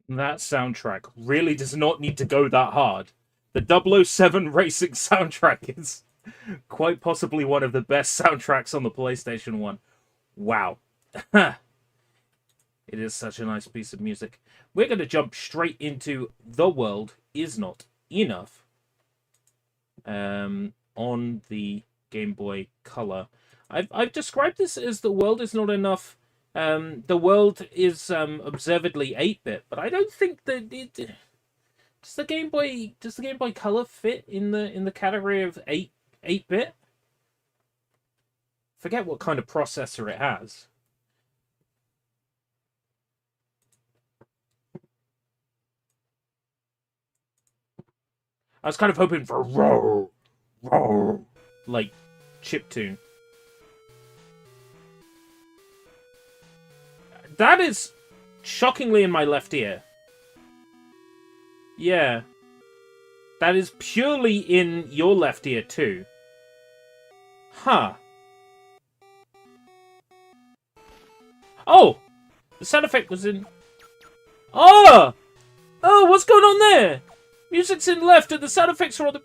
That soundtrack really does not need to go that hard. The 007 Racing soundtrack is quite possibly one of the best soundtracks on the PlayStation 1. Wow. It is such a nice piece of music. We're going to jump straight into The World Is Not Enough on the Game Boy Color. I've described this as The World Is Not Enough. The world is observedly 8-bit, but I don't think that does the Game Boy Color fit in the category of 8-bit? Forget what kind of processor it has. I was kind of hoping for row, row, like chiptune. That is shockingly in my left ear. Yeah. That is purely in your left ear too. Huh. Oh! The sound effect was in... Oh! Oh, what's going on there? Music's in left and the sound effects are on the...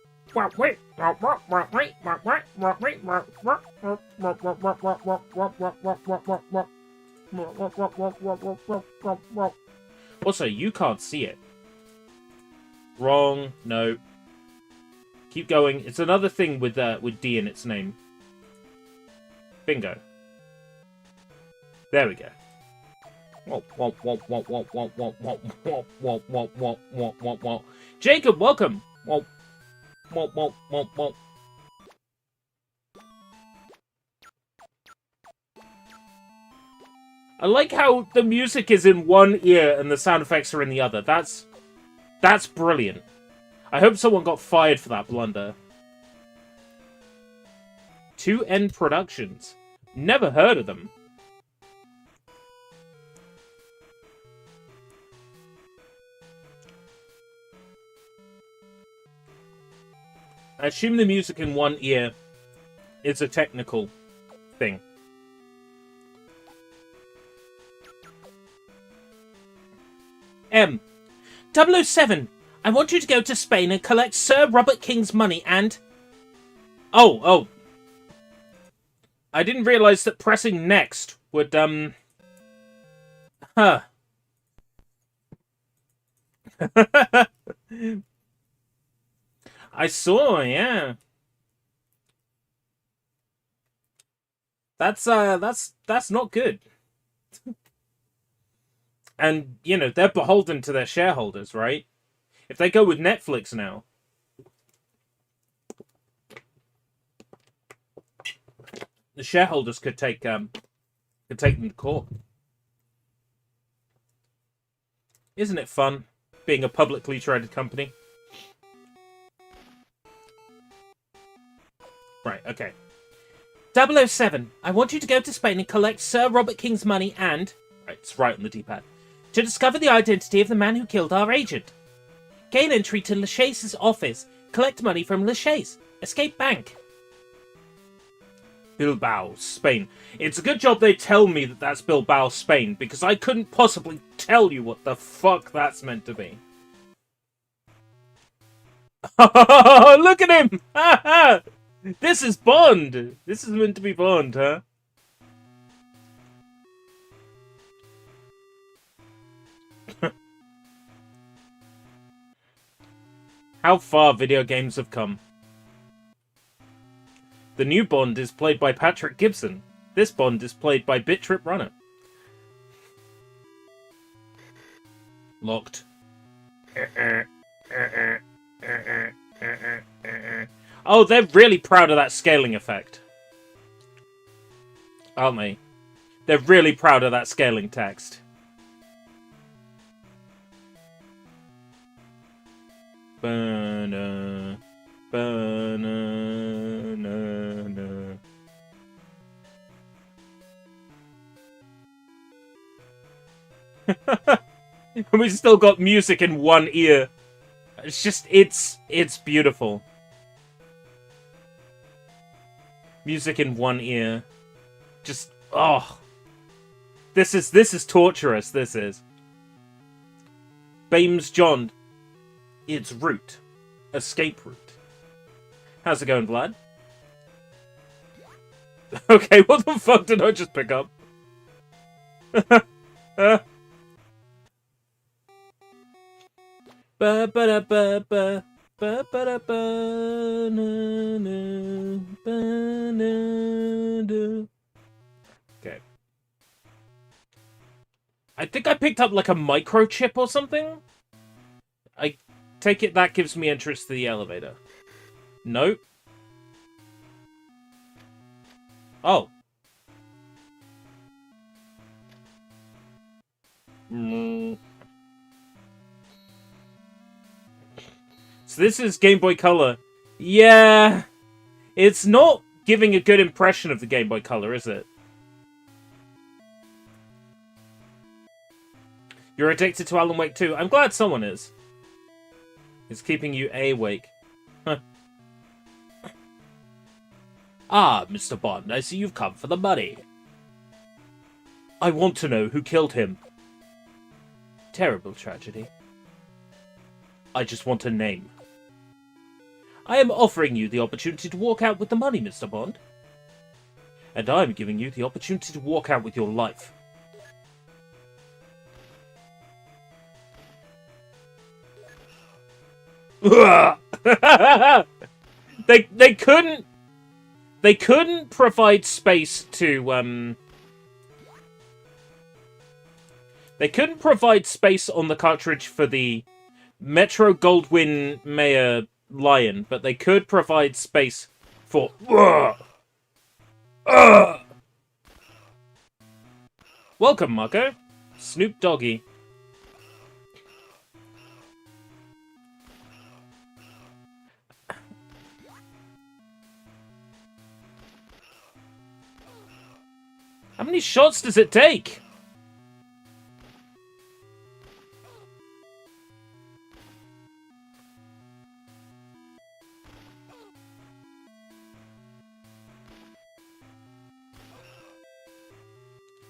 Also, you can't see it. Wrong. No. Keep going. It's another thing with D in its name. Bingo. There we go. Jacob, welcome. I like how the music is in one ear and the sound effects are in the other. That's brilliant. I hope someone got fired for that blunder. 2N Productions. Never heard of them. I assume the music in one ear is a technical thing. M. 007. I want you to go to Spain and collect Sir Robert King's money and... Oh. I didn't realise that pressing next would, Huh. I saw, yeah. That's not good. And, you know, they're beholden to their shareholders, right? If they go with Netflix now... The shareholders could take them to court. Isn't it fun, being a publicly traded company? Right, okay. 007, I want you to go to Spain and collect Sir Robert King's money and... Right, it's right on the D-pad. To discover the identity of the man who killed our agent. Gain entry to Lachase's office. Collect money from Lachaise. Escape bank. Bilbao, Spain. It's a good job they tell me that that's Bilbao, Spain, because I couldn't possibly tell you what the fuck that's meant to be. Look at him! This is Bond! This is meant to be Bond, huh? How far video games have come. The new Bond is played by Patrick Gibson. This Bond is played by BitTrip Runner. Locked. Oh, they're really proud of that scaling effect. Aren't they? They're really proud of that scaling text. Ba-na, ba-na-na-na. We still got music in one ear. It's just, it's beautiful. Music in one ear. Just, oh. This is torturous, this is. Bames John. It's route. Escape route. How's it going, Vlad? Okay, what the fuck did I just pick up? Ba ba da ba ba ba ba da ba na na ba na do. Okay. I think I picked up like a microchip or something. I take it that gives me entrance to the elevator. Nope. Oh. So this is Game Boy Color. Yeah. It's not giving a good impression of the Game Boy Color, is it? You're addicted to Alan Wake 2. I'm glad someone is. It's keeping you awake. Huh. Ah, Mr. Bond, I see you've come for the money. I want to know who killed him. Terrible tragedy. I just want a name. I am offering you the opportunity to walk out with the money, Mr. Bond. And I'm giving you the opportunity to walk out with your life. They couldn't provide space to they couldn't provide space on the cartridge for the Metro Goldwyn Mayer Lion, but they could provide space for Welcome, Marco. Snoop Doggy. How many shots does it take?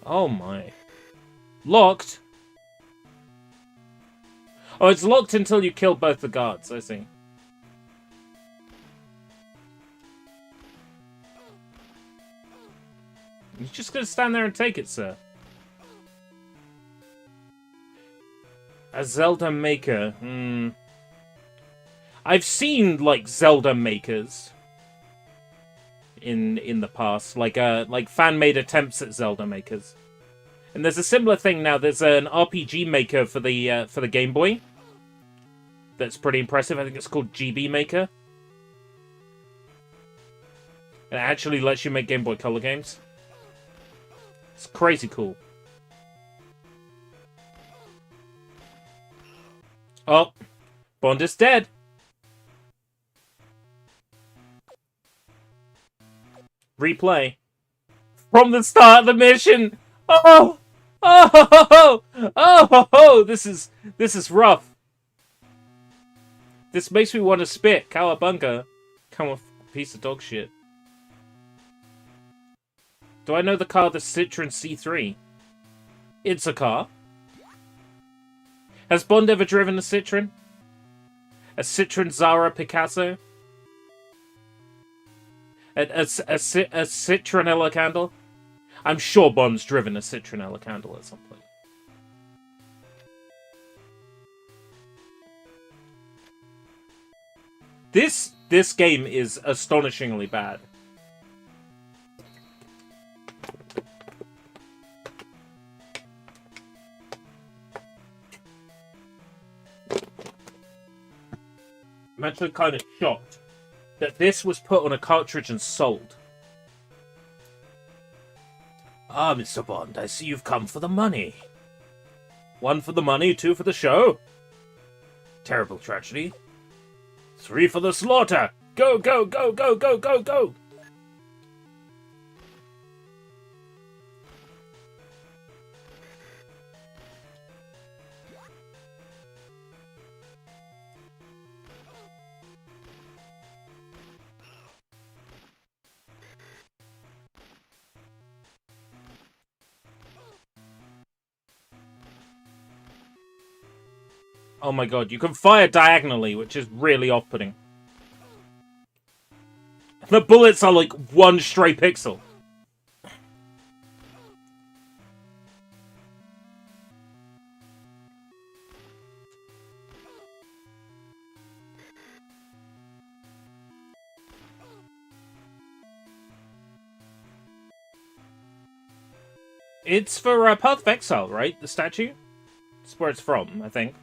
Oh my. Locked? Oh, it's locked until you kill both the guards, I see. You're just gonna stand there and take it, sir. A Zelda maker. I've seen, like, Zelda makers in the past. Like fan-made attempts at Zelda makers. And there's a similar thing now. There's an RPG maker for the Game Boy. That's pretty impressive. I think it's called GB Maker. It actually lets you make Game Boy Color games. It's crazy cool. Oh, Bond is dead. Replay. From the start of the mission. Oh, oh, this is rough. This makes me want to spit. Cowabunga. Come on, piece of dog shit. Do I know the car, the Citroen C3? It's a car. Has Bond ever driven a Citroen? A Citroen Zara Picasso? A Citronella Candle? I'm sure Bond's driven a Citronella Candle at some point. This game is astonishingly bad. I'm actually kind of shocked that this was put on a cartridge and sold. Ah, Mr. Bond, I see you've come for the money. 1 for the money, 2 for the show. Terrible tragedy. 3 for the slaughter. Go, go, go, go, go, go, go. Oh my god, you can fire diagonally, which is really off-putting. The bullets are like one stray pixel. It's for Path of Exile, right? The statue? That's where it's from, I think.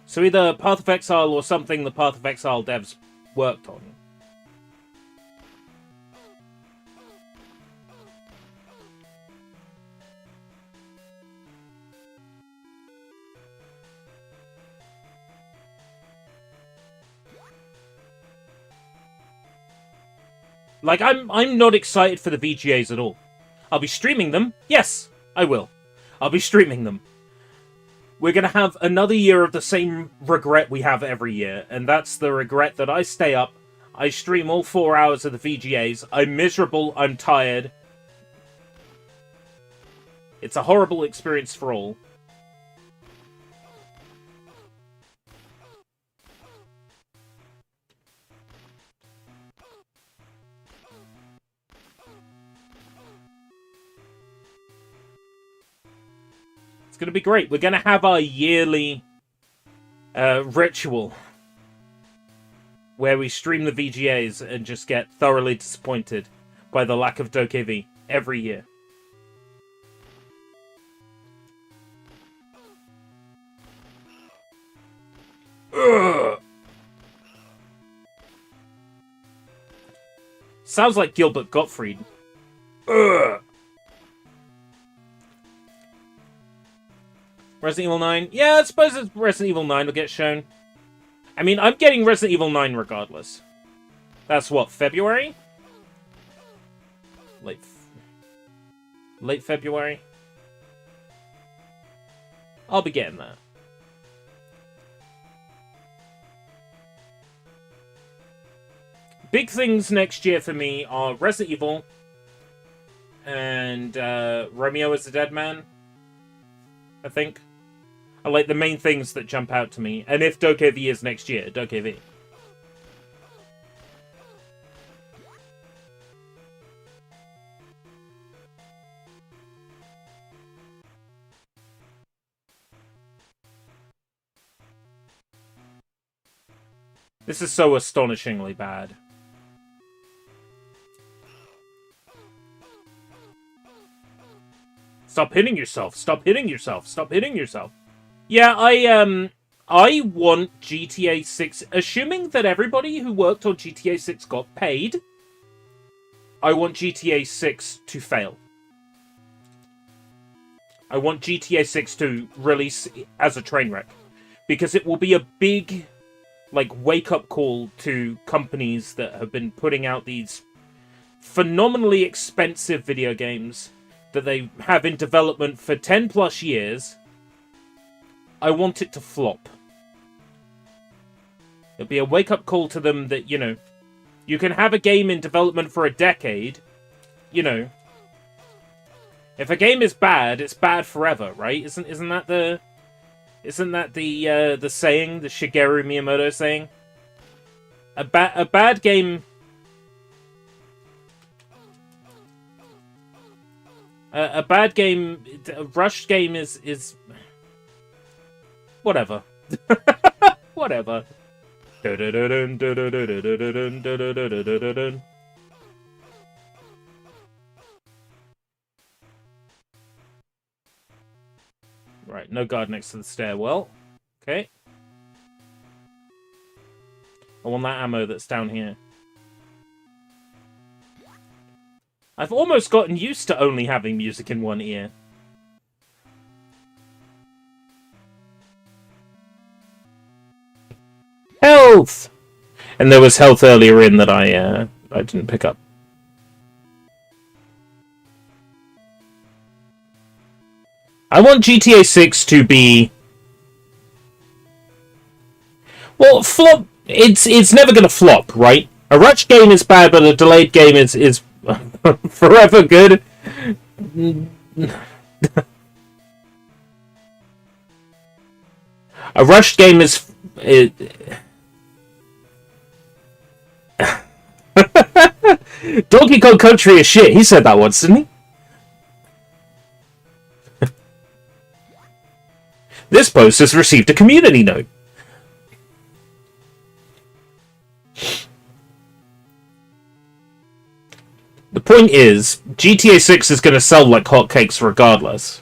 So either Path of Exile or something the Path of Exile devs worked on. Like, I'm not excited for the VGAs at all. I'll be streaming them. Yes, I will. I'll be streaming them. We're going to have another year of the same regret we have every year, and that's the regret that I stay up, I stream all 4 hours of the VGAs, I'm miserable, I'm tired. It's a horrible experience for all. It's going to be great. We're going to have our yearly ritual where we stream the VGAs and just get thoroughly disappointed by the lack of DokeV every year. Ugh. Sounds like Gilbert Gottfried. Ugh. Resident Evil 9? Yeah, I suppose Resident Evil 9 will get shown. I mean, I'm getting Resident Evil 9 regardless. That's what, February? Late February? I'll be getting that. Big things next year for me are Resident Evil and Romeo is the Dead Man, I think. Are like the main things that jump out to me. And if DokeV is next year, DokeV. This is so astonishingly bad. Stop hitting yourself. Stop hitting yourself. Stop hitting yourself. Yeah, I want GTA 6, assuming that everybody who worked on GTA 6 got paid, I want GTA 6 to fail. I want GTA 6 to release as a train wreck. Because it will be a big, like, wake-up call to companies that have been putting out these phenomenally expensive video games that they have in development for 10 plus years. I want it to flop. It'll be a wake-up call to them that, you know, you can have a game in development for a decade, you know. If a game is bad, it's bad forever, right? Isn't that the saying, the Shigeru Miyamoto saying? A bad game. A bad game, a rushed game is whatever. Whatever. Right, no guard next to the stairwell. Okay. I want that ammo that's down here. I've almost gotten used to only having music in one ear. Health! And there was health earlier in that I didn't pick up. I want GTA 6 to be... Well, flop... It's never gonna flop, right? A rush game is bad, but a delayed game is forever good. A rushed game is... Donkey Kong Country is shit. He said that once, didn't he? This post has received a community note. The point is, GTA 6 is going to sell like hotcakes regardless.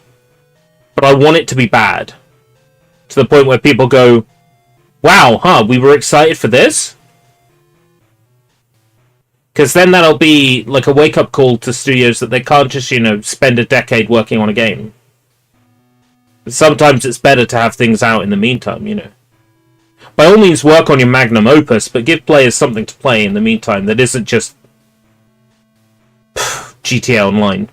But I want it to be bad. To the point where people go, wow, we were excited for this? Because then that'll be like a wake-up call to studios that they can't just, spend a decade working on a game. Sometimes it's better to have things out in the meantime, By all means, work on your magnum opus, but give players something to play in the meantime that isn't just GTA Online.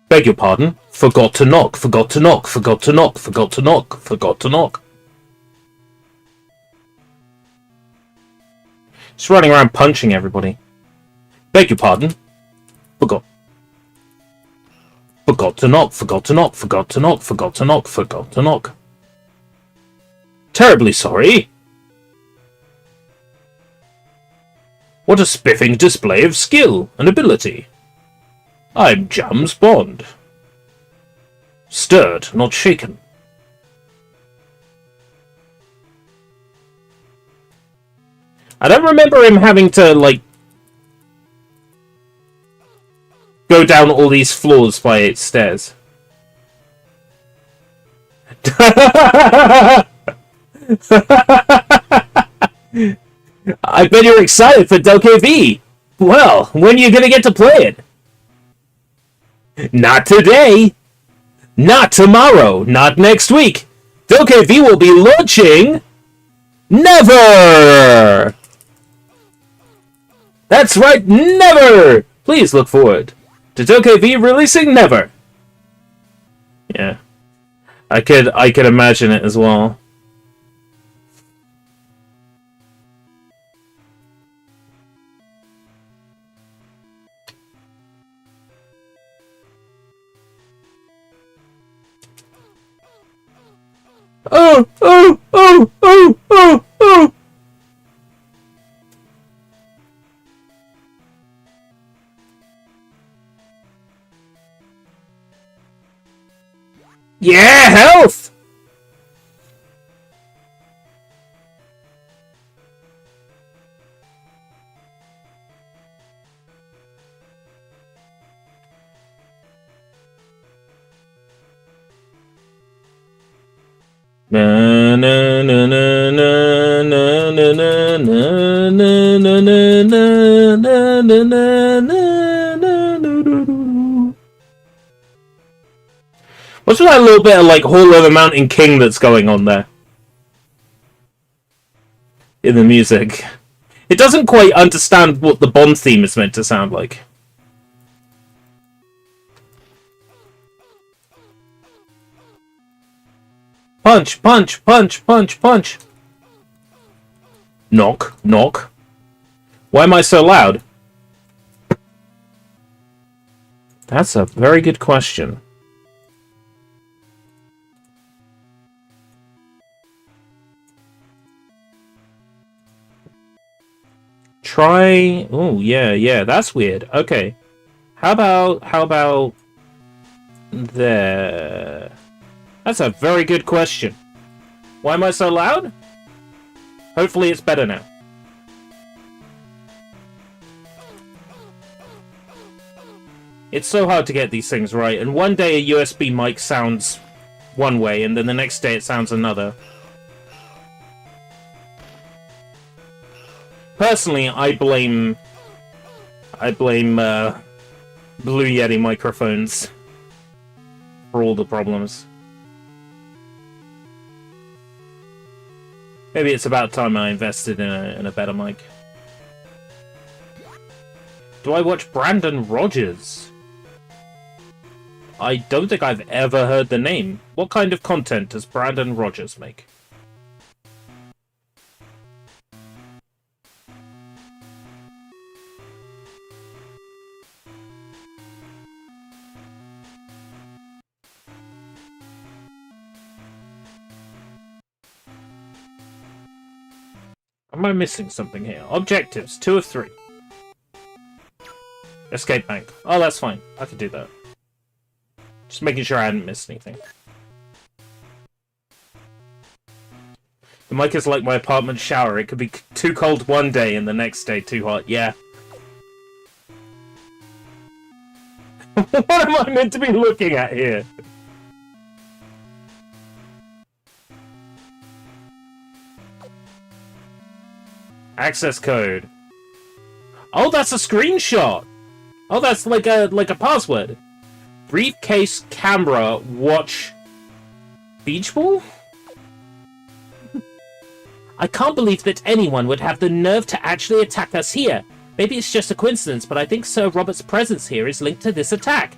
Beg your pardon? Forgot to knock, forgot to knock, forgot to knock, forgot to knock, forgot to knock. Just running around punching everybody. Beg your pardon? Forgot. Forgot to knock, forgot to knock, forgot to knock, forgot to knock, forgot to knock. Terribly sorry. What a spiffing display of skill and ability. I'm James Bond. Stirred, not shaken. I don't remember him having to, go down all these floors by 8 stairs. I bet you're excited for Dokkan V. Well, when are you gonna get to play it? Not today. Not tomorrow. Not next week. Dokkan V will be launching... never! That's right, never! Please look forward to Dokkan V releasing never. Yeah. I could imagine it as well. Oh! Yeah, health! Na na na na na na na na na na na na na na na. What's with that little bit of Hall of the Mountain King that's going on there in the music? It doesn't quite understand what the Bond theme is meant to sound like. Punch, punch, punch, punch, punch. Knock, knock. Why am I so loud? That's a very good question. Try... Oh, yeah, that's weird. Okay. How about... There... That's a very good question. Why am I so loud? Hopefully it's better now. It's so hard to get these things right, and one day a USB mic sounds one way, and then the next day it sounds another. Personally, I blame Blue Yeti microphones for all the problems. Maybe it's about time I invested in a better mic. Do I watch Brandon Rogers? I don't think I've ever heard the name. What kind of content does Brandon Rogers make? Am I missing something here? Objectives, 2 of 3. Escape bank. Oh, that's fine. I can do that. Just making sure I hadn't missed anything. The mic is like my apartment shower. It could be too cold one day and the next day too hot. Yeah. What am I meant to be looking at here? Access code. Oh, that's a screenshot. Oh, that's like a password. Briefcase, camera, watch, beach ball? I can't believe that anyone would have the nerve to actually attack us here. Maybe it's just a coincidence, but I think Sir Robert's presence here is linked to this attack.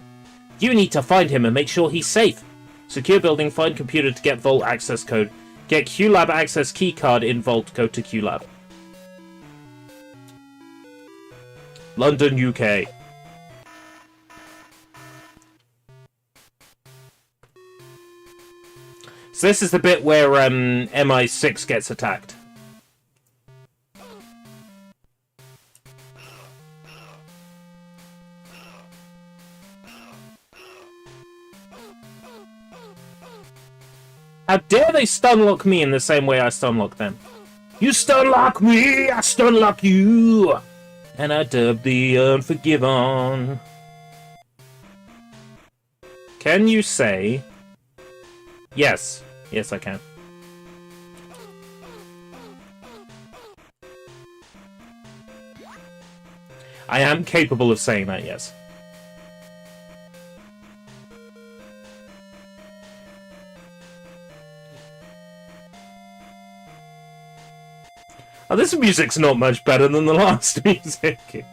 You need to find him and make sure he's safe. Secure building, find computer to get vault access code. Get QLab access keycard in vault, go to QLab. London, UK. So this is the bit where MI6 gets attacked. How dare they stunlock me in the same way I stunlock them? You stunlock me, I stunlock you! And I dub the Unforgiven. Can you say... Yes. Yes, I can. I am capable of saying that, yes. Oh, this music's not much better than the last music.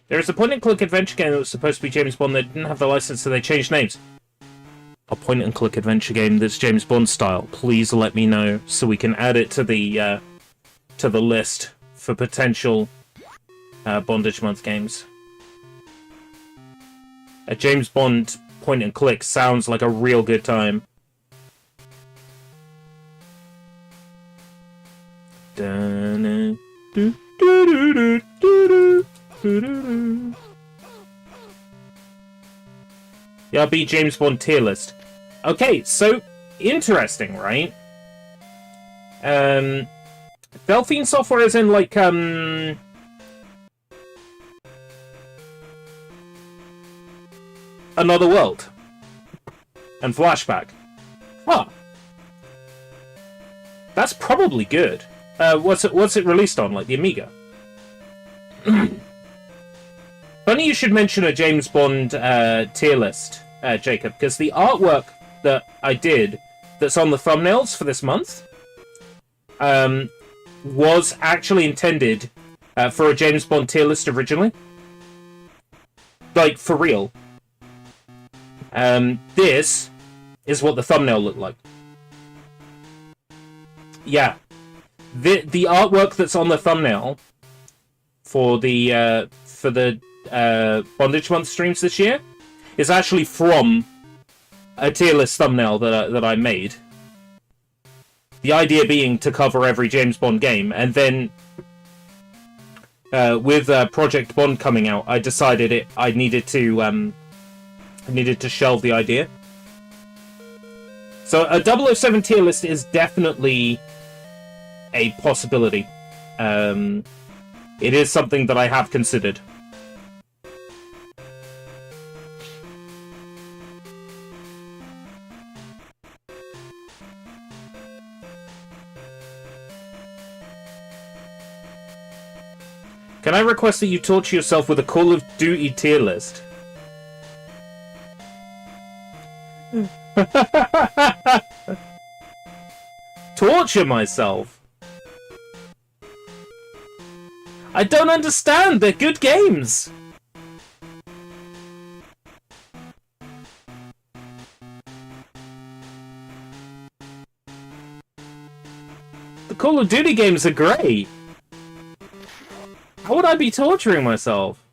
There is a point-and-click adventure game that was supposed to be James Bond that didn't have the license, so they changed names. A point-and-click adventure game that's James Bond style. Please let me know so we can add it to the list for potential Bondage Month games. A James Bond point-and-click sounds like a real good time. Yeah, I'll be James Bond tier list. Okay, so interesting, right? Delphine software is in like Another World and Flashback. Huh. That's probably good. What's it released on? Like the Amiga? Funny you should mention a James Bond tier list, Jacob, because the artwork that I did that's on the thumbnails for this month was actually intended for a James Bond tier list originally. Like, for real. This is what the thumbnail looked like. Yeah. The artwork that's on the thumbnail for the Bondage Month streams this year is actually from a tier list thumbnail that I made. The idea being to cover every James Bond game, and then with Project Bond coming out, I decided I needed to shelve the idea. So a 007 tier list is definitely a possibility. It is something that I have considered. Can I request that you torture yourself with a Call of Duty tier list? Torture myself? I don't understand. They're good games. The Call of Duty games are great. How would I be torturing myself?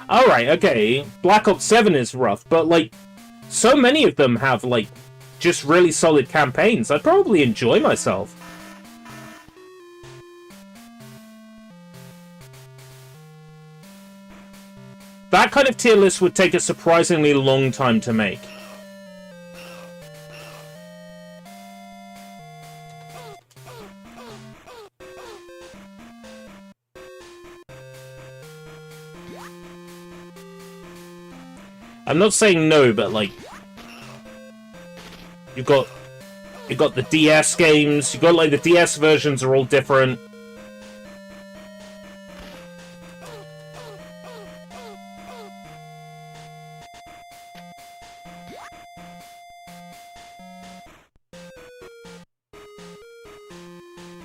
Alright, okay. Black Ops 7 is rough, but, like, so many of them have, like, just really solid campaigns. I'd probably enjoy myself. That kind of tier list would take a surprisingly long time to make. I'm not saying no, but like you've got the DS games, you've got like the DS versions are all different.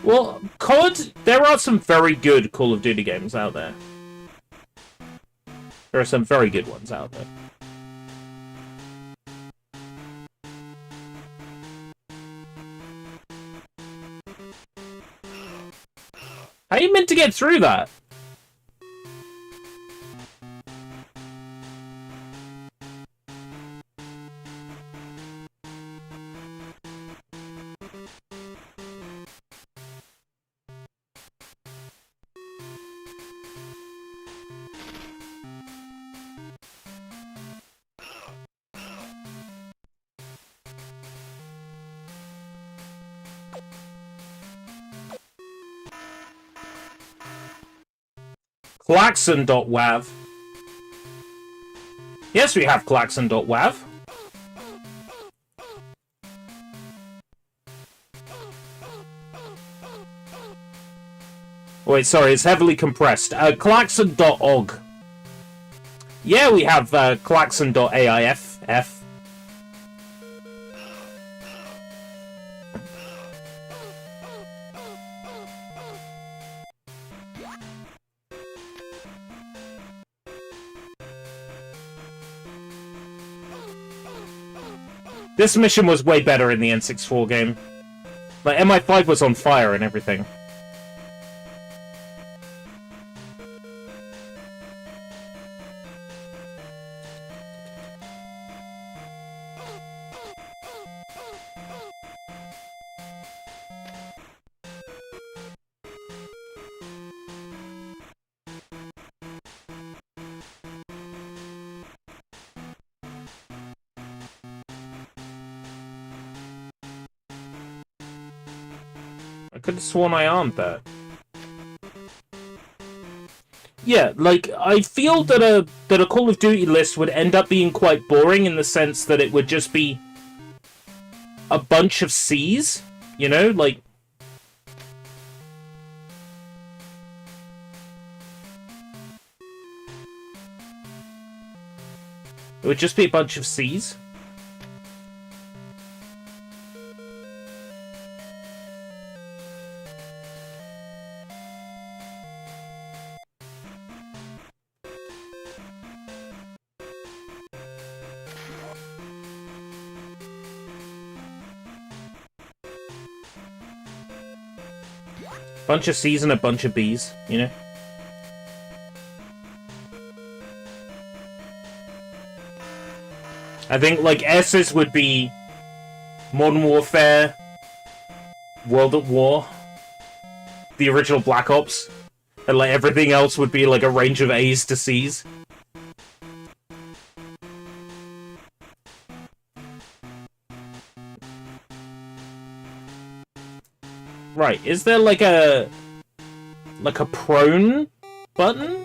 Well, COD, there are some very good Call of Duty games out there. There are some very good ones out there. How are you meant to get through that? Klaxon.wav. Yes, we have Klaxon.wav. Wait, sorry, it's heavily compressed. Klaxon.org. Yeah, we have Klaxon.aiff. This mission was way better in the N64 game. Like, MI5 was on fire and everything. I could have sworn I armed that. Yeah, like, I feel that a Call of Duty list would end up being quite boring in the sense that it would just be a bunch of C's, you know? Like, it would just be a bunch of C's. Bunch of C's and a bunch of B's, you know? I think, like, S's would be Modern Warfare, World at War, the original Black Ops, and, like, everything else would be, like, a range of A's to C's. Right, is there like a prone button?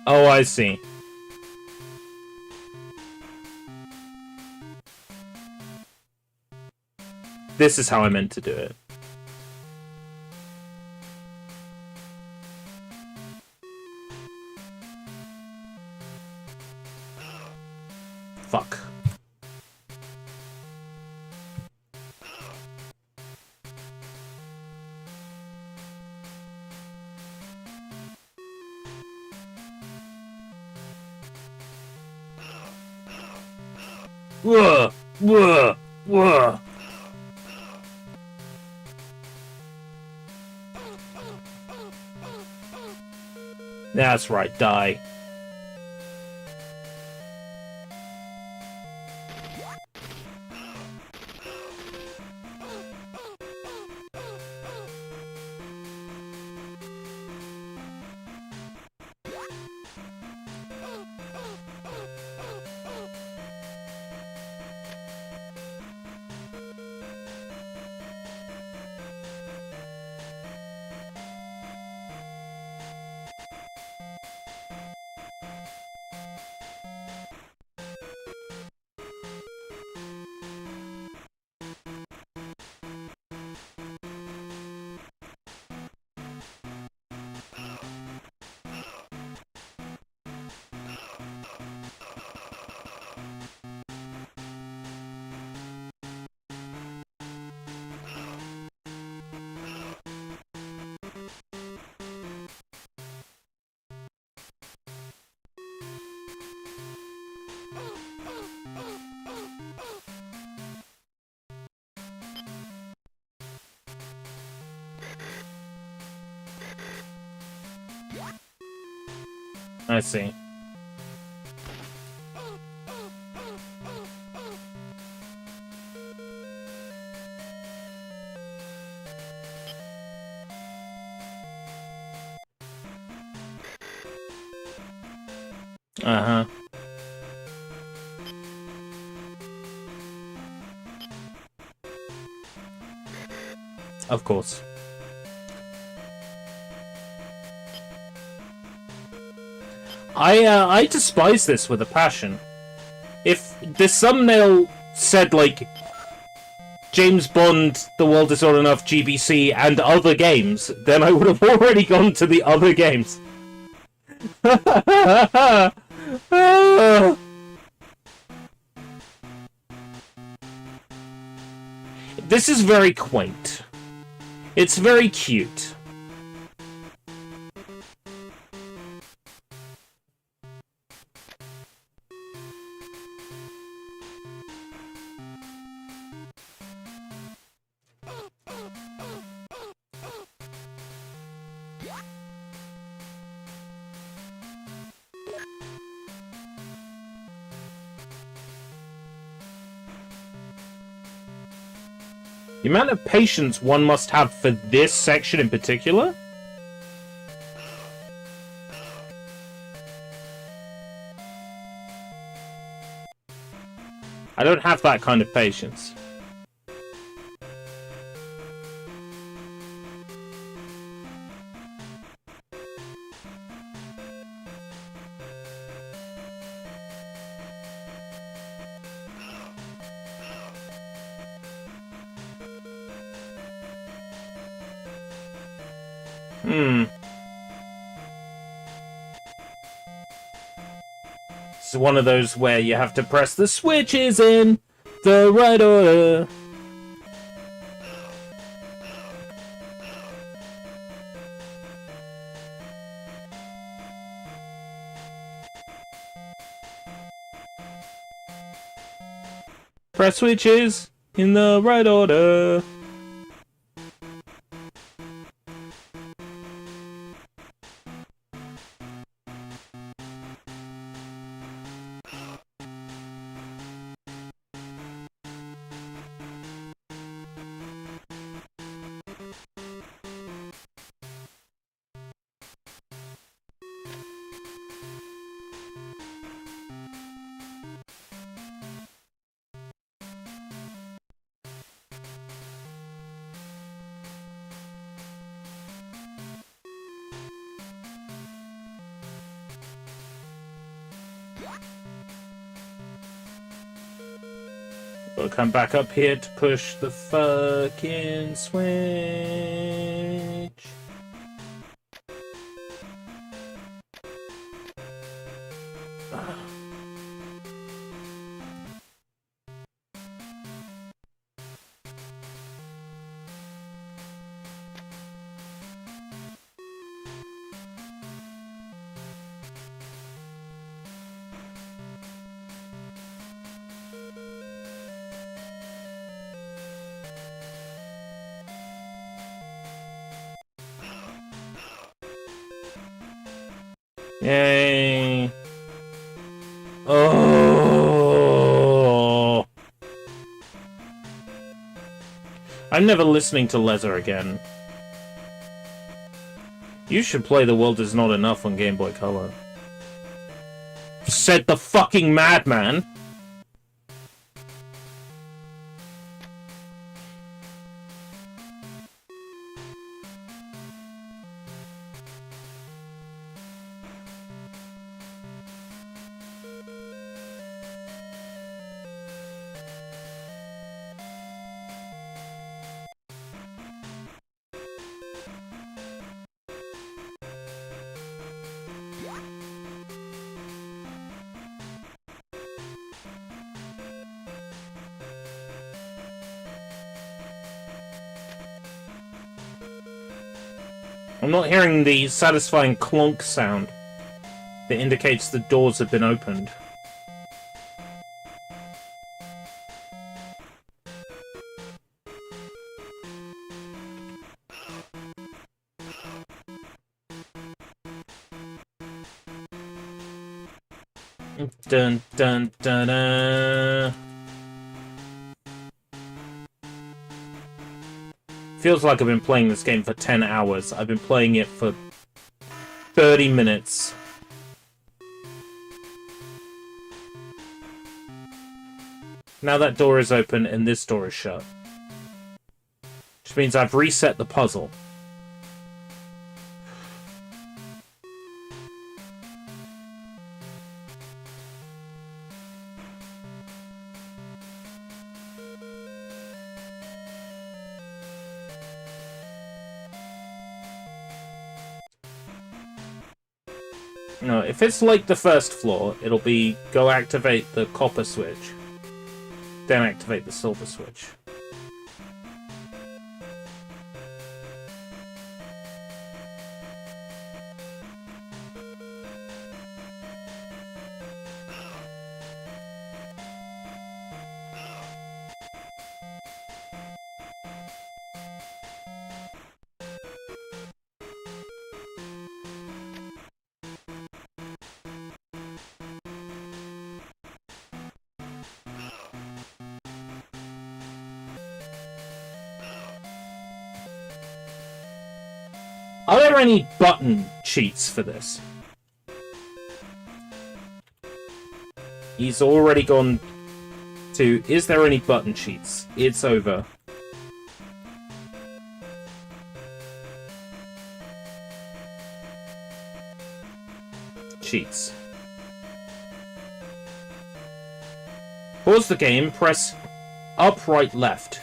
Oh, I see. This is how I meant to do it. Whoa! Whoa! Whoa! That's right, die. I see. Uh-huh. Of course. I despise this with a passion. If the thumbnail said, like, James Bond, The World Is Not Enough, GBC, and other games, then I would have already gone to the other games. This is very quaint. It's very cute. The amount of patience one must have for this section in particular? I don't have that kind of patience. It's one of those where you have to press the switches in the right order. Press switches in the right order. We'll come back up here to push the fucking switch. Yay. Oh. I'm never listening to Leather again. You should play The World Is Not Enough on Game Boy Color. Said the fucking madman. I'm not hearing the satisfying clonk sound that indicates the doors have been opened. Dun dun dun dun. Feels like I've been playing this game for 10 hours. I've been playing it for 30 minutes. Now that door is open and this door is shut. Which means I've reset the puzzle. No, if it's like the first floor, it'll be go activate the copper switch, then activate the silver switch. Are there any button cheats for this? He's already gone to... Is there any button cheats? It's over. Cheats. Pause the game, press up, right, left.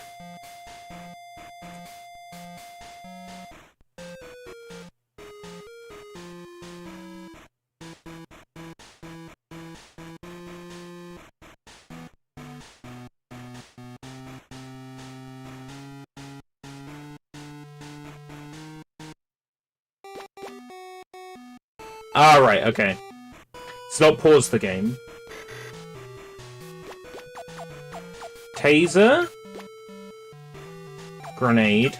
Alright, okay. So not pause the game. Taser. Grenade.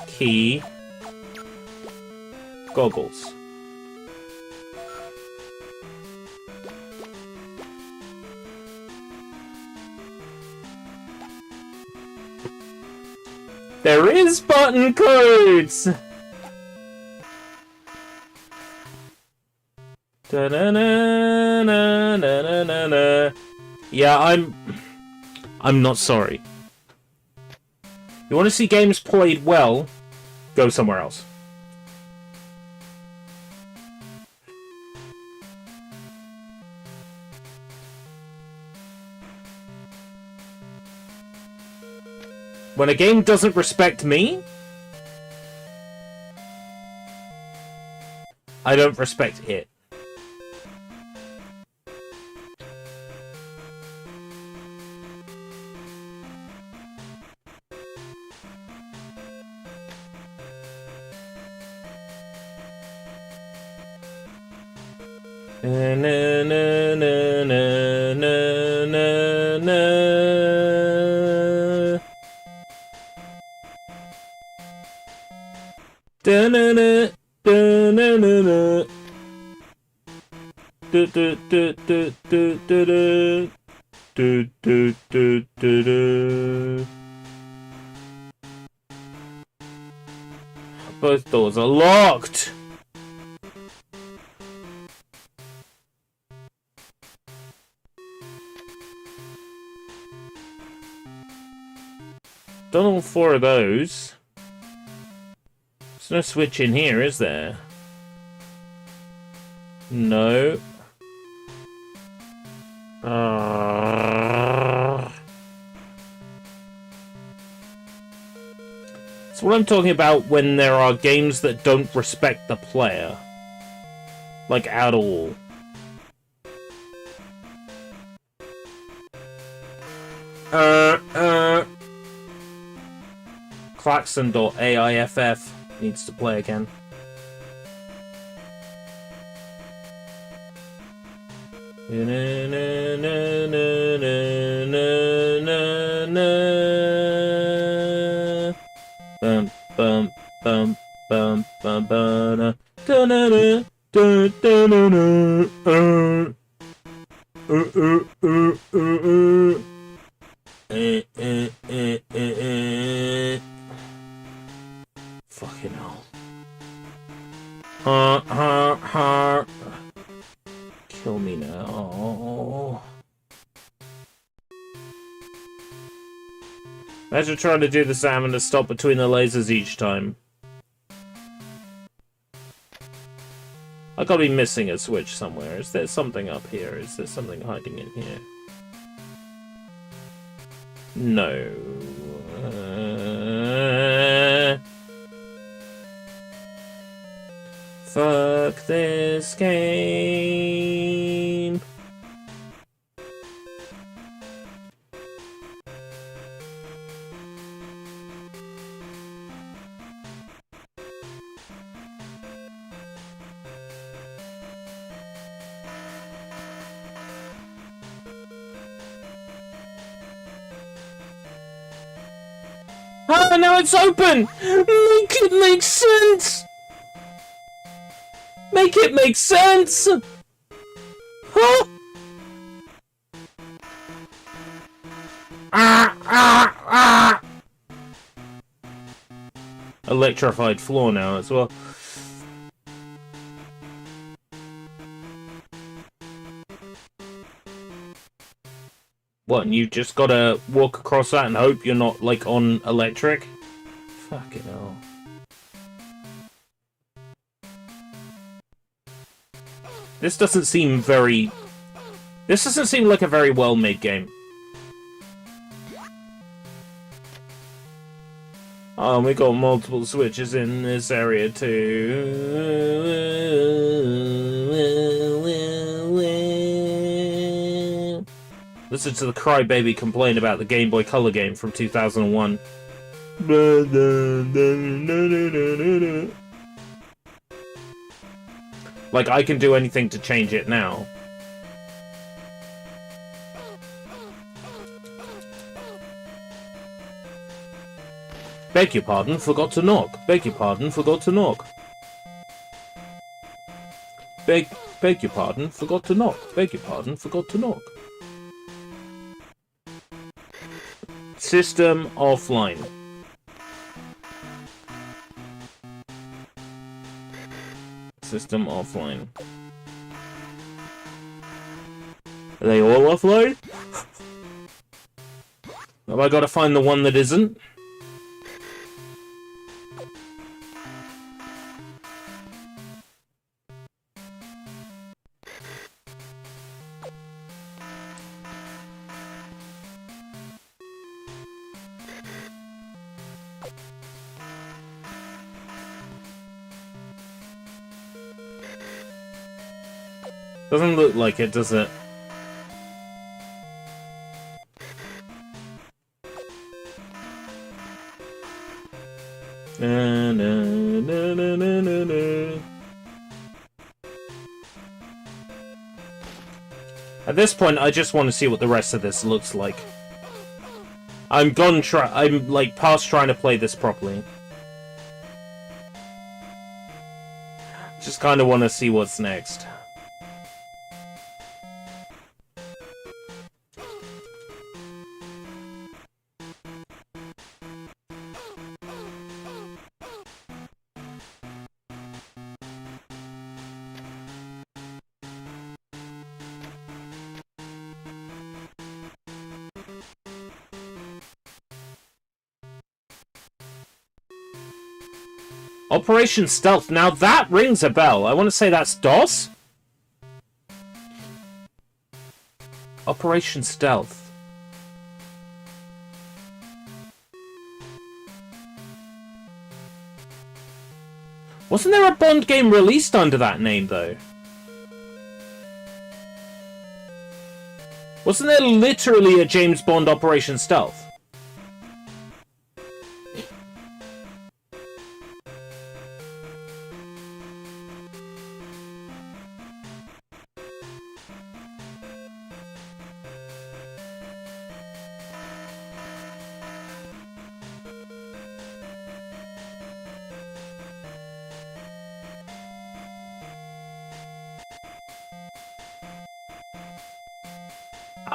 Key. Goggles. There is button codes! Da-na-na-na-na-na-na. Yeah, I'm not sorry. You want to see games played well? Go somewhere else. When a game doesn't respect me, I don't respect it. Na na na na na na na. Da na na da na na na. Do do do do do do do do do do do do. Both doors are locked. Done all 4 of those. There's no switch in here, is there? No. That's what I'm talking about when there are games that don't respect the player. Like, at all. Klaxon.aiff needs to play again. Bum bum bum bum bum bum Fucking hell. Kill me now. Imagine trying to do the salmon to stop between the lasers each time. I gotta be missing a switch somewhere. Is there something up here? Is there something hiding in here? No. Fuck this game. Oh, now it's open! Make it make sense! Make it make sense! Huh? Electrified floor now as well. What, and you just gotta walk across that and hope you're not, like, on electric? Fucking hell. This doesn't seem very... This doesn't seem like a very well-made game. Oh, and we got multiple switches in this area, too. Listen to the crybaby complain about the Game Boy Color game from 2001. Like, I can do anything to change it now. Beg your pardon, forgot to knock. Beg your pardon, forgot to knock. Beg your pardon, forgot to knock. Beg your pardon, forgot to knock. System offline. System offline. Are they all offline? Have I got to find the one that isn't? Doesn't look like it, does it? Na, na, na, na, na, na, na. At this point, I just want to see what the rest of this looks like. I'm like past trying to play this properly. Just kind of want to see what's next. Operation Stealth. Now that rings a bell. I want to say that's DOS? Operation Stealth. Wasn't there a Bond game released under that name, though? Wasn't there literally a James Bond Operation Stealth?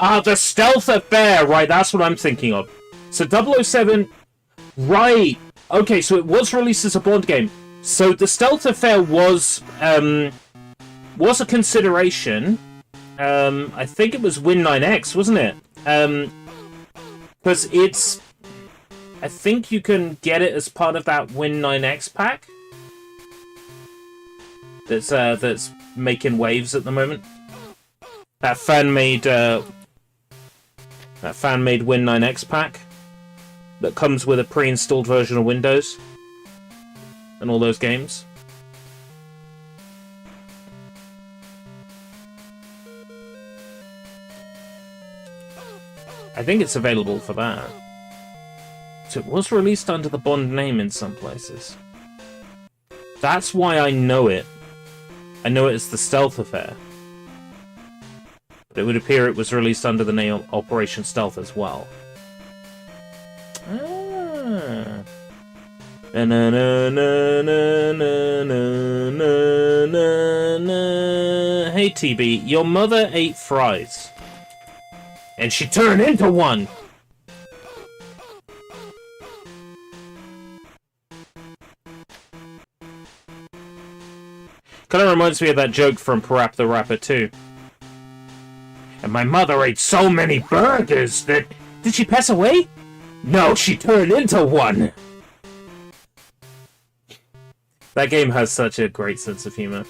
Ah, the Stealth Affair! Right, that's what I'm thinking of. So 007... Right! Okay, so it was released as a Bond game. So the Stealth Affair was a consideration. I think it was Win9X, wasn't it? Because it's... I think you can get it as part of that Win9X pack. That's making waves at the moment. That fan-made Win9X pack that comes with a pre-installed version of Windows and all those games. I think it's available for that. So it was released under the Bond name in some places. That's why I know it. I know it as the Stealth Affair. But it would appear it was released under the name Operation Stealth as well. Ah. Hey TB, your mother ate fries. And she turned into one! Kind of reminds me of that joke from Parap the Rapper 2. And my mother ate so many burgers that... Did she pass away? No, she turned into one! That game has such a great sense of humor.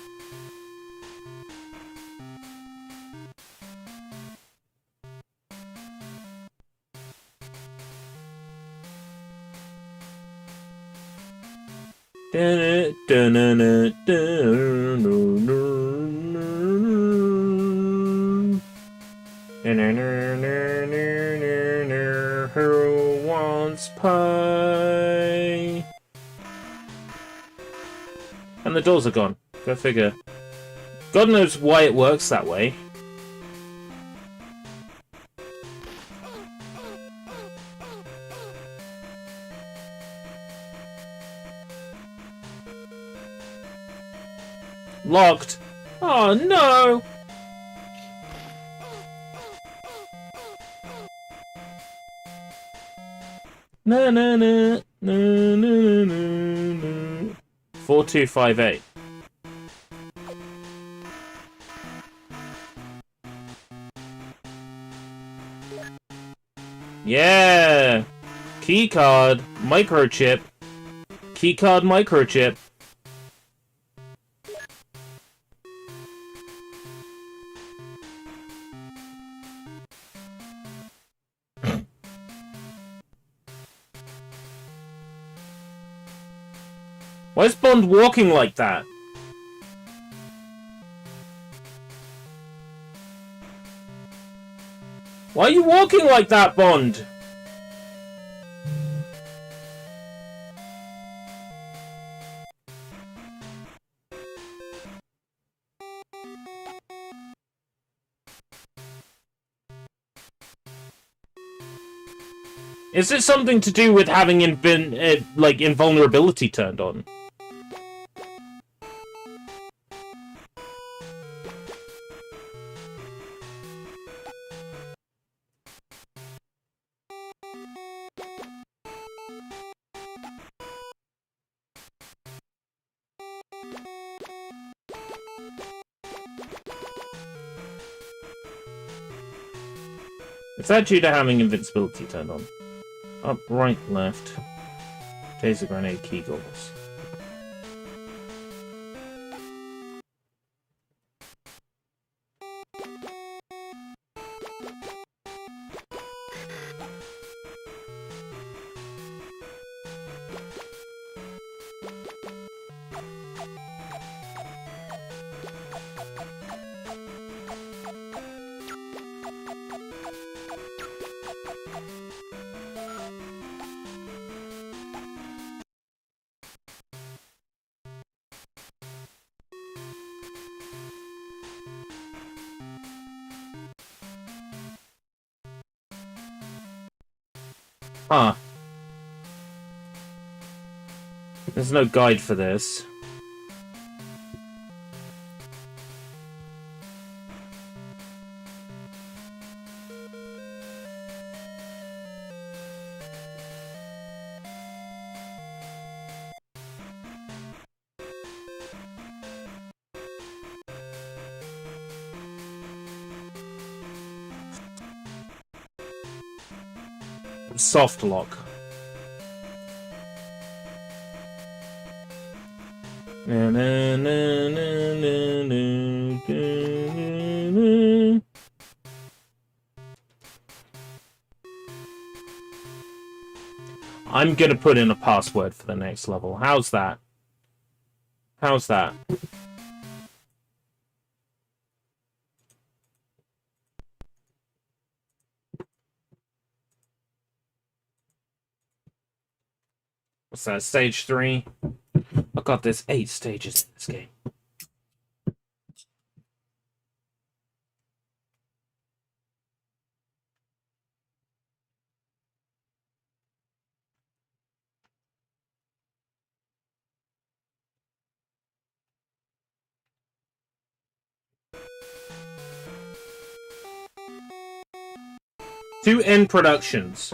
Who wants pie? And the doors are gone. Go figure. God knows why it works that way. Locked. Oh no! Na na na na na na. 4258. Yeah! Keycard, microchip. Keycard, microchip. Why is Bond walking like that? Why are you walking like that, Bond? Is it something to do with having like invulnerability turned on? Is that due to having invincibility turned on? Up, right, left. Taser grenade, key goggles. Huh. There's no guide for this. Soft lock. I'm gonna put in a password for the next level. How's that? How's that? What's that? Stage 3? Oh god, there's 8 stages in this game. Two end productions.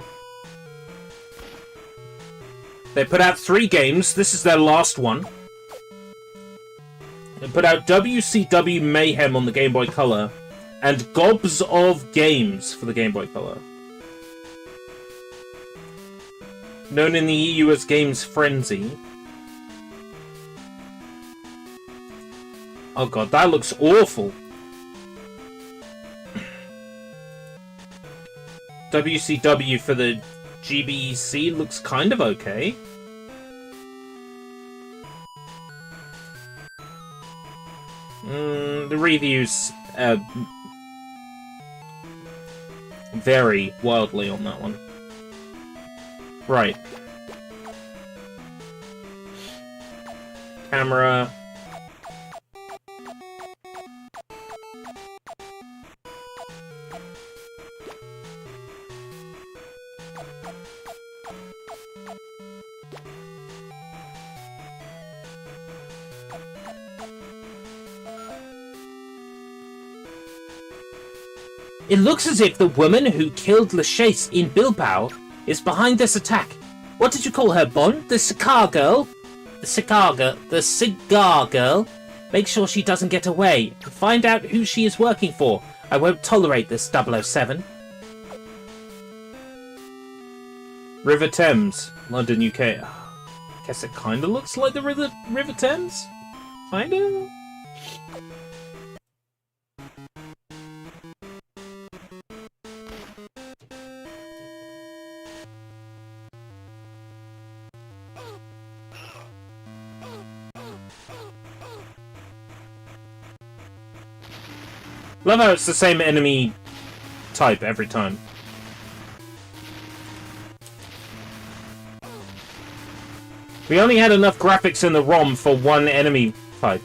They put out 3 games. This is their last one. They put out WCW Mayhem on the Game Boy Color and Gobs of Games for the Game Boy Color. Known in the EU as Games Frenzy. Oh god, that looks awful. WCW for the GBEC looks kind of okay. The reviews vary wildly on that one. Right. Camera. It looks as if the woman who killed Lachaise in Bilbao is behind this attack. What did you call her, Bond? The cigar girl? The cigar girl? Make sure she doesn't get away. Find out who she is working for. I won't tolerate this 007. River Thames, London, UK. Guess it kinda looks like the River Thames? Kinda? Love how it's the same enemy type every time. We only had enough graphics in the ROM for one enemy type.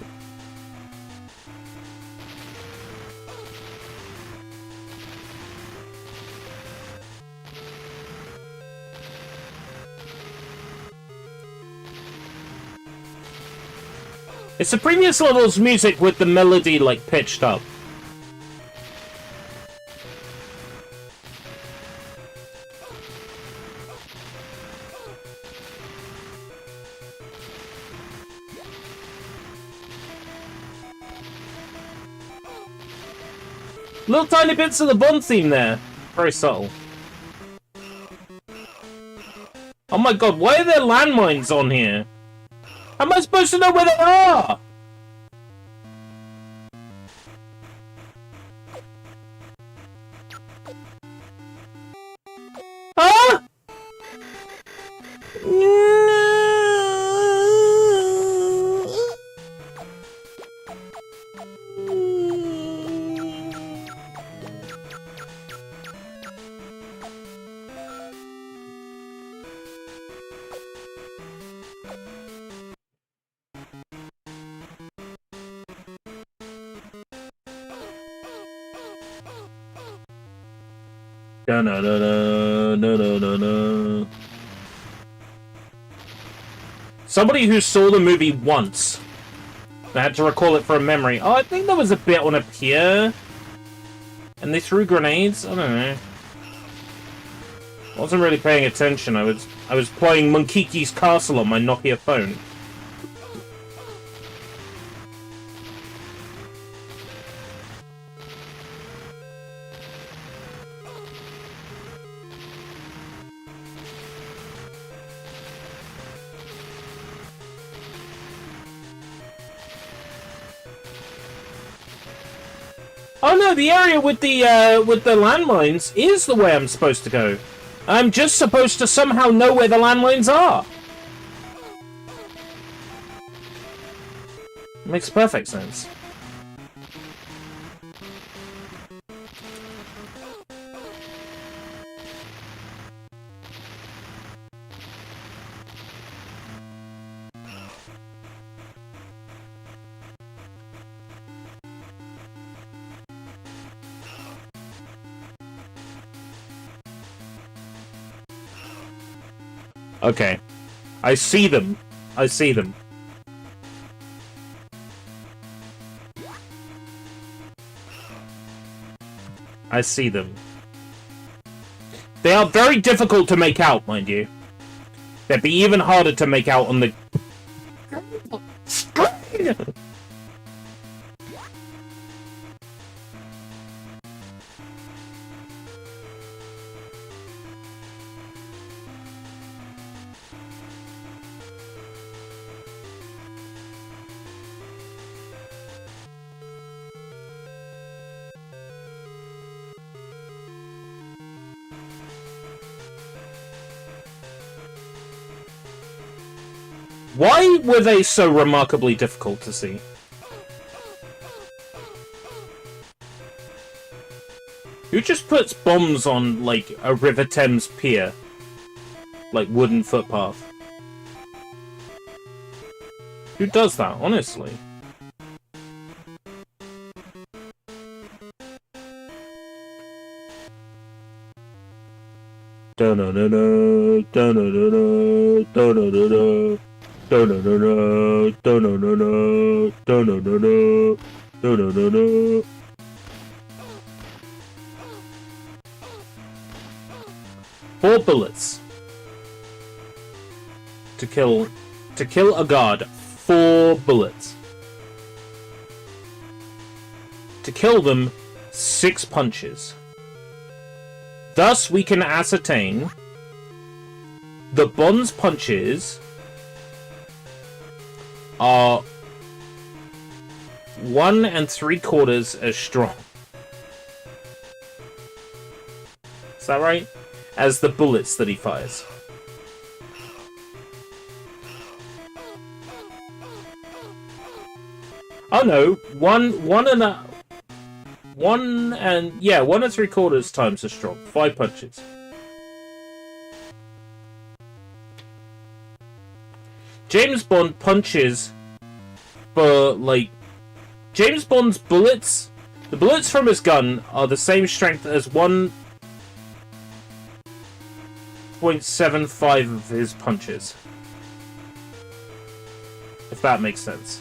It's the previous level's music with the melody, like, pitched up. Little tiny bits of the Bond theme there. Very subtle. Oh my god, why are there landmines on here? How am I supposed to know where they are? Huh? Da-na-na-na, na-na-na-na. Somebody who saw the movie once. I had to recall it from memory. Oh, I think there was a bit on a pier. And they threw grenades? I don't know. I wasn't really paying attention. I was playing Monkiki's Castle on my Nokia phone. Oh no, the area with the landmines is the way I'm supposed to go. I'm just supposed to somehow know where the landmines are. Makes perfect sense. Okay. I see them. I see them. I see them. They are very difficult to make out, mind you. They'd be even harder to make out on the screen. Why were they so remarkably difficult to see? Who just puts bombs on, like, a River Thames pier? Like, wooden footpath? Who does that, honestly? Da-na-na-na, da-na-na-na, da-na-na-na. Da-na-na-na, da-na-na-na, da-na-na-na, da-na-na-na. Four bullets to kill a guard. 4 bullets. To kill them, 6 punches. Thus, we can ascertain the Bond's punches are 1 3/4 as strong. Is that right? As the bullets that he fires. Oh no, 1 3/4 times as strong. 5 punches. James Bond punches for, like... James Bond's bullets... The bullets from his gun are the same strength as 1.75 of his punches. If that makes sense.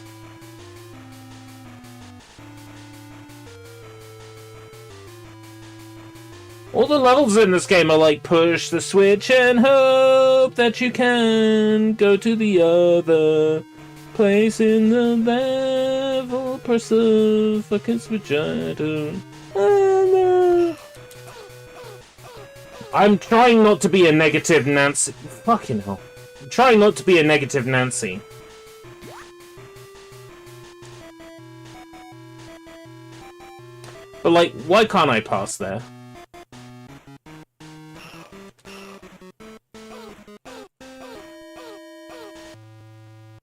All the levels in this game are like, push the switch and hope that you can go to the other place in the level. Press the fucking switch, I don't know. I'm trying not to be a negative Nancy. Fucking hell. I'm trying not to be a negative Nancy. But, like, why can't I pass there?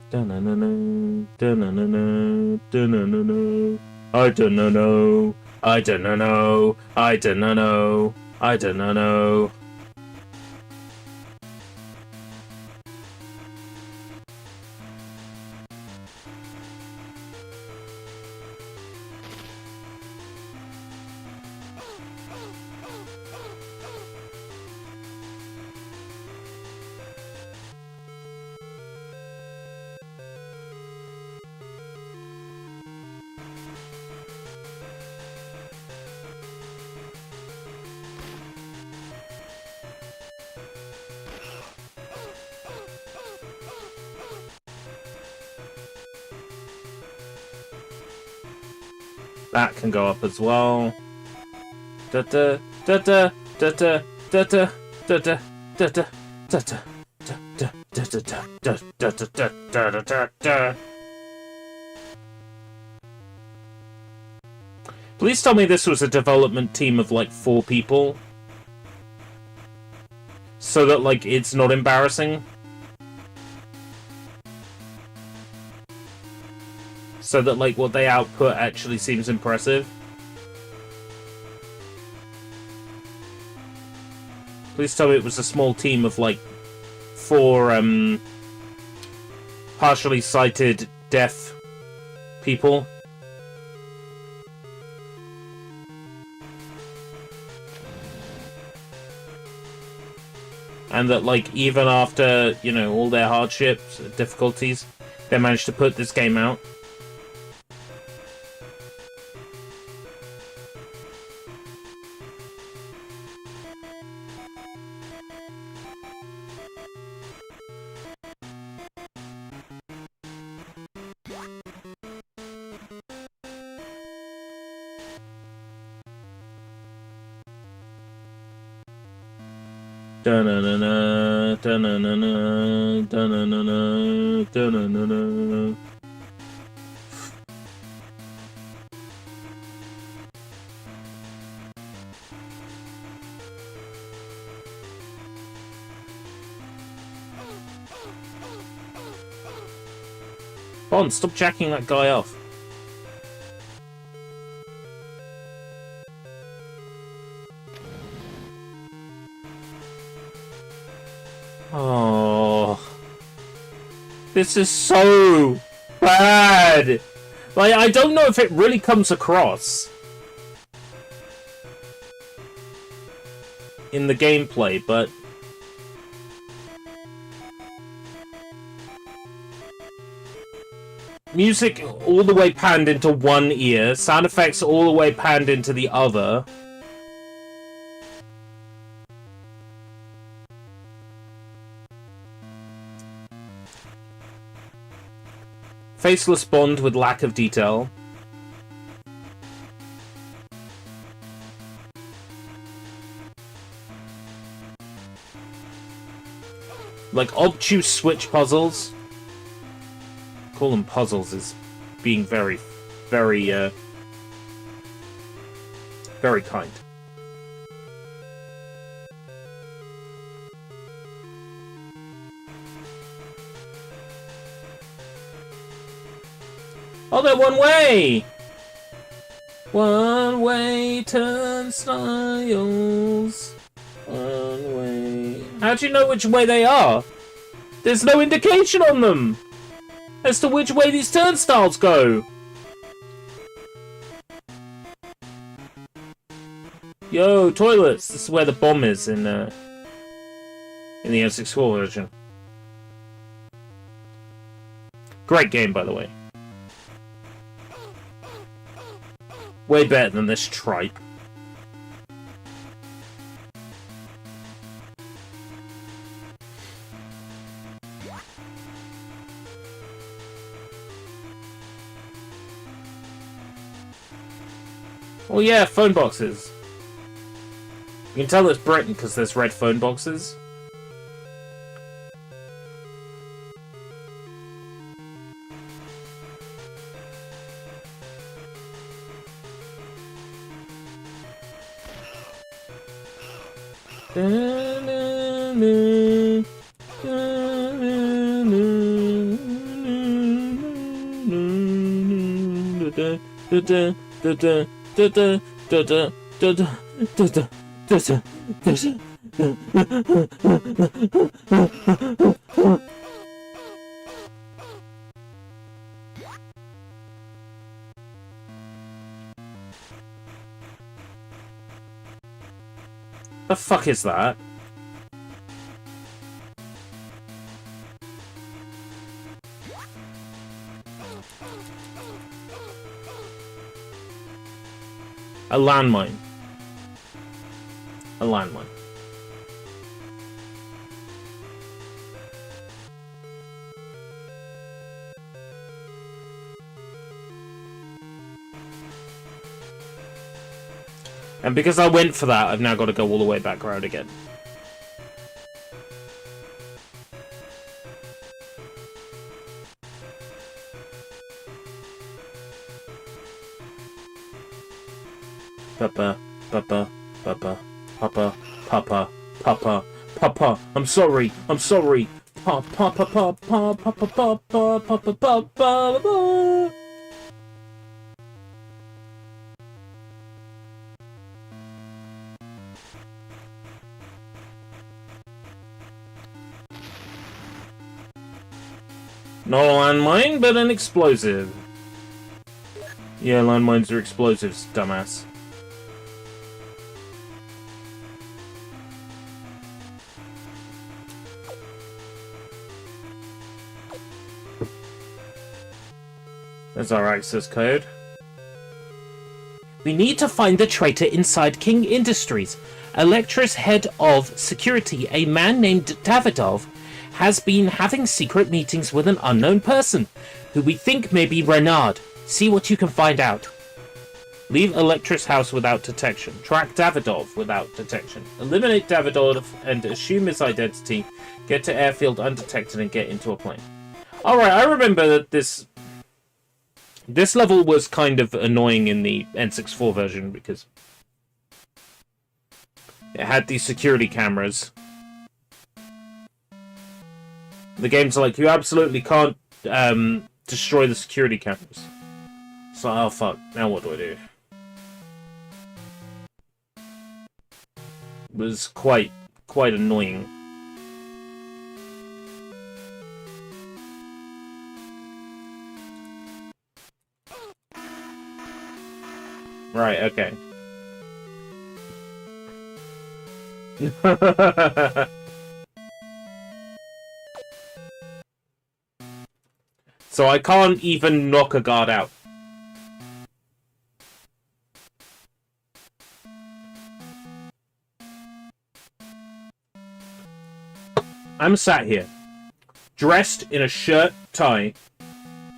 Da-na-na-na, da-na-na-na, da-na-na-na. I don't know. I don't know. I don't know. I don't know. That can go up as well. Da da da da da da da da da da da da da da. Please tell me this was a development team of like 4 people. So that like it's not embarrassing. So that like what they output actually seems impressive. Please tell me it was a small team of like 4 partially sighted deaf people. And that like even after, you know, all their hardships, difficulties, they managed to put this game out. Da-na-na-na, da-na-na-na, da-na-na-na, da-na-na-na. Bond, stop jacking that guy off. Oh, this is so bad. Like, I don't know if it really comes across in the gameplay, but music all the way panned into one ear, sound effects all the way panned into the other. Faceless Bond with lack of detail. Like obtuse switch puzzles. Call them puzzles is being very, very, very kind. Oh, they're one way! One way turnstiles. One way. How do you know which way they are? There's no indication on them as to which way these turnstiles go. Yo, toilets. This is where the bomb is in the N64 version. Great game, by the way. Way better than this tripe. Oh yeah, phone boxes. You can tell it's Britain because there's red phone boxes. The fuck is that? A landmine. A landmine. And because I went for that, I've now got to go all the way back around again. Papa, Papa, Papa, Papa, Papa, Papa, Papa. I'm sorry. I'm sorry. Papa, Papa, Papa, Papa, Papa, Papa, Papa. Not a landmine, but an explosive. Yeah, landmines are explosives, dumbass. There's our access code. We need to find the traitor inside King Industries. Electra's head of security, a man named Davidov, has been having secret meetings with an unknown person, who we think may be Renard. See what you can find out. Leave Electra's house without detection. Track Davidov without detection. Eliminate Davidov and assume his identity. Get to airfield undetected and get into a plane. Alright, I remember that this level was kind of annoying in the N64 version because it had these security cameras. The game's like, you absolutely can't destroy the security cameras. So, oh fuck, now what do I do? It was quite annoying. Right, okay. So I can't even knock a guard out. I'm sat here, dressed in a shirt, tie,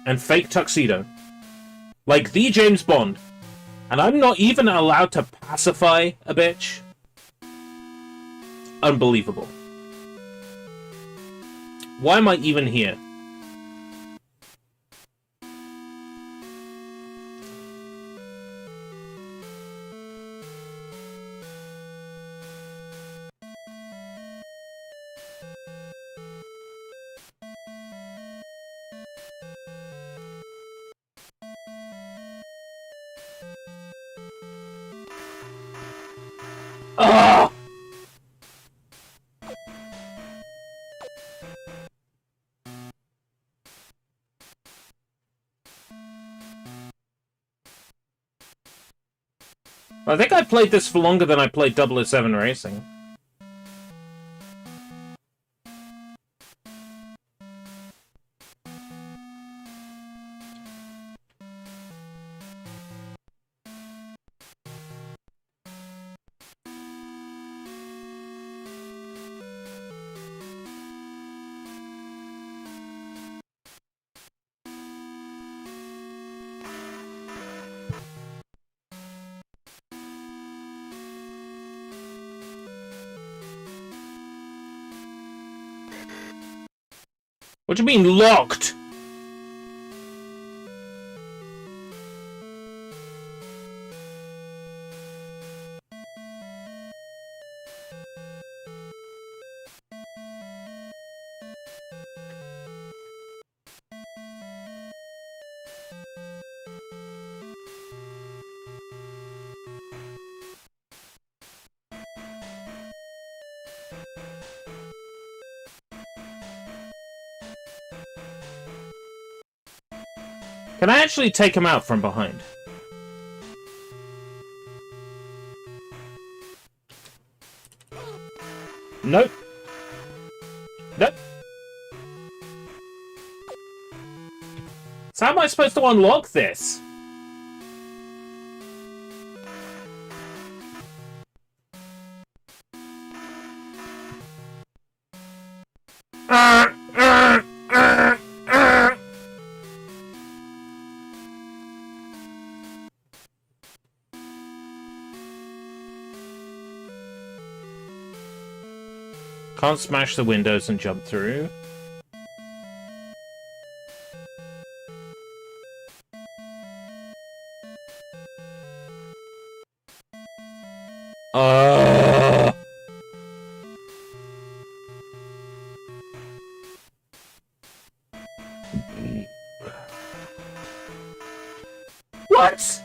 and fake tuxedo, like the James Bond, and I'm not even allowed to pacify a bitch? Unbelievable. Why am I even here? Ugh! I think I played this for longer than I played 007 Racing. What do you mean, locked? Can I actually take him out from behind? Nope. Nope. So how am I supposed to unlock this? Can't smash the windows and jump through. What?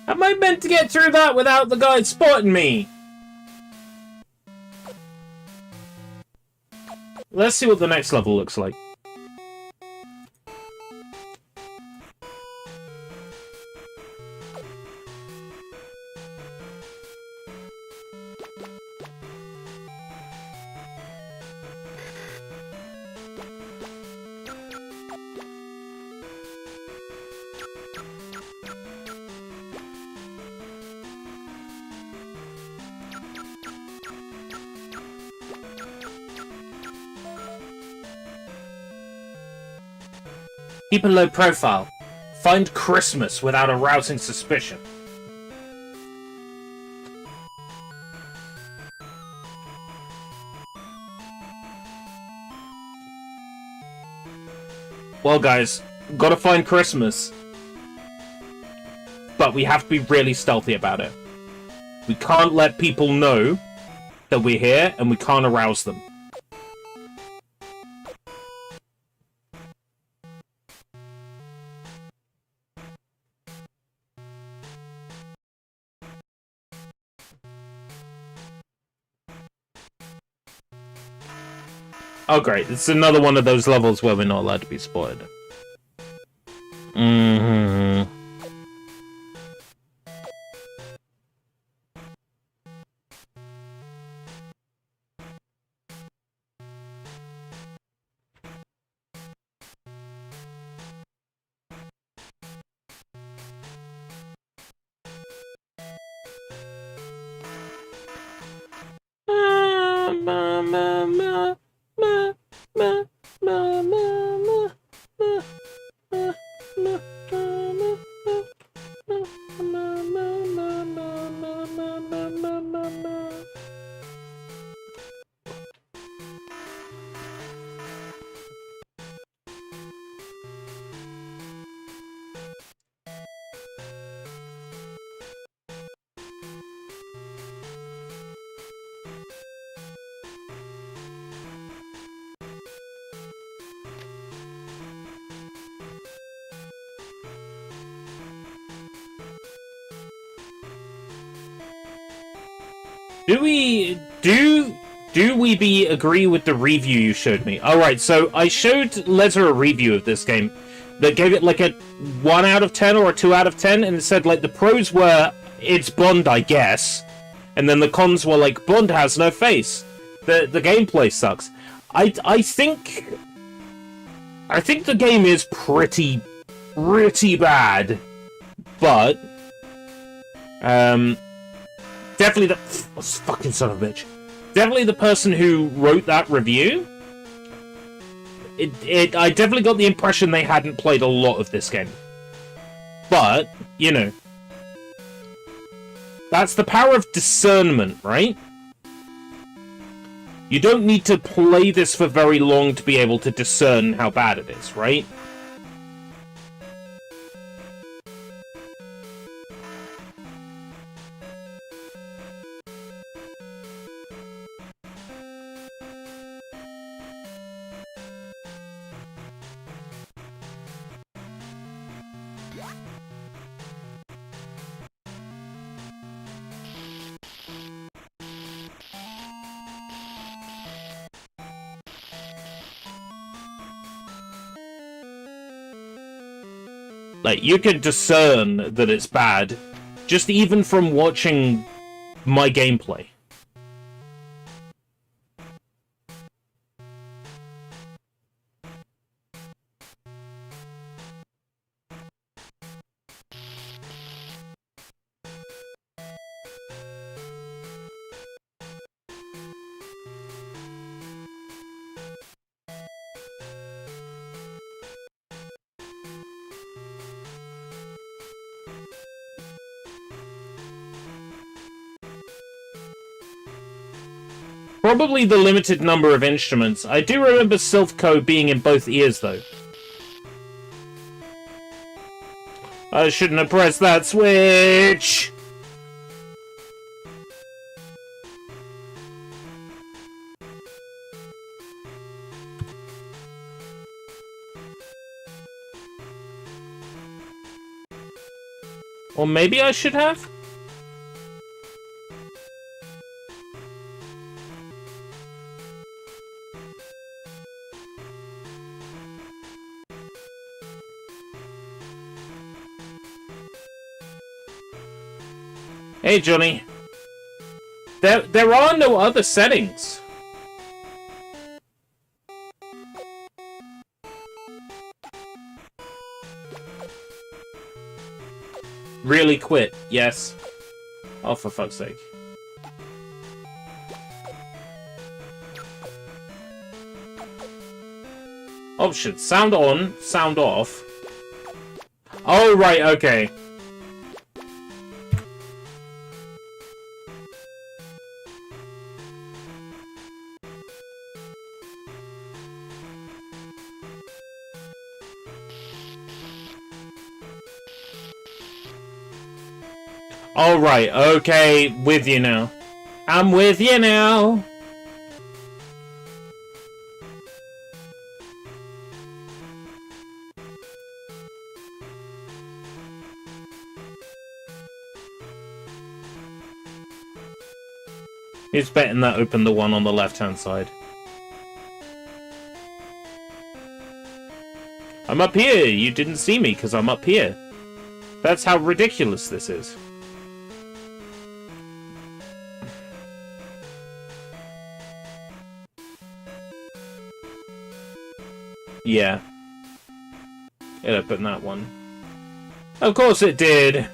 Am I meant to get through that without the guy spotting me? Let's see what the next level looks like. Keep a low profile. Find Christmas without arousing suspicion. Well, guys, gotta find Christmas. But we have to be really stealthy about it. We can't let people know that we're here, and we can't arouse them. Oh great, it's another one of those levels where we're not allowed to be spotted. Mm-hmm. Do we agree with the review you showed me? Alright, so I showed Lezer a review of this game that gave it like a 1 out of 10 or a 2 out of 10, and it said like the pros were it's Bond, I guess, and then the cons were like Bond has no face. The gameplay sucks. I think the game is pretty bad, but definitely the fucking son of a bitch. Definitely the person who wrote that review. I definitely got the impression they hadn't played a lot of this game. But, you know, that's the power of discernment, right? You don't need to play this for very long to be able to discern how bad it is, right? Like, you can discern that it's bad, just even from watching my gameplay. Probably the limited number of instruments. I do remember Silphco being in both ears, though. I shouldn't have pressed that switch! Or maybe I should have? Hey, Johnny. There are no other settings. Really quit? Yes. Oh, for fuck's sake. Options. Sound on, sound off. Oh, right, okay. All right, okay, with you now. I'm with you now. Who's betting that opened the one on the left-hand side? I'm up here. You didn't see me because I'm up here. That's how ridiculous this is. Yeah. It opened that one. Of course it did!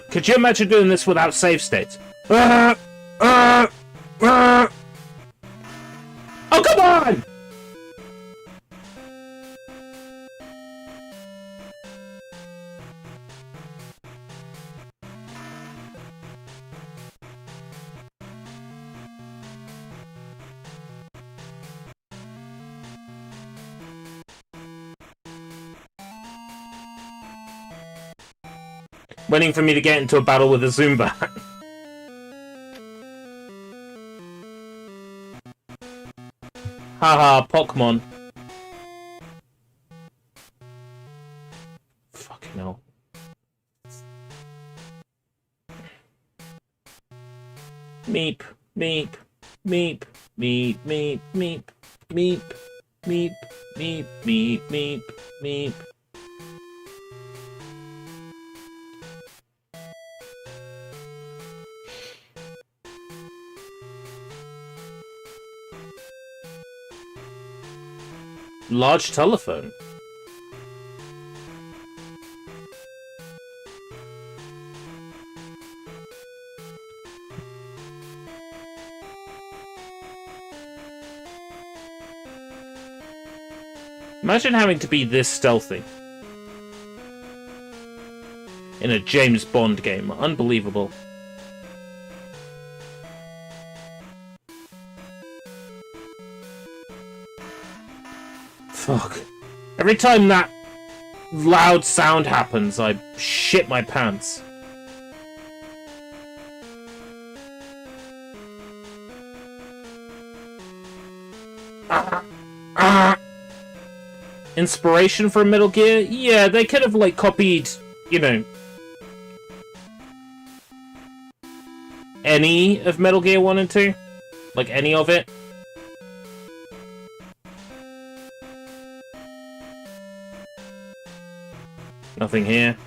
Could you imagine doing this without save states? Oh, come on! Waiting for me to get into a battle with a Zumba. Haha, Pokemon. Fucking hell. Meep, meep, meep, meep, meep, meep, meep, meep, meep, meep, meep, meep. Large telephone. Imagine having to be this stealthy in a James Bond game. Unbelievable. Fuck. Every time that loud sound happens, I shit my pants. Inspiration for Metal Gear? Yeah, they could have, like, copied, you know, any of Metal Gear 1 and 2. Like, any of it. Nothing here.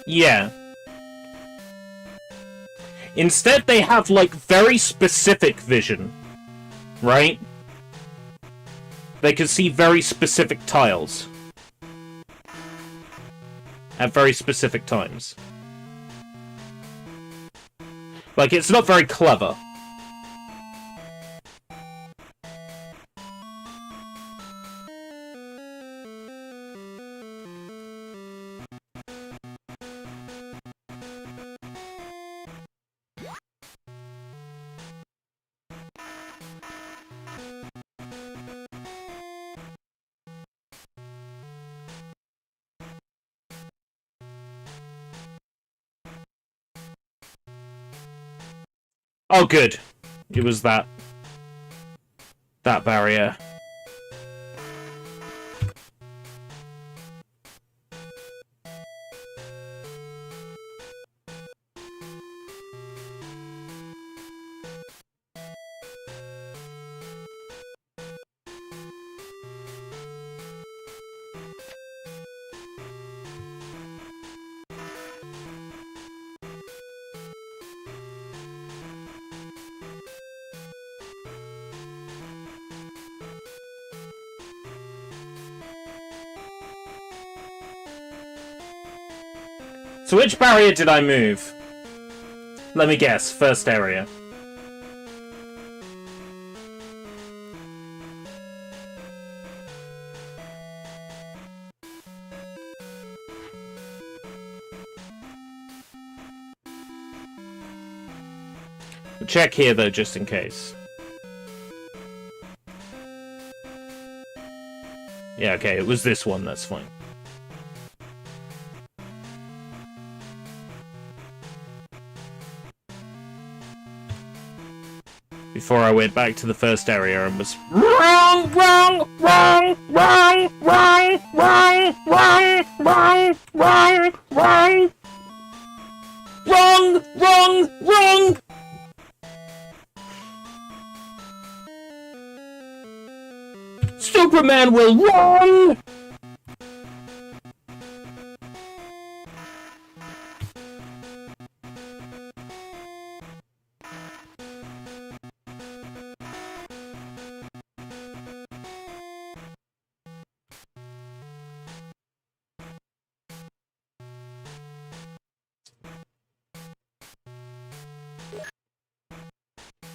Yeah. Instead, they have, like, very specific vision. Right? They can see very specific tiles. At very specific times. Like, it's not very clever. Oh, good. It was that barrier. So which barrier did I move? Let me guess. First area. Check here, though, just in case. Yeah, okay, it was this one, that's fine. Before I went back to the first area and was wrong, wrong, wrong, wrong, wrong, wrong, wrong, wrong, wrong, wrong, wrong, wrong, wrong. Superman will wrong.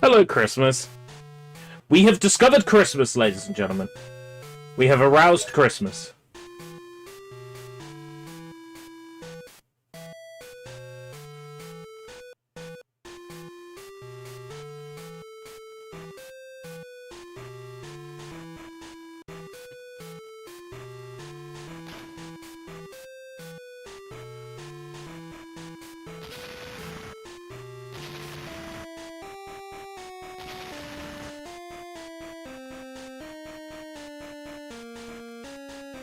Hello, Christmas. We have discovered Christmas, ladies and gentlemen. We have aroused Christmas.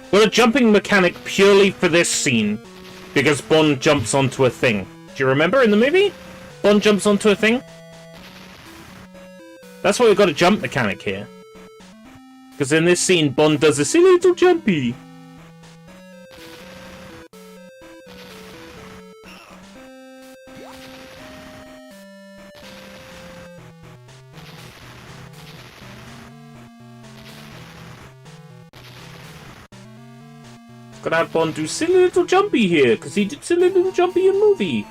Got a jumping mechanic purely for this scene, because Bond jumps onto a thing. Do you remember in the movie? Bond jumps onto a thing? That's why we've got a jump mechanic here. Because in this scene, Bond does a silly little jumpy. Gotta have Bond do silly little jumpy here, because he did silly little jumpy in movie.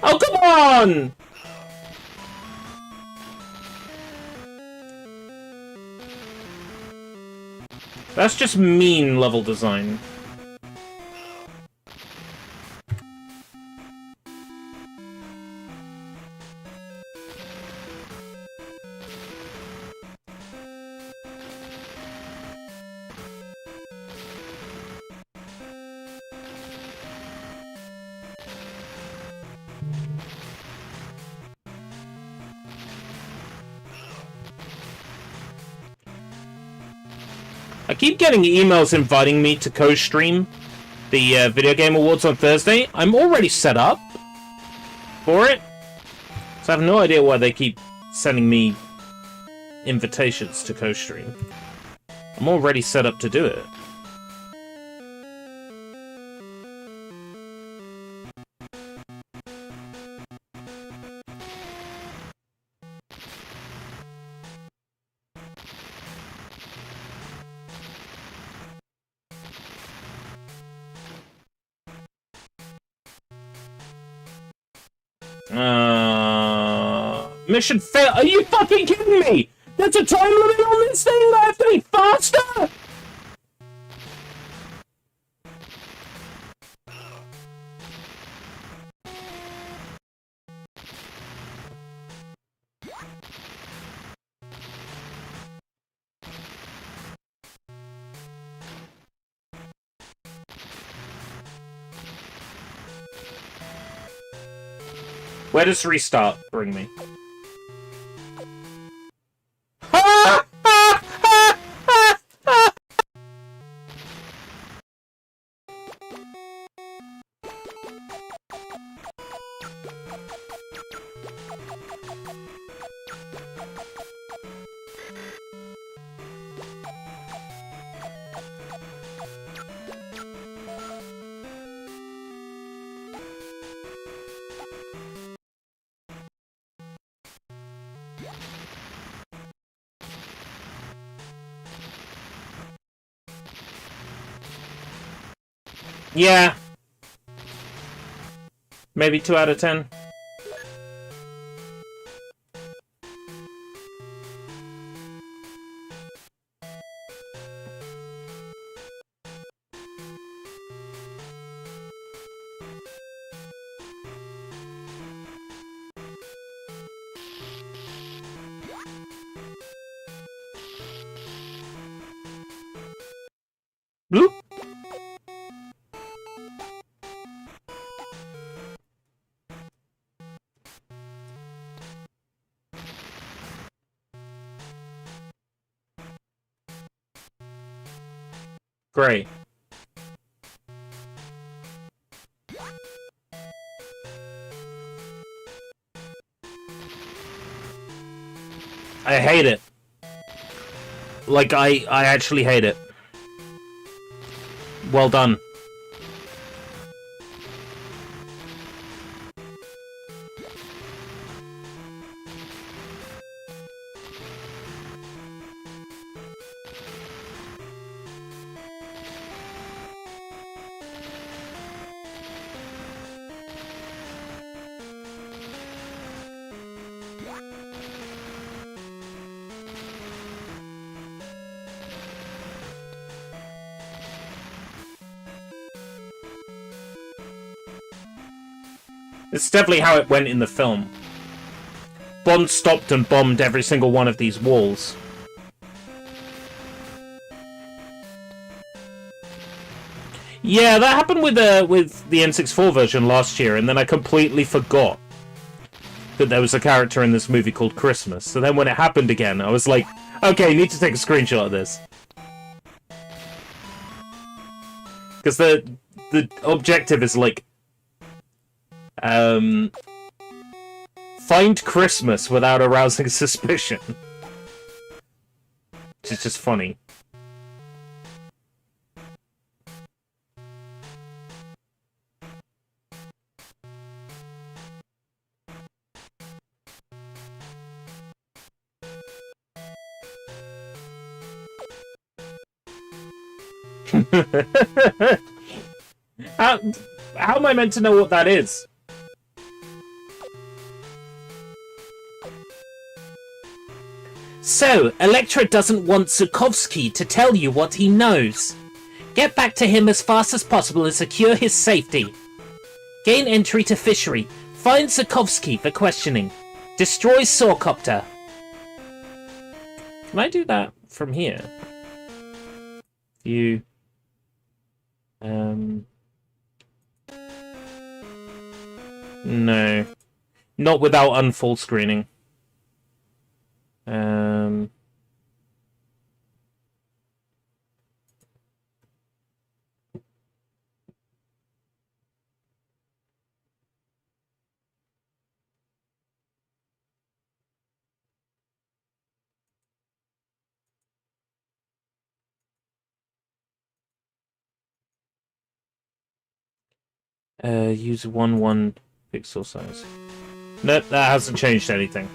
Oh, come on! That's just mean level design. I keep getting emails inviting me to co-stream the Video Game Awards on Thursday. I'm already set up for it, so I have no idea why they keep sending me invitations to co-stream. I'm already set up to do it. Mission fail. Are you fucking kidding me? There's a time limit on this thing. I have to be faster. Where does restart bring me? Yeah. Maybe 2 out of 10. Bloop. Great. I hate it. Like, I actually hate it. Well done. It's definitely how it went in the film. Bond stopped and bombed every single one of these walls. Yeah, that happened with the N64 version last year, and then I completely forgot that there was a character in this movie called Christmas. So then when it happened again, I was like, okay, need to take a screenshot of this. Because the objective is like, find Christmas without arousing suspicion. Which is just funny. How am I meant to know what that is? So, Elektra doesn't want Zukovsky to tell you what he knows. Get back to him as fast as possible and secure his safety. Gain entry to fishery. Find Zukovsky for questioning. Destroy Sawcopter. Can I do that from here? View. No. Not without unfull screening. Use 1 pixel size. Nope, that hasn't changed anything.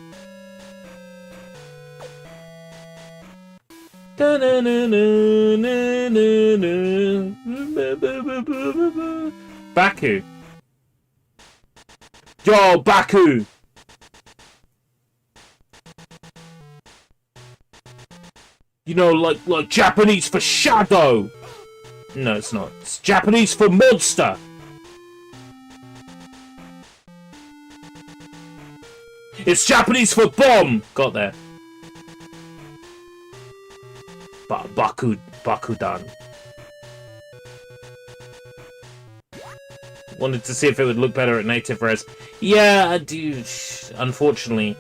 Baku. Yo, Baku! You know, like Japanese for shadow! No, it's not. It's Japanese for monster! It's Japanese for bomb! Got there. Bakudan. Wanted to see if it would look better at native res. Yeah, I do. Unfortunately,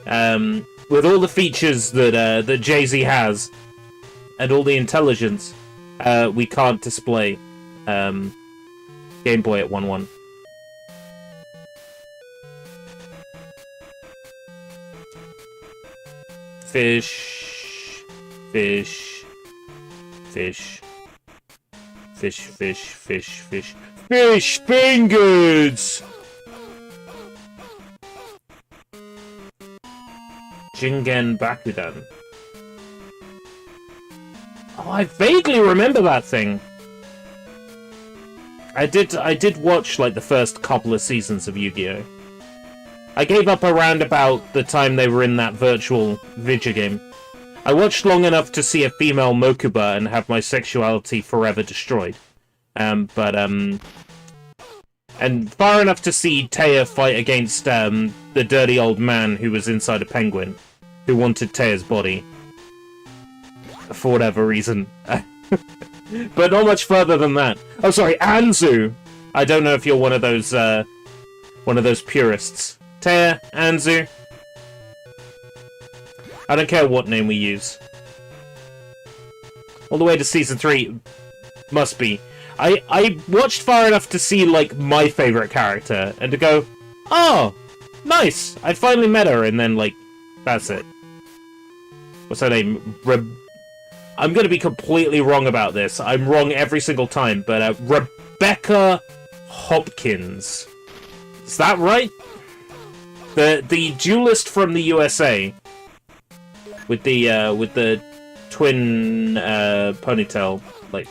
with all the features that Jay-Z has and all the intelligence, we can't display Game Boy at 1.1. Fish, fish, fish, fish, fish, fish, fish. Fish fingers! Jingen Bakudan. Oh, I vaguely remember that thing. I did watch like the first couple of seasons of Yu-Gi-Oh! I gave up around about the time they were in that virtual video game. I watched long enough to see a female Mokuba and have my sexuality forever destroyed. And far enough to see Taya fight against the dirty old man who was inside a penguin, who wanted Taya's body for whatever reason. But not much further than that. Oh, sorry, Anzu. I don't know if you're one of those purists. Taya, Anzu. I don't care what name we use. All the way to Season 3 must be. I watched far enough to see, like, my favourite character, and to go, oh, nice, I finally met her, and then, like, that's it. What's her name? I'm gonna be completely wrong about this. I'm wrong every single time, but, Rebecca Hopkins. Is that right? The duelist from the USA. With the twin, ponytail, like,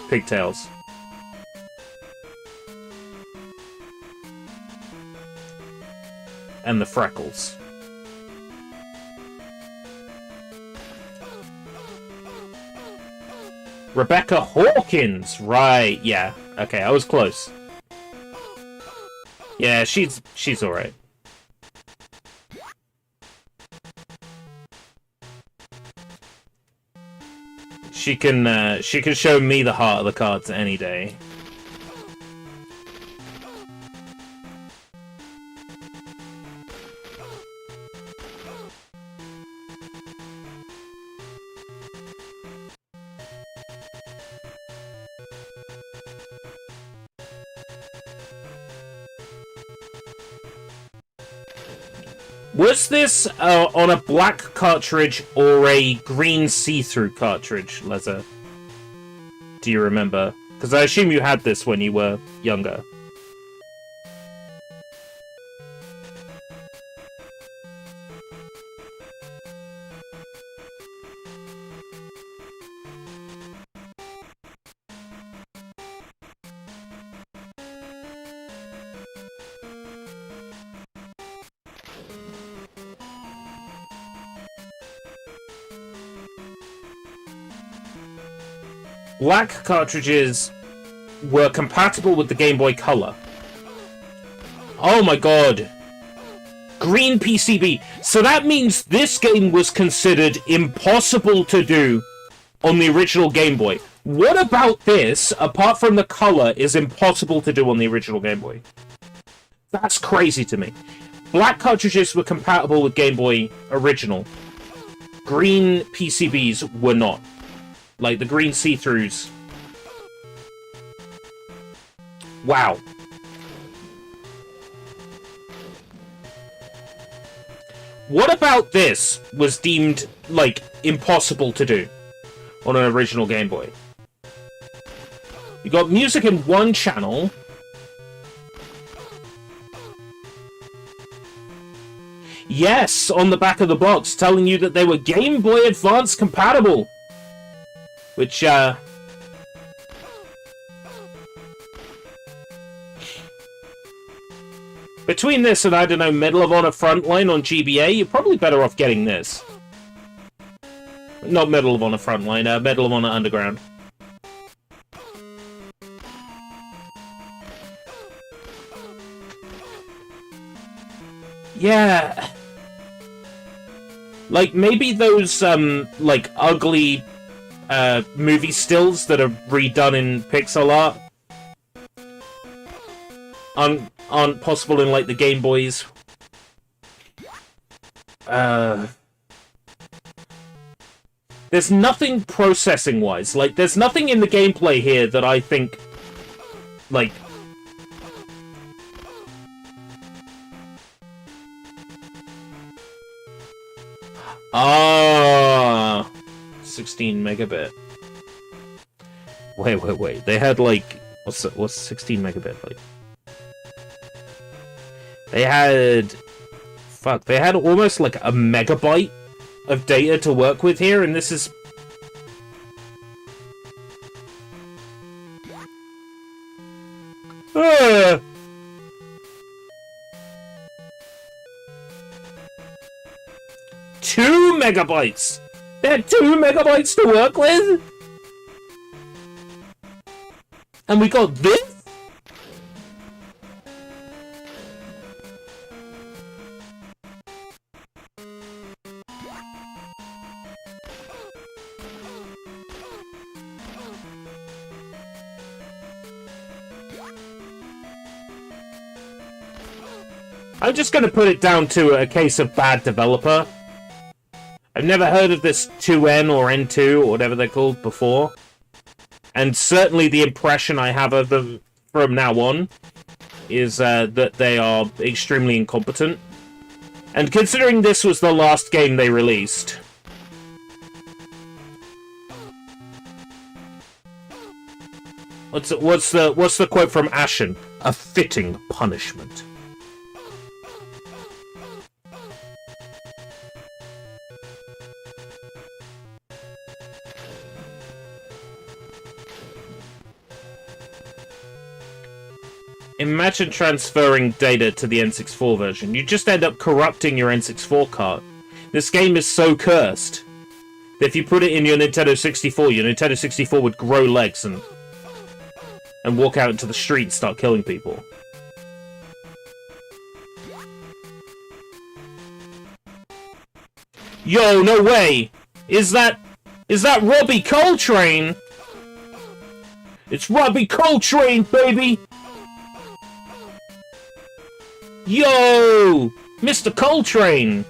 pigtails. And the freckles. Rebecca Hawkins! Right, yeah. Okay, I was close. Yeah, she's alright. She can show me the heart of the cards any day. Was this on a black cartridge or a green see-through cartridge, Leza? Do you remember? Because I assume you had this when you were younger. Black cartridges were compatible with the Game Boy Color. Oh my god. Green PCB. So that means this game was considered impossible to do on the original Game Boy. What about this, apart from the color, is impossible to do on the original Game Boy? That's crazy to me. Black cartridges were compatible with Game Boy original. Green PCBs were not. Like the green see-throughs. Wow. What about this was deemed, like, impossible to do on an original Game Boy? You got music in one channel. Yes, on the back of the box, telling you that they were Game Boy Advance compatible. Which, Between this and, I don't know, Medal of Honor Frontline on GBA, you're probably better off getting this. Not Medal of Honor Frontline, Medal of Honor Underground. Yeah. Like, maybe those, like, ugly, movie stills that are redone in pixel art aren't possible in, like, the Game Boys. There's nothing processing-wise. Like, there's nothing in the gameplay here that I think, like... Ah, 16 megabit. Wait. They had, like... What's 16 megabit, like? They had... Fuck, they had almost, like, a megabyte of data to work with here, and this is... Uh... 2 megabytes! They had 2 megabytes to work with? And we got this? I'm just going to put it down to a case of bad developer. I've never heard of this 2N or N2 or whatever they're called before. And certainly the impression I have of them from now on is that they are extremely incompetent. And considering this was the last game they released... What's the quote from Ashen? A fitting punishment. Imagine transferring data to the N64 version. You just end up corrupting your N64 card. This game is so cursed that if you put it in your Nintendo 64 would grow legs and walk out into the street and start killing people. Yo, no way! Is that Robbie Coltrane? It's Robbie Coltrane, baby! Yo! Mr. Coltrane!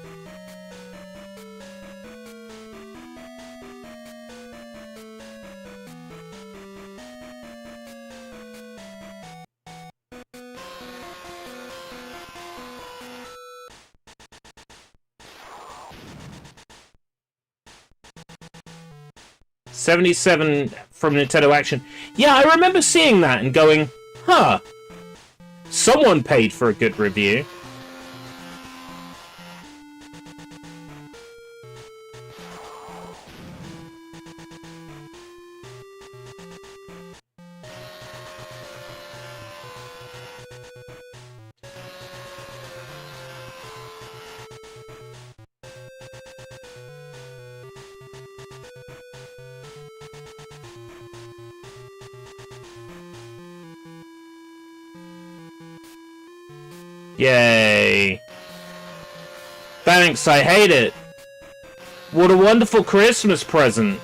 $77 from Nintendo Action. Yeah, I remember seeing that and going, huh. Someone paid for a good review. Yay. Thanks, I hate it. What a wonderful Christmas present.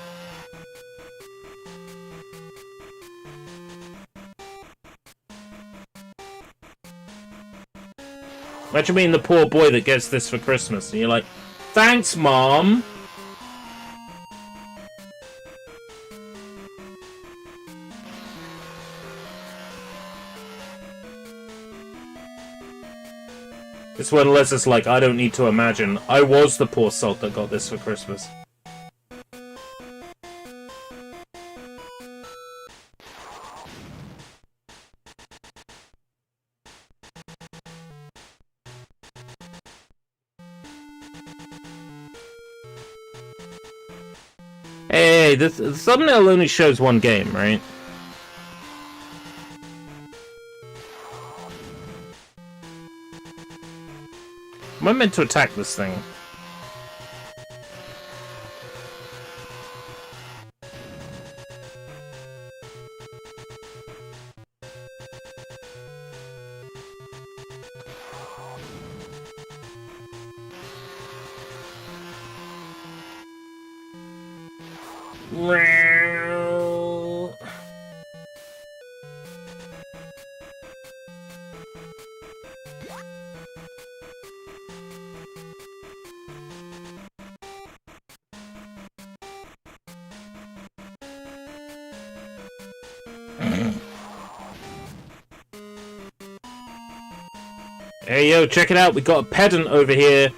Imagine being the poor boy that gets this for Christmas, and you're like, thanks, Mom. It's when Les is like, I don't need to imagine. I was the poor salt that got this for Christmas. Hey, the thumbnail only shows one game, right? Am I meant to attack this thing? Hey yo, check it out, we got a pedant over here.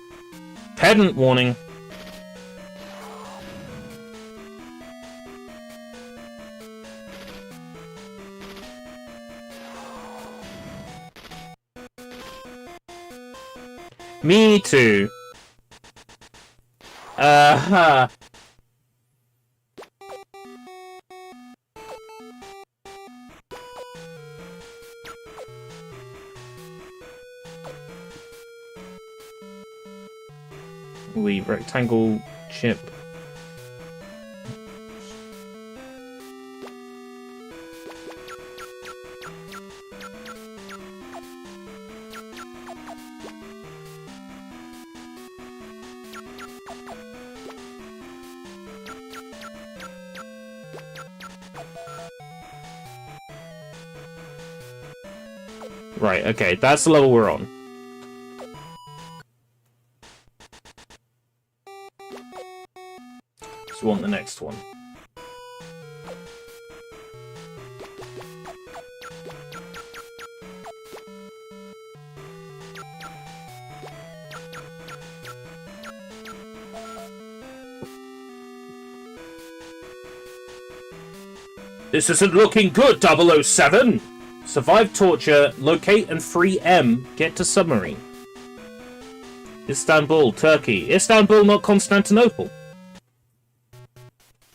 Pedant warning. Me too. Uh-huh. We rectangle chip. Right, okay, that's the level we're on. So we want the next one. This isn't looking good, 007! Survive torture, locate and free M, get to submarine. Istanbul, Turkey. Istanbul, not Constantinople.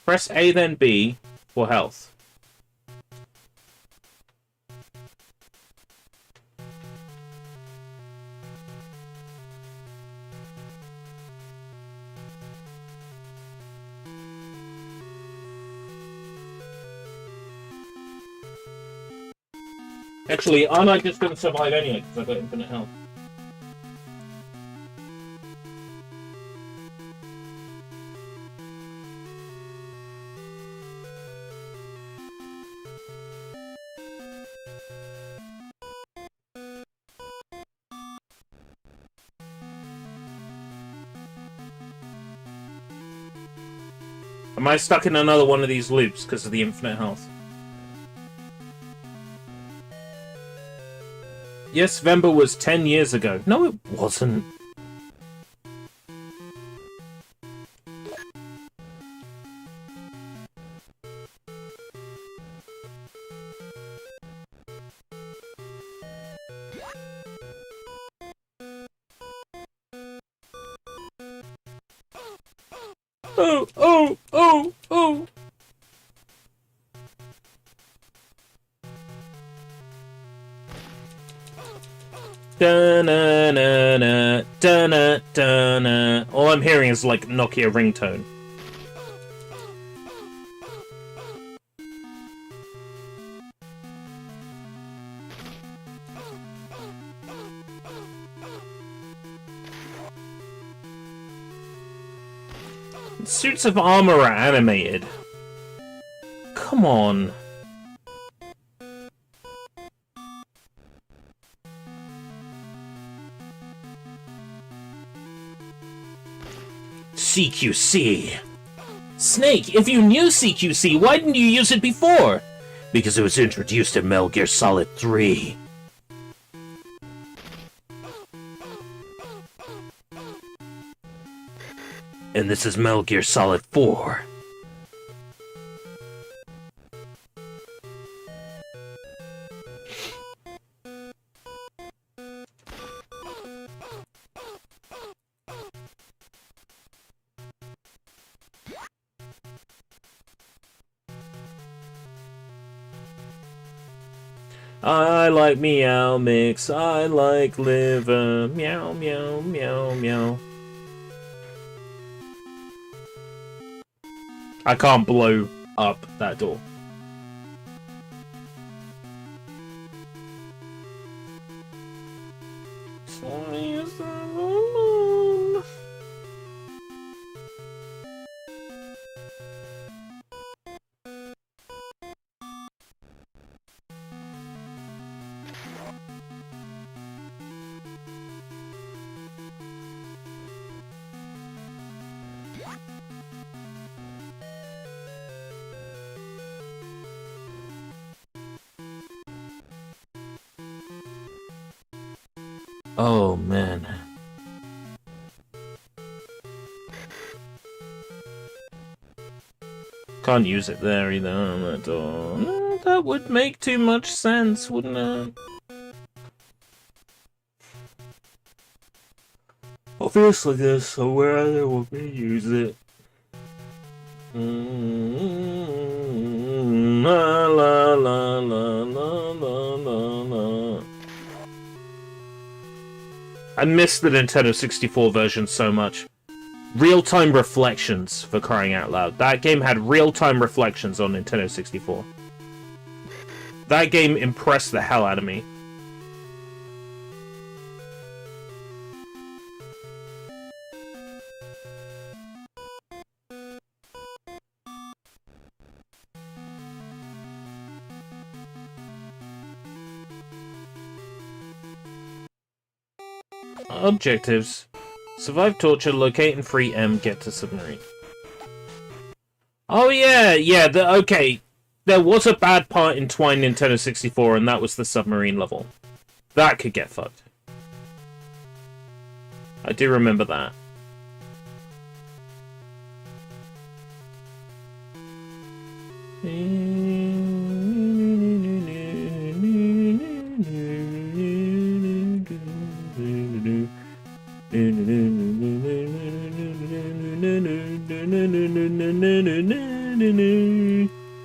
Press A then B for health. Actually, I'm not just going to survive anyway because I've got infinite health. Am I stuck in another one of these loops because of the infinite health? Yes, Vember was 10 years ago. No, it wasn't. Oh, oh, oh, oh! Da-na-na-na, da-na-da-na. All I'm hearing is like Nokia ringtone. Suits of armor are animated. Come on. CQC. Snake, if you knew CQC, why didn't you use it before? Because it was introduced in Metal Gear Solid 3. And this is Metal Gear Solid 4. I like meow mix. I like liver. Meow, meow, meow, meow. I can't blow up that door. Oh, man. Can't use it there either on that door. No, that would make too much sense, wouldn't it? Obviously there's somewhere they want me to use it. La la la la la la la. I miss the Nintendo 64 version so much. Real-time reflections, for crying out loud. That game had real-time reflections on Nintendo 64. That game impressed the hell out of me. Objectives. Survive torture, locate and free M, get to submarine. Oh yeah, okay. There was a bad part in Twine Nintendo 64, and that was the submarine level. That could get fucked. I do remember that.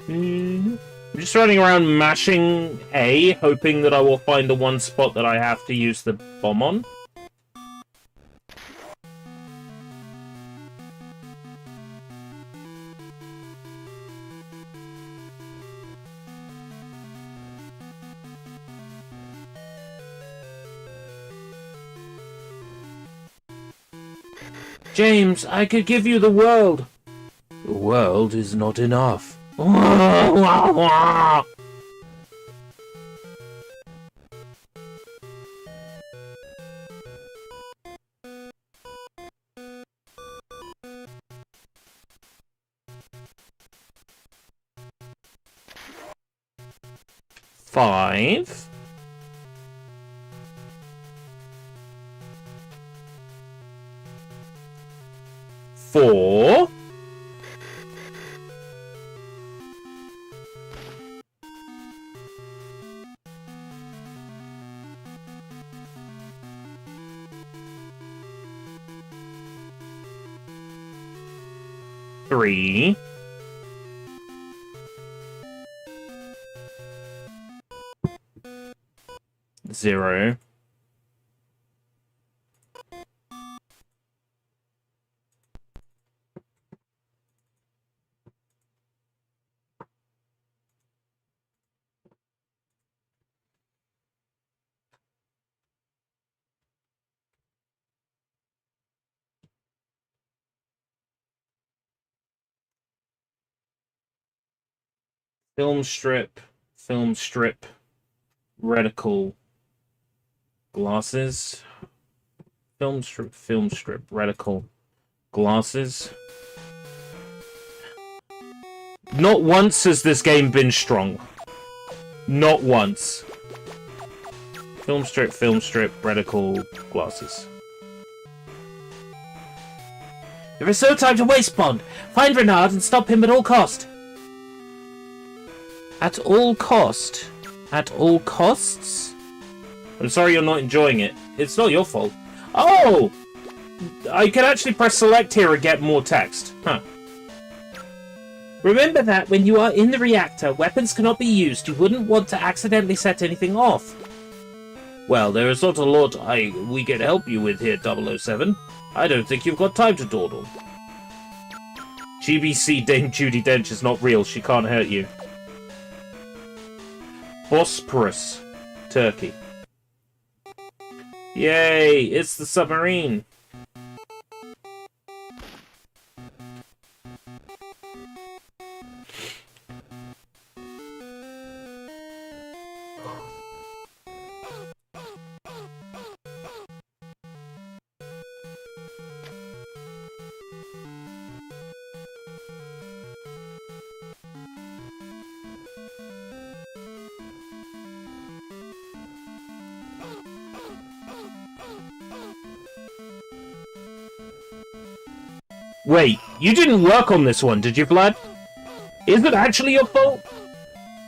I'm just running around mashing A, hoping that I will find the one spot that I have to use the bomb on. James, I could give you the world. The world is not enough. Five. Four. Three. Zero. Film strip, reticle, glasses, film strip, reticle, glasses. Not once has this game been strong. Not once. Film strip, reticle, glasses. There is no time to waste, Bond. Find Renard and stop him at all cost. At all cost? At all costs? I'm sorry you're not enjoying it. It's not your fault. Oh! I can actually press select here and get more text. Huh. Remember that when you are in the reactor, weapons cannot be used. You wouldn't want to accidentally set anything off. Well, there is not a lot we can help you with here, 007. I don't think you've got time to dawdle. GBC Dame Judi Dench is not real. She can't hurt you. Bosporus, Turkey. Yay, it's the submarine. Wait, you didn't work on this one, did you, Vlad? Is it actually your fault?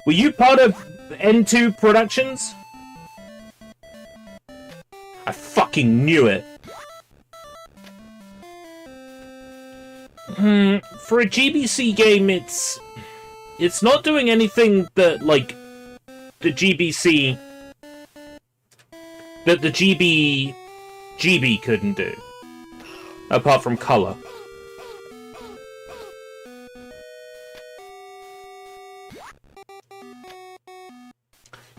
Were you part of N2 Productions? I fucking knew it. For a GBC game, it's not doing anything that, like, the GBC... that the GB couldn't do. Apart from color.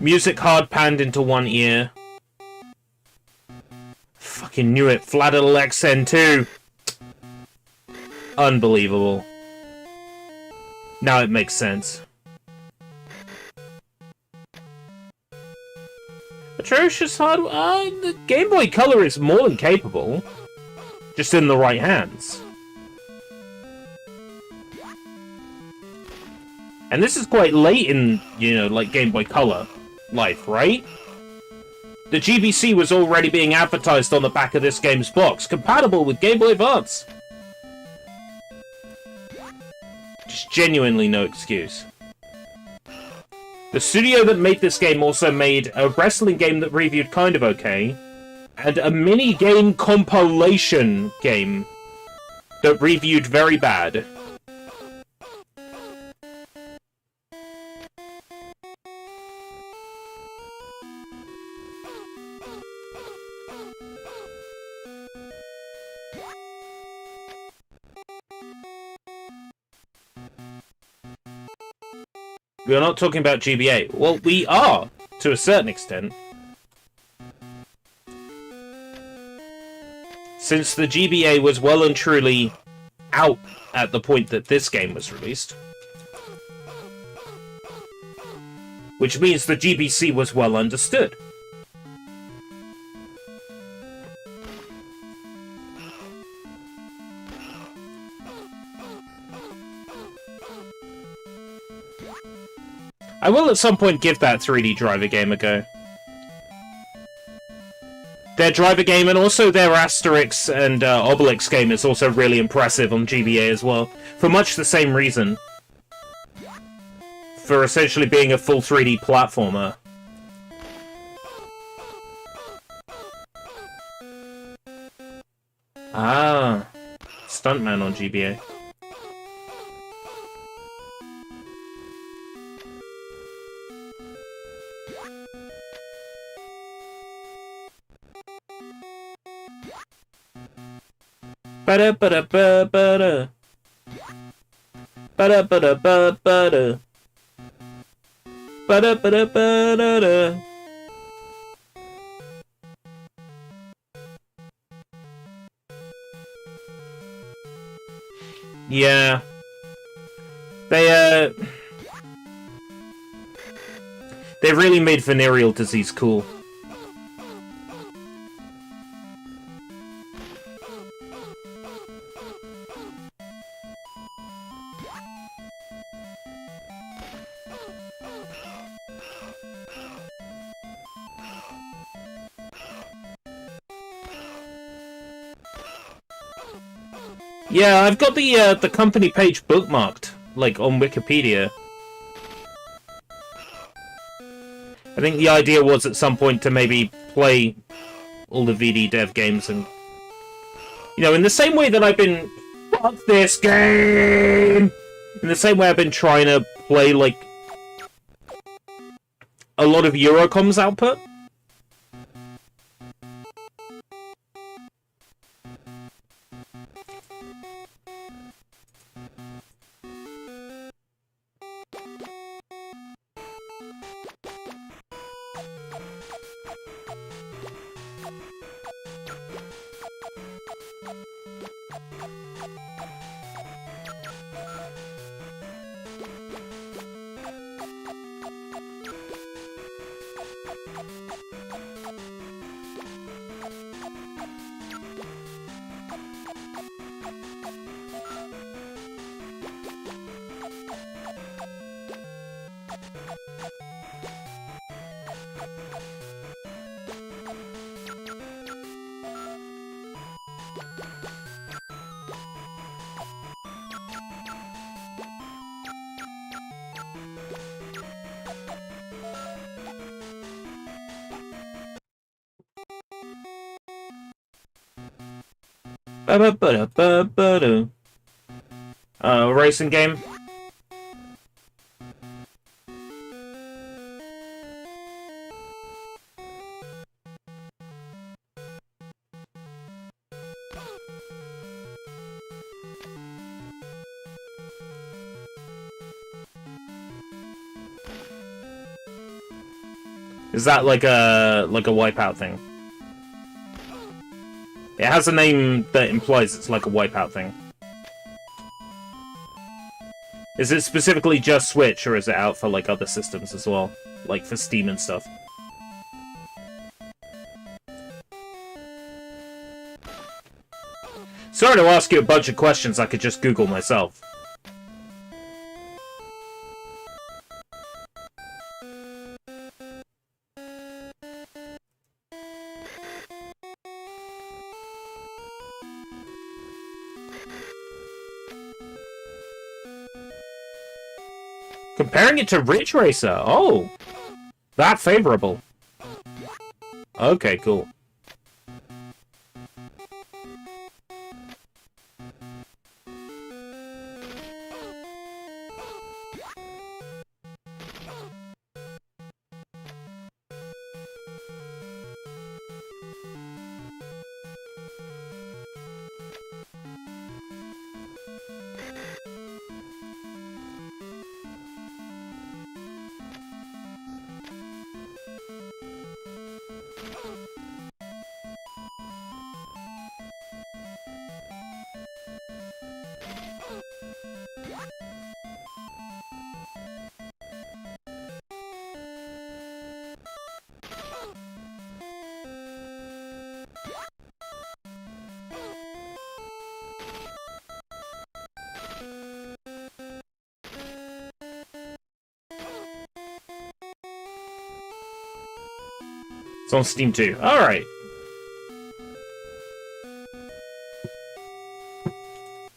Music hard panned into one ear. Fucking knew it. Fladdle XN2. Unbelievable. Now it makes sense. Atrocious hardware. The Game Boy Color is more than capable. Just in the right hands. And this is quite late in, you know, like Game Boy Color life, right? The GBC was already being advertised on the back of this game's box, compatible with Game Boy Advance. Just genuinely no excuse. The studio that made this game also made a wrestling game that reviewed kind of okay, and a mini-game compilation game that reviewed very bad. We are not talking about GBA. Well, we are, to a certain extent. Since the GBA was well and truly out at the point that this game was released. Which means the GBC was well understood. I will at some point give that 3D driver game a go. Their driver game and also their Asterix and Obelix game is also really impressive on GBA as well. For much the same reason. For essentially being a full 3D platformer. Ah, Stuntman on GBA. Ba-da-ba-da-ba-ba-da. Ba-da-ba-da-ba-ba-da. Ba-da-ba-da-ba-da-da. Yeah. They really made venereal disease cool. Yeah, I've got the company page bookmarked, like, on Wikipedia. I think the idea was at some point to maybe play all the VD dev games and... You know, in the same way that I've been... Fuck this game! In the same way I've been trying to play, like, a lot of Eurocom's output. Racing game. Is that like a Wipeout thing? It has a name that implies it's like a Wipeout thing. Is it specifically just Switch, or is it out for like other systems as well? Like for Steam and stuff? Sorry to ask you a bunch of questions I could just Google myself. Comparing it to Ridge Racer. Oh, that favorable. Okay, cool. It's on Steam too. Alright.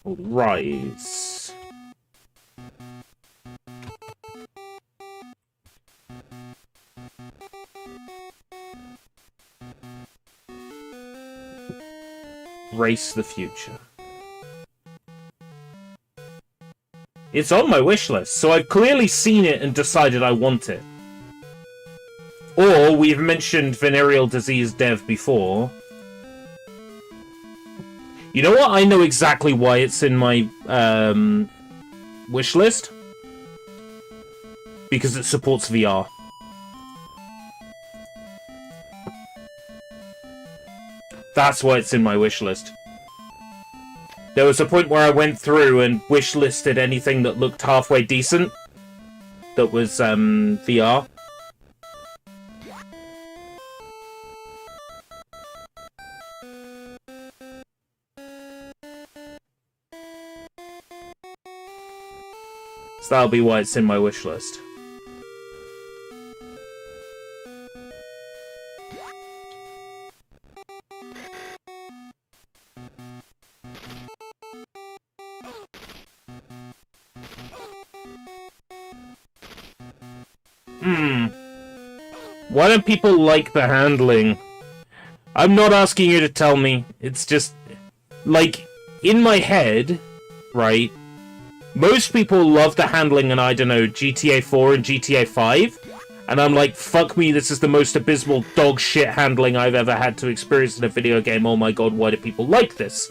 Rise. Race the future. It's on my wish list, so I've clearly seen it and decided I want it. Or we've mentioned venereal disease dev before. You know what? I know exactly why it's in my wish list. Because it supports VR. That's why it's in my wish list. There was a point where I went through and wish listed anything that looked halfway decent. That was VR. So that'll be why it's in my wish list. Why don't people like the handling? I'm not asking you to tell me. It's just, like, in my head, right? Most people love the handling in, I don't know, GTA 4 and GTA 5. And I'm like, fuck me, this is the most abysmal dog shit handling I've ever had to experience in a video game. Oh my god, why do people like this?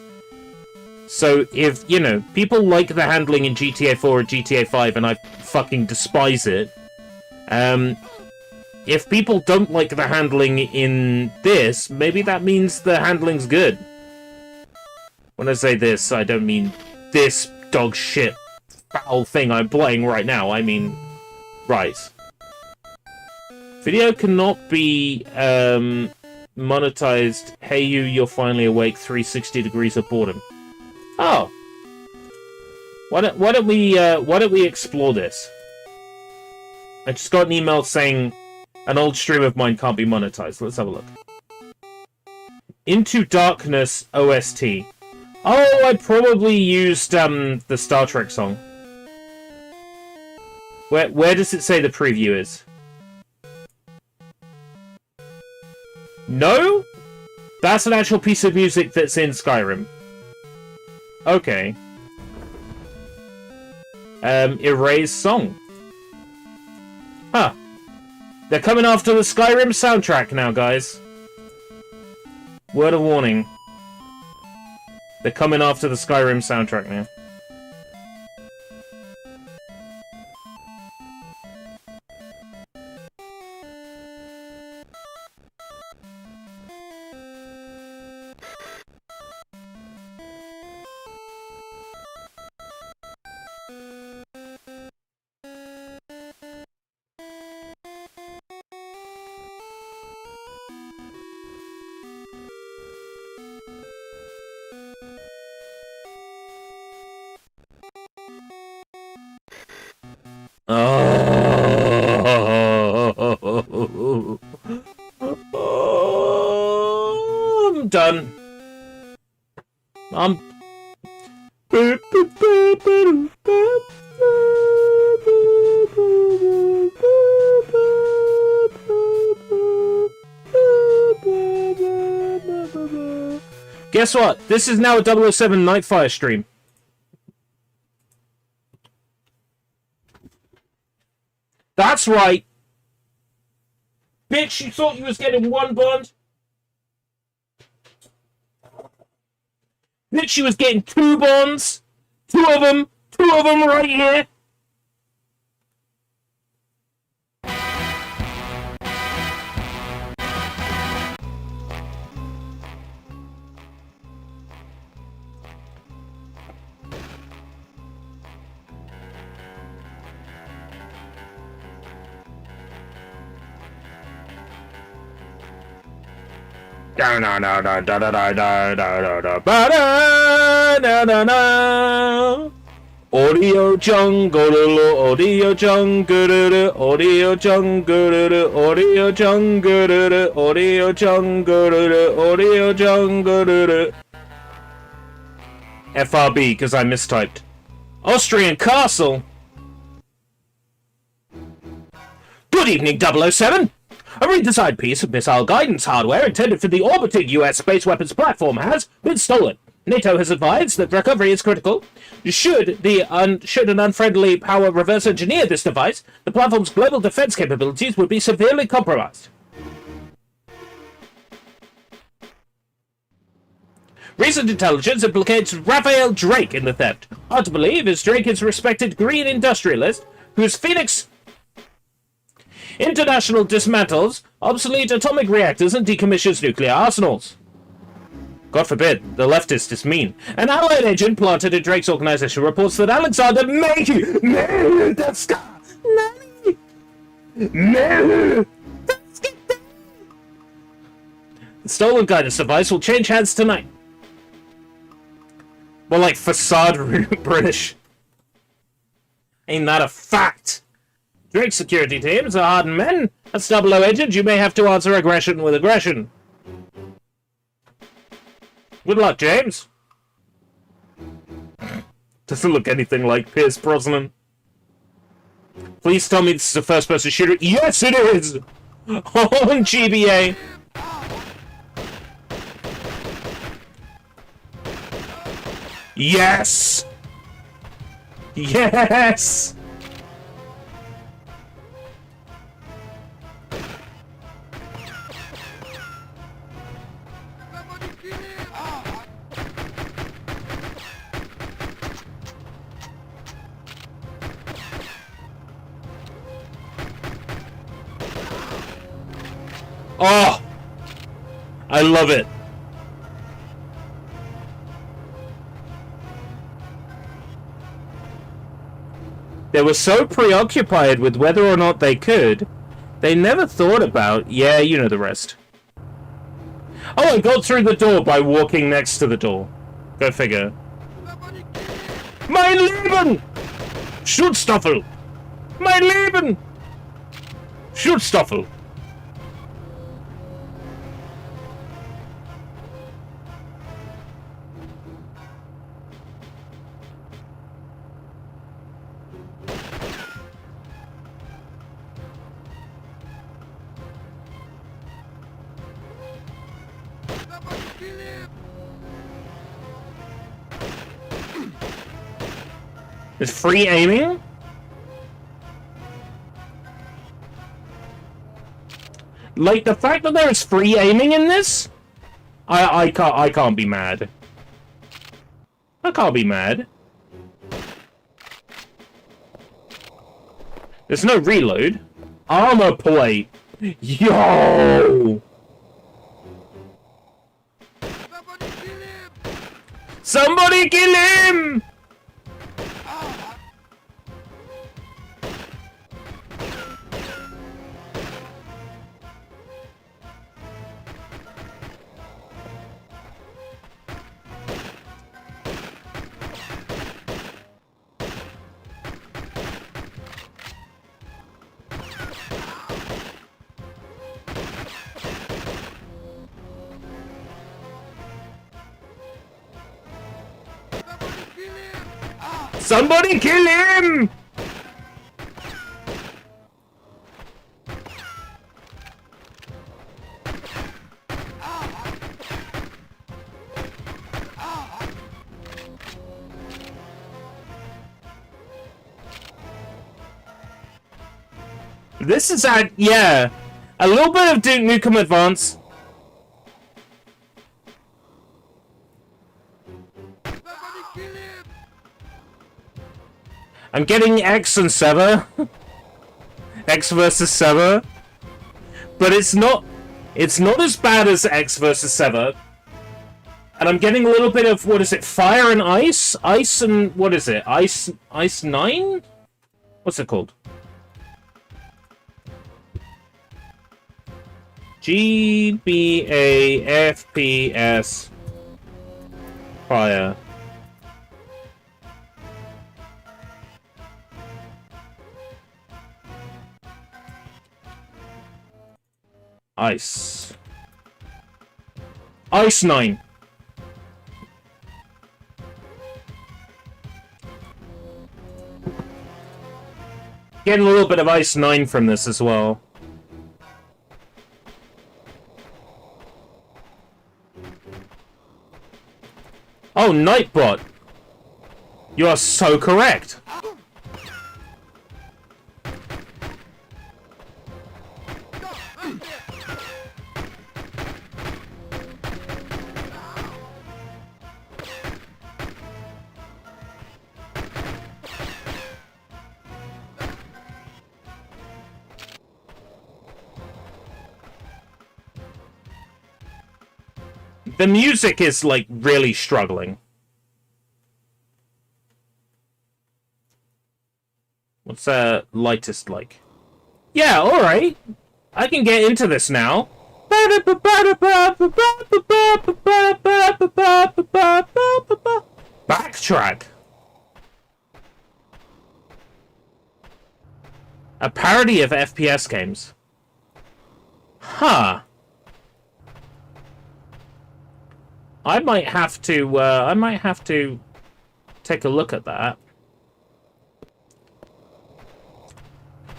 So if, you know, people like the handling in GTA 4 or GTA 5 and I fucking despise it. If people don't like the handling in this, maybe that means the handling's good. When I say this, I don't mean this dog shit foul thing I'm playing right now. I mean, Rise. Video cannot be monetized. Hey you, you're finally awake. 360 degrees of boredom. Oh, why don't we explore this? I just got an email saying an old stream of mine can't be monetized. Let's have a look. Into Darkness OST. Oh, I probably used the Star Trek song. Where does it say the preview is? No? That's an actual piece of music that's in Skyrim. Okay. Erase song. Huh. They're coming after the Skyrim soundtrack now, guys. Word of warning. They're coming after the Skyrim soundtrack now. Oh, I'm done. Guess what? This is now a 007 Nightfire stream. That's right. Bitch, you thought you was getting one bond? Bitch, you was getting two bonds? Two of them right here. Audio jungle, audio jungle, audio jungle, audio jungle, audio jungle, audio jungle. FRB, because I mistyped. Austrian Castle. Good evening, 007. A redesigned piece of missile guidance hardware intended for the orbiting U.S. space weapons platform has been stolen. NATO has advised that recovery is critical. Should an unfriendly power reverse engineer this device, the platform's global defense capabilities would be severely compromised. Recent intelligence implicates Raphael Drake in the theft. Hard to believe, as Drake is a respected green industrialist whose Phoenix International dismantles obsolete atomic reactors and decommissions nuclear arsenals. God forbid, the leftist is mean. An allied agent planted in Drake's organization reports that Alexander the stolen guidance device will change hands tonight. More like facade British. Ain't that a fact? Drake's security teams are hardened men. As 00 agent, you may have to answer aggression with aggression. Good luck, James. Doesn't look anything like Pierce Brosnan. Please tell me this is a first-person shooter. Yes, it is! On GBA. Yes! Yes! Oh! I love it. They were so preoccupied with whether or not they could, they never thought about, yeah, you know the rest. Oh, I got through the door by walking next to the door. Go figure. Mein Leben! Schutzstaffel! Mein Leben! Schutzstaffel! Is free aiming? Like, the fact that there is free aiming in this? I can't be mad. I can't be mad. There's no reload. Armor plate. Yo! Somebody kill him! Somebody kill him! This is yeah, a little bit of Duke Nukem Advance. I'm getting X and Sever. X versus Sever. But it's not as bad as X versus Sever. And I'm getting a little bit of, what is it, Fire and Ice? Ice and, what is it? Ice 9? What's it called? GBA FPS Fire. Ice. Ice 9. Getting a little bit of Ice 9 from this as well. Oh, Nightbot. You are so correct. The music is, like, really struggling. What's lightest like? Yeah, alright. I can get into this now. Backtrack. A parody of FPS games. Huh. I might have to take a look at that.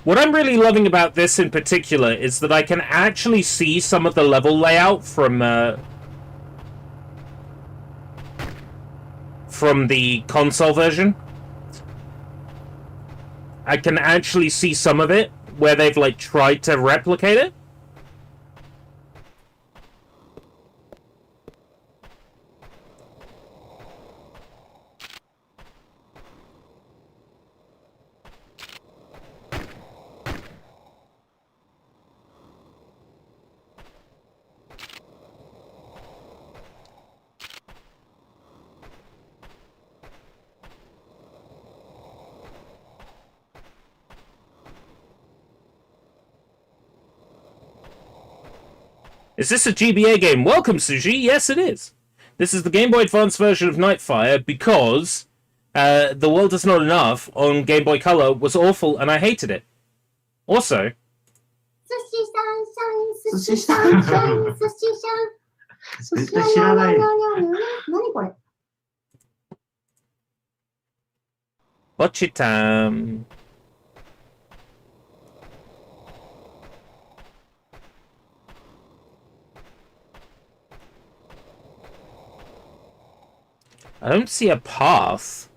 What I'm really loving about this in particular is that I can actually see some of the level layout from the console version. I can actually see some of it where they've like tried to replicate it. Is this a GBA game? Welcome, Sushi. Yes, it is. This is the Game Boy Advance version of Nightfire because The World Is Not Enough on Game Boy Color was awful and I hated it. Also... Watch it time. I don't see a path.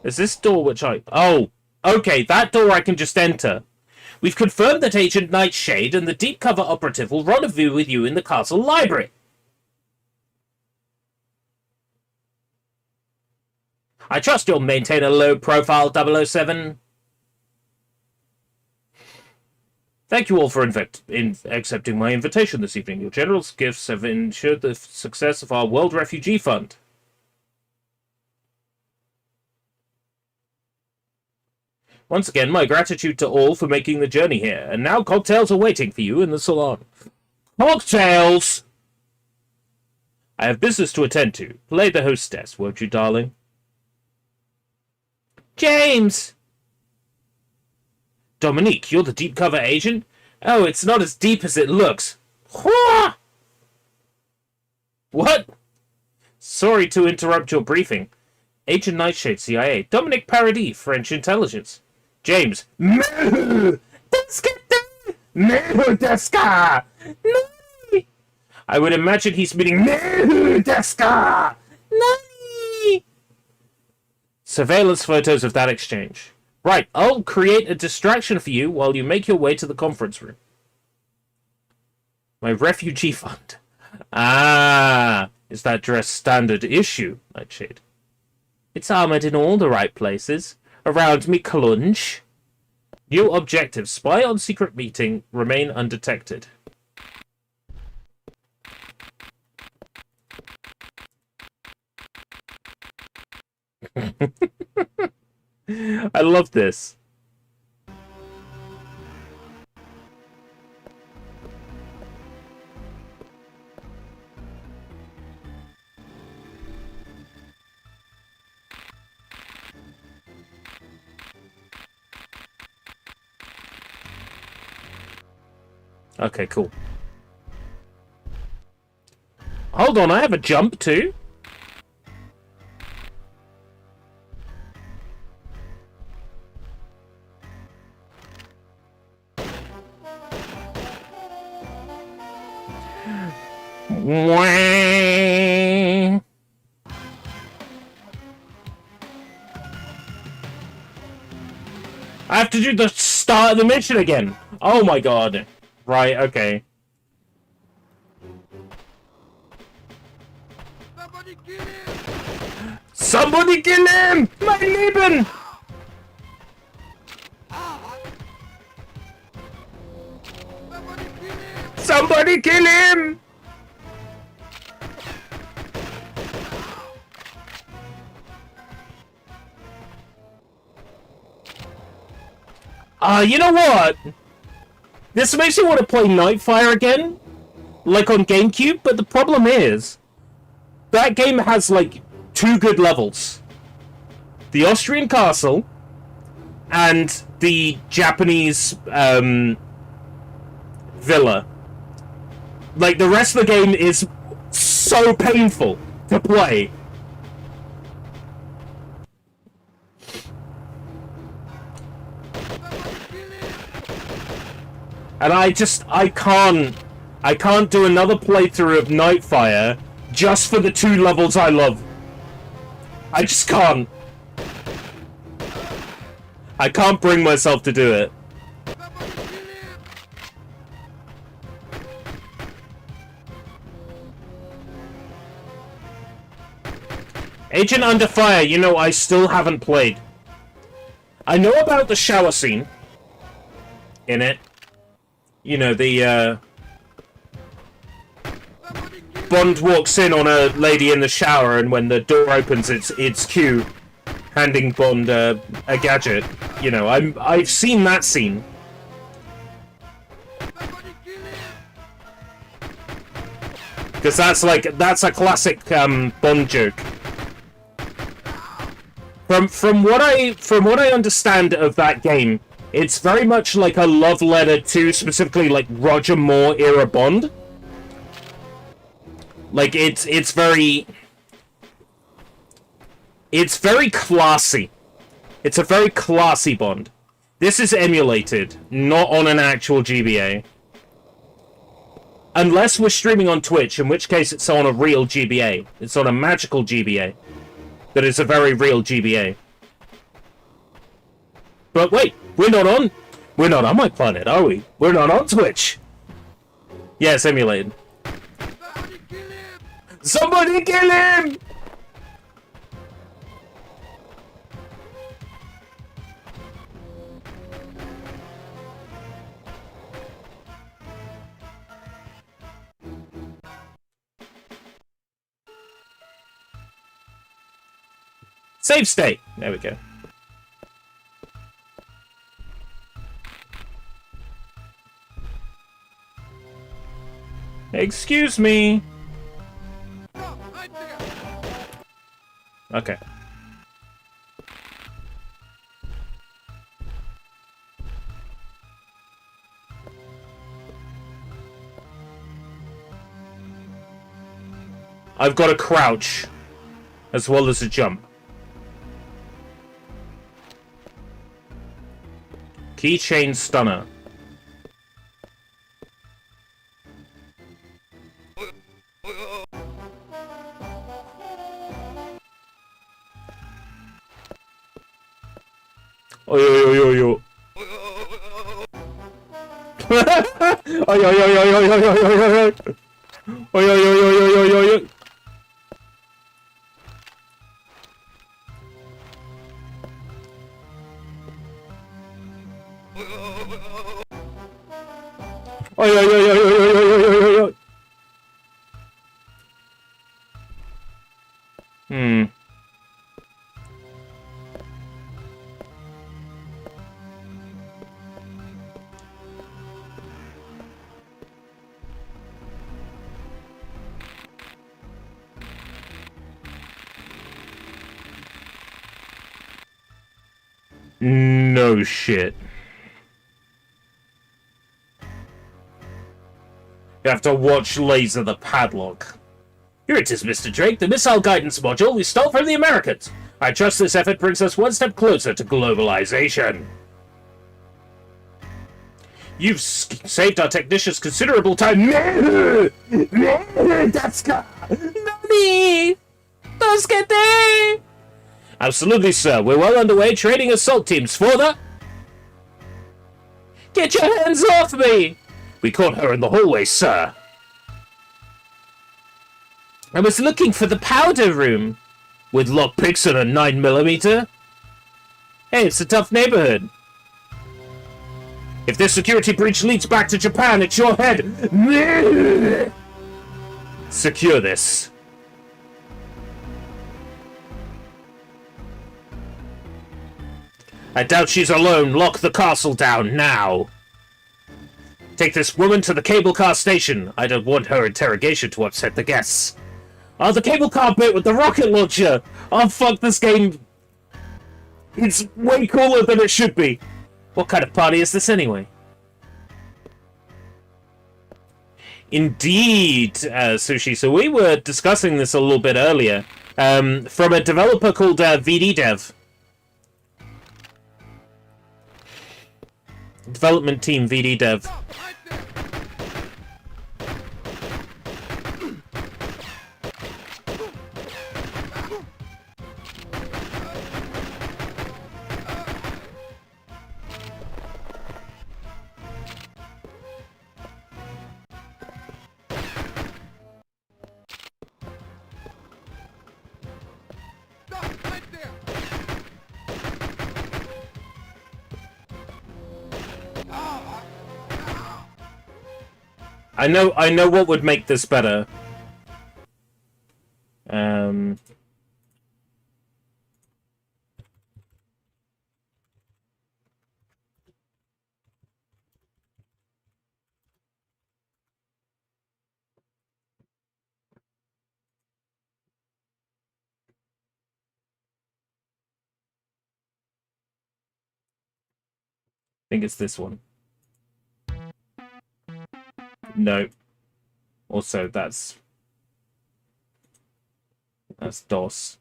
Is this door which I... Oh, okay, that door I can just enter. We've confirmed that Agent Nightshade and the Deep Cover Operative will rendezvous with you in the castle library. I trust you'll maintain a low profile, 007. Thank you all for accepting my invitation this evening. Your generous gifts have ensured the success of our World Refugee Fund. Once again, my gratitude to all for making the journey here. And now cocktails are waiting for you in the salon. Cocktails! I have business to attend to. Play the hostess, won't you, darling? James! Dominique, you're the deep cover agent? Oh, it's not as deep as it looks. What? Sorry to interrupt your briefing. Agent Nightshade, CIA. Dominique Paradis, French intelligence. James. I would imagine he's meaning surveillance photos of that exchange. Right, I'll create a distraction for you while you make your way to the conference room. My refugee fund. Ah, is that dress standard issue, Nightshade? It's armored in all the right places. Around me, clunge. New objective, spy on secret meeting, remain undetected. I love this. Okay, cool. Hold on, I have a jump too? I have to do the start of the mission again. Oh my god. Right, okay. Somebody kill him! Somebody kill him! My Leben! Somebody kill him! You know what? This makes me want to play Nightfire again, like on GameCube, but the problem is, that game has, like, 2 good levels. The Austrian castle, and the Japanese, villa. Like, the rest of the game is so painful to play. And I can't do another playthrough of Nightfire just for the 2 levels I love. I just can't. I can't bring myself to do it. Somebody kill him! Agent Under Fire, you know, I still haven't played. I know about the shower scene in it. You know, the, Somebody kill him! Bond walks in on a lady in the shower, and when the door opens, it's Q handing Bond a gadget. You know, I've seen that scene. Somebody kill him! Because that's a classic Bond joke. From what I understand of that game, it's very much like a love letter to specifically like Roger Moore era Bond. Like it's very classy. It's a very classy Bond. This is emulated, not on an actual GBA. Unless we're streaming on Twitch, in which case it's on a real GBA. It's on a magical GBA. That is a very real GBA. But wait, we're not on my planet, are we? We're not on Twitch. Yeah, it's emulated. Somebody kill him! Somebody kill him! Save state. There we go. Excuse me. No, right there! Okay. I've got a crouch as well as a jump. Keychain stunner. Oi, oi, oi, oi, oi. Oi, oi, oi, oi, oi, oi, oi, oi, oi, oi. Oi, oi, oi, oi, oi, oi, oi, oi. Oi, oi, oi, oi, oi, oi, oi, oi, oi, oi. No shit. You have to watch Laser the Padlock. Here it is, Mr. Drake, the missile guidance module we stole from the Americans. I trust this effort brings us one step closer to globalization. You've saved our technicians considerable time. Absolutely, sir. We're well underway training assault teams for the... Get your hands off me! We caught her in the hallway, sir. I was looking for the powder room. With lockpicks and a 9mm? Hey, it's a tough neighborhood. If this security breach leads back to Japan, it's your head. Secure this. I doubt she's alone. Lock the castle down now. Take this woman to the cable car station. I don't want her interrogation to upset the guests. Oh, the cable car bit with the rocket launcher! Oh, fuck, this game... It's way cooler than it should be. What kind of party is this anyway? Indeed, Sushi. So we were discussing this a little bit earlier. From a developer called VD Dev. Development team VD Dev. No, right there! I know what would make this better. I think it's this one. No. Also, that's DOS.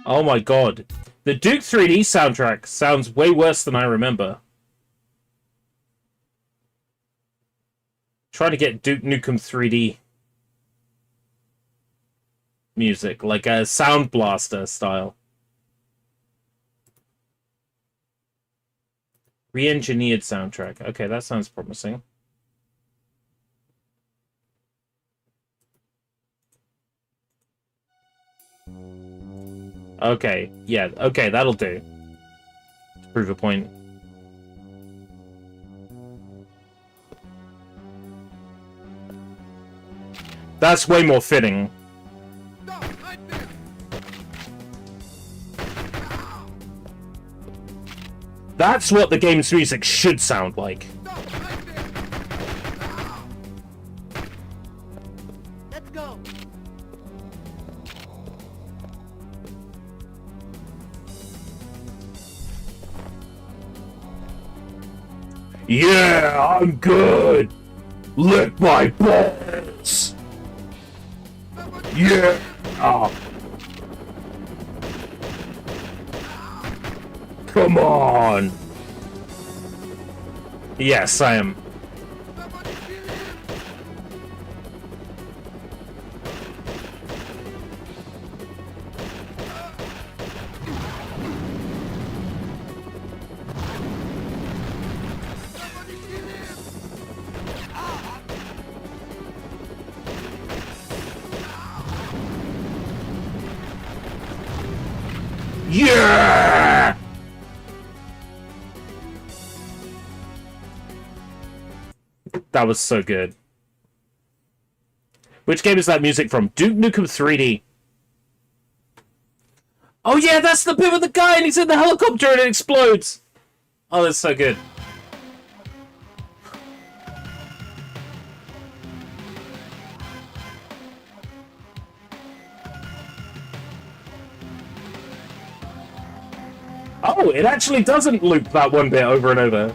Oh my god. The Duke 3D soundtrack sounds way worse than I remember. Trying to get Duke Nukem 3D music, like a Sound Blaster style. Re-engineered soundtrack. Okay, that sounds promising. Okay, yeah, okay, that'll do. To prove a point. That's way more fitting. Stop right there. That's what the game's music should sound like. Stop right there. Let's go. Yeah, I'm good! Lick my balls! Yeah! Oh. Come on! Yes, I am. Somebody kill him. Somebody kill him. Yeah! That was so good. Which game is that music from? Duke Nukem 3D. Oh yeah, that's the bit with the guy and he's in the helicopter and it explodes! Oh, that's so good. Oh, it actually doesn't loop that one bit over and over.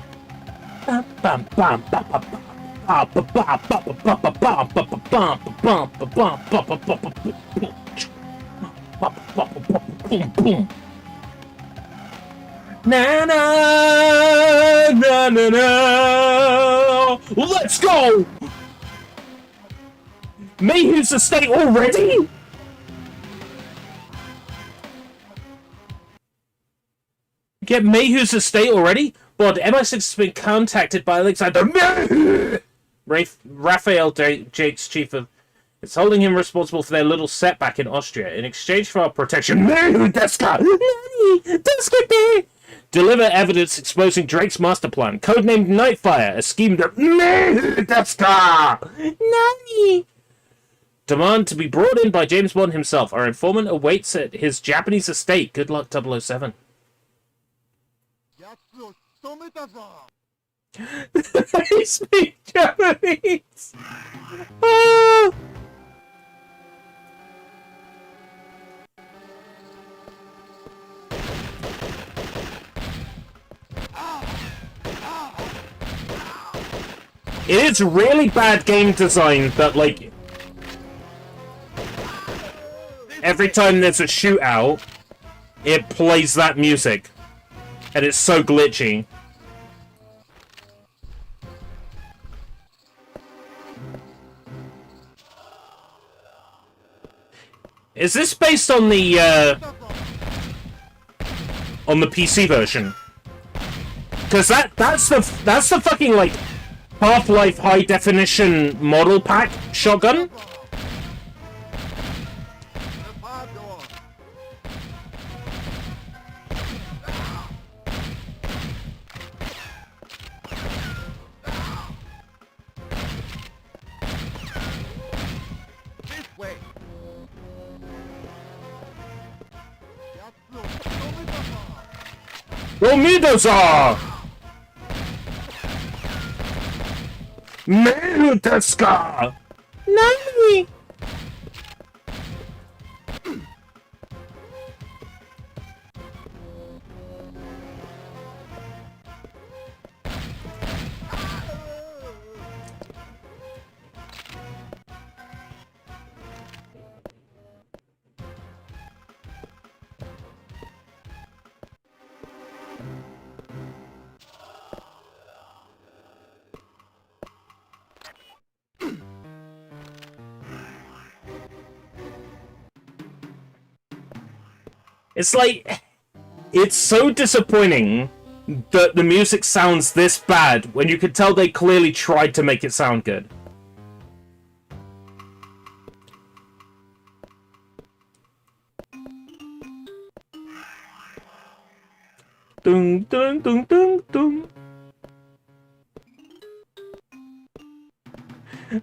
Na na na na na. Let's go. Mayhew's estate already? Get Mayhew's estate already? But MI6 has been contacted by Alexander Mayhew! Raphael Jake's chief of... It's holding him responsible for their little setback in Austria. In exchange for our protection, Mayhew Deska! Deliver evidence exposing Drake's master plan, codenamed Nightfire, a scheme that Mayhew Deska! Nani! Demand to be brought in by James Bond himself. Our informant awaits at his Japanese estate. Good luck, 007. They speak Japanese! Ah! It is really bad game design that, like, every time there's a shootout, it plays that music. And it's so glitchy. Is this based on the PC version? Because that's the fucking, like, Half-Life high definition model pack shotgun. The bar door. This way. Romidoza! Meru desu ka? Nani? It's like, it's so disappointing that the music sounds this bad when you could tell they clearly tried to make it sound good. Dun dun dun dun dun.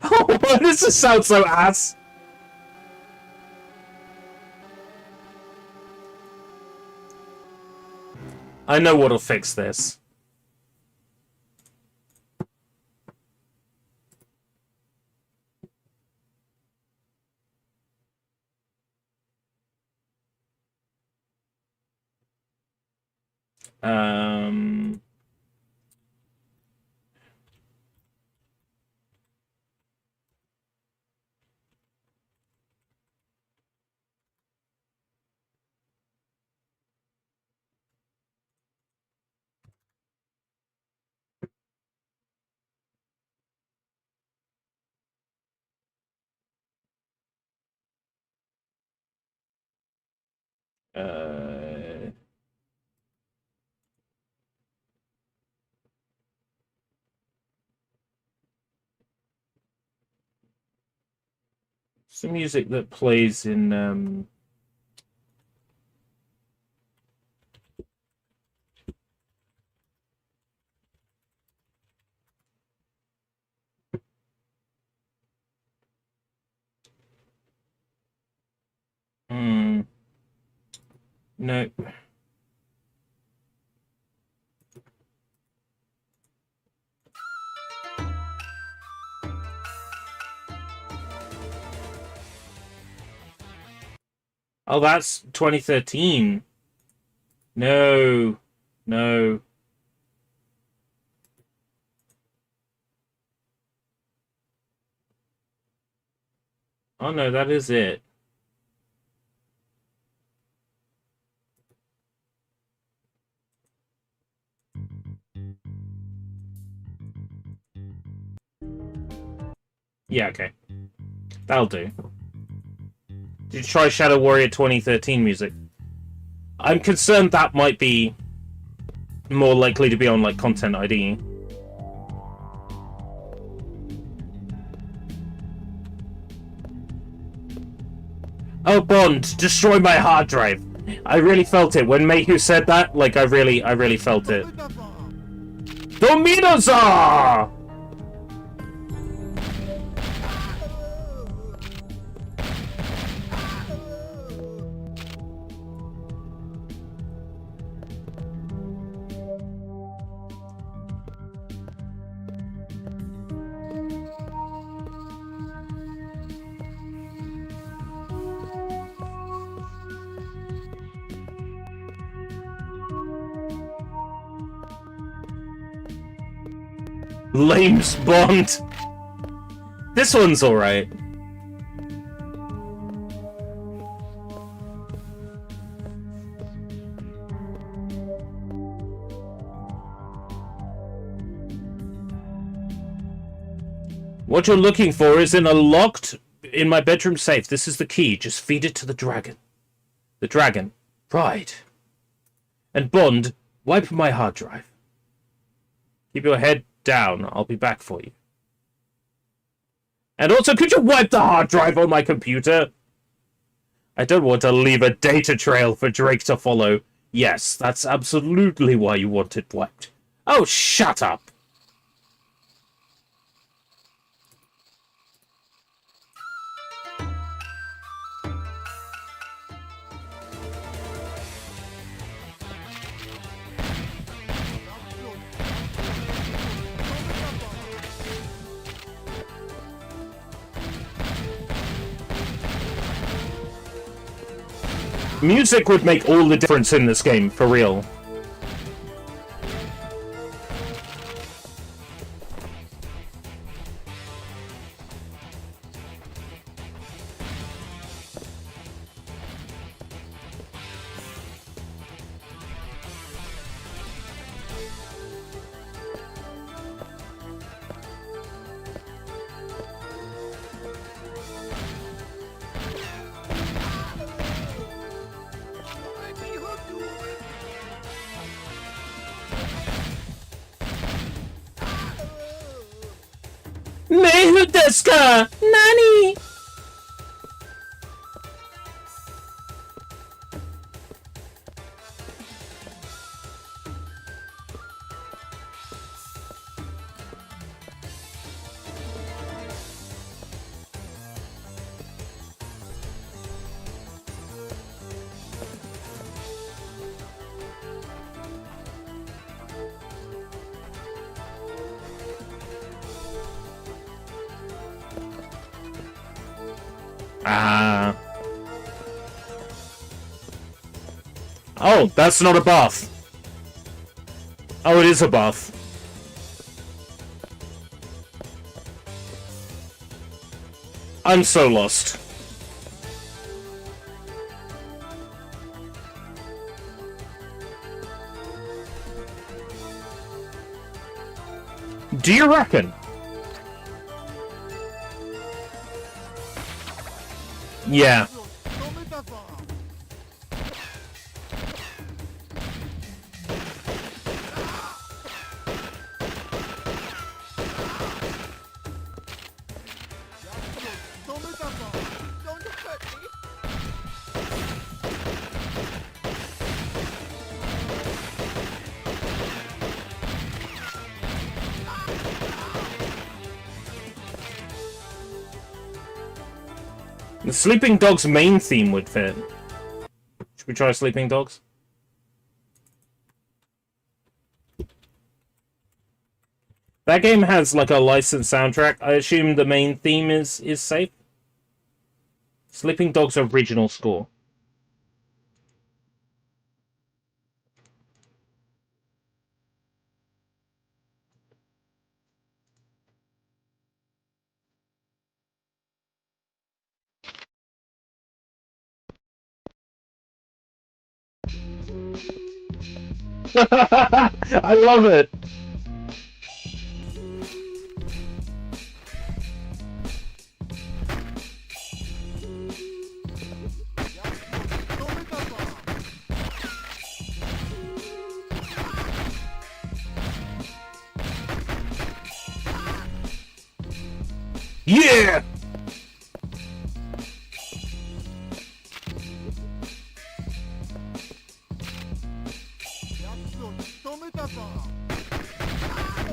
Oh, why does this sound so ass? I know what'll fix this. Some music that plays in no. Oh, that's 2013. No. No. Oh no, that is it. Yeah, okay. That'll do. Did you try Shadow Warrior 2013 music? I'm concerned that might be more likely to be on, like, Content ID. Oh, Bond, destroy my hard drive. I really felt it. When Mayhew said that, like, I really felt it. Dominoza! Lames Bond. This one's alright. What you're looking for is in my bedroom safe. This is the key. Just feed it to the dragon. The dragon. Right. And Bond, wipe my hard drive. Keep your head down. I'll be back for you. And also, could you wipe the hard drive on my computer? I don't want to leave a data trail for Drake to follow. Yes, that's absolutely why you want it wiped. Oh, shut up. Music would make all the difference in this game, for real. Mehu desu ka? Nani? Oh, that's not a buff. Oh, it is a buff. I'm so lost. Do you reckon? Yeah. The Sleeping Dogs main theme would fit. Should we try Sleeping Dogs? That game has like a licensed soundtrack. I assume the main theme is safe. Sleeping Dogs original score. I love it. Yeah!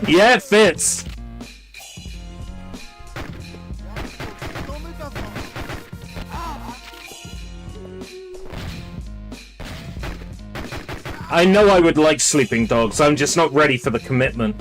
Yeah, it fits. I know I would like Sleeping Dogs, I'm just not ready for the commitment.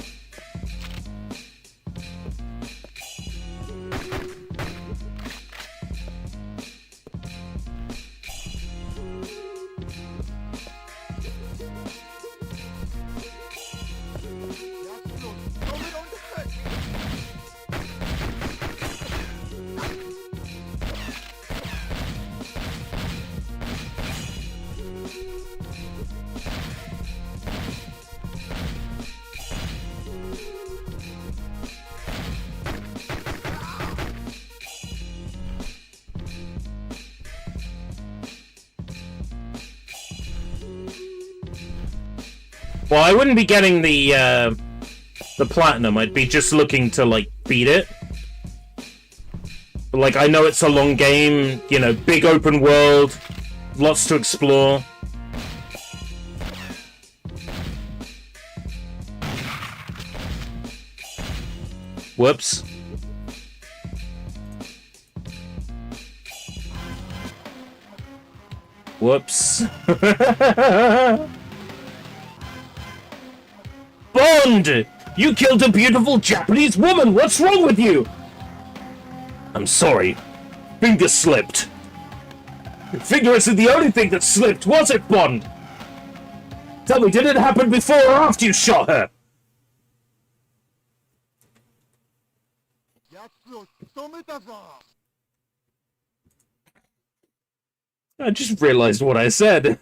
Well, I wouldn't be getting the the platinum. I'd be just looking to, like, beat it. But, like, I know it's a long game, you know, big open world, lots to explore. Whoops. Whoops. Bond! You killed a beautiful Japanese woman! What's wrong with you? I'm sorry. Finger slipped. Finger isn't the only thing that slipped, was it, Bond? Tell me, did it happen before or after you shot her? 奴を仕留めたぞ I just realized what I said.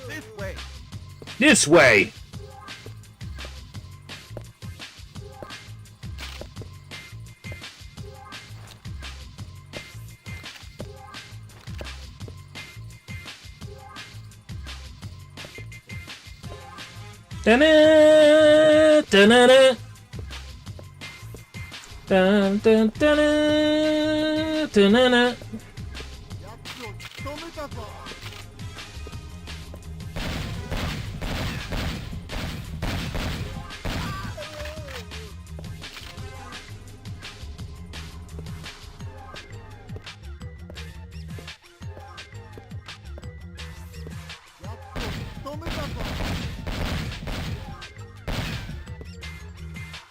This way. This way. Da-na, da-na-na. Dun, dun, da-na, da-na-na. 奴を仕留めたぞ 奴を仕留めたぞ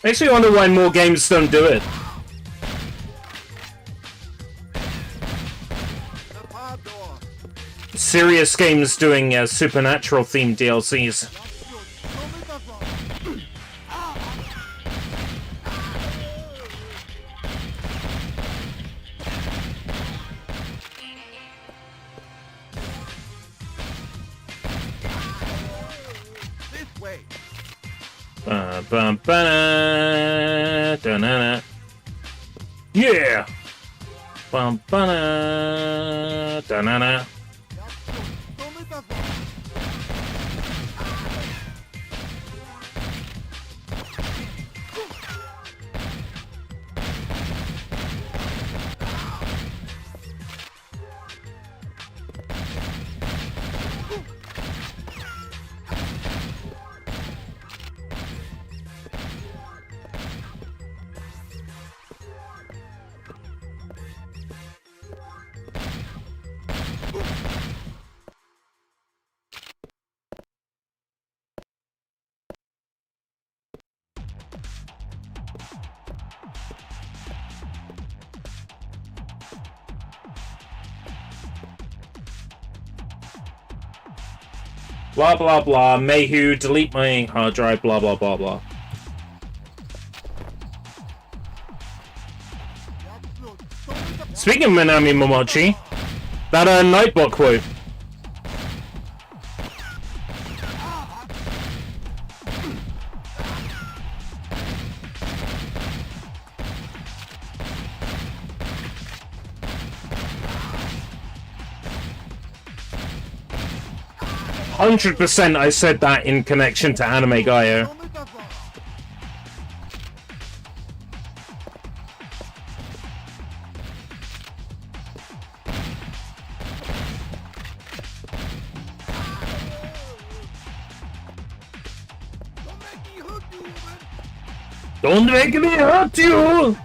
Makes me wonder why more games don't do it. The bar door. Serious games doing supernatural themed DLCs. 奴を仕留めたぞ This way. Da-na-na. Yeah! Da-na-na. 奴を仕留めたぞ Blah blah blah. Mayhew, delete my hard drive, blah blah blah blah. 奴を仕留めたぞ Speaking of Minami Momochi, that Nightbot quote. "100% I said that in connection to Anime Gaio. 仕留めたぞ Don't make me hurt you, man. Don't make me hurt you!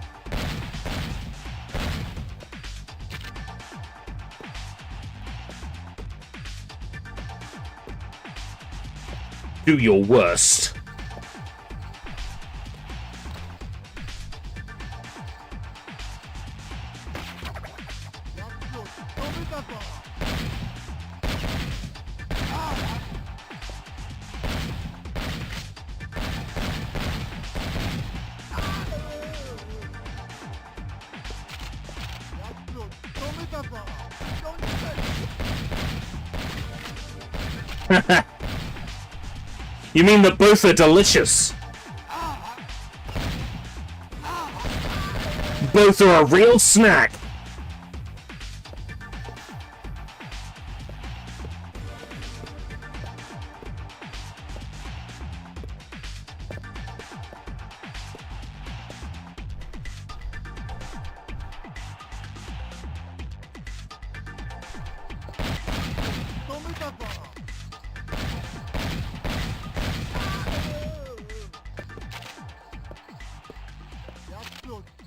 Do your worst. You mean that both are delicious? Both are a real snack.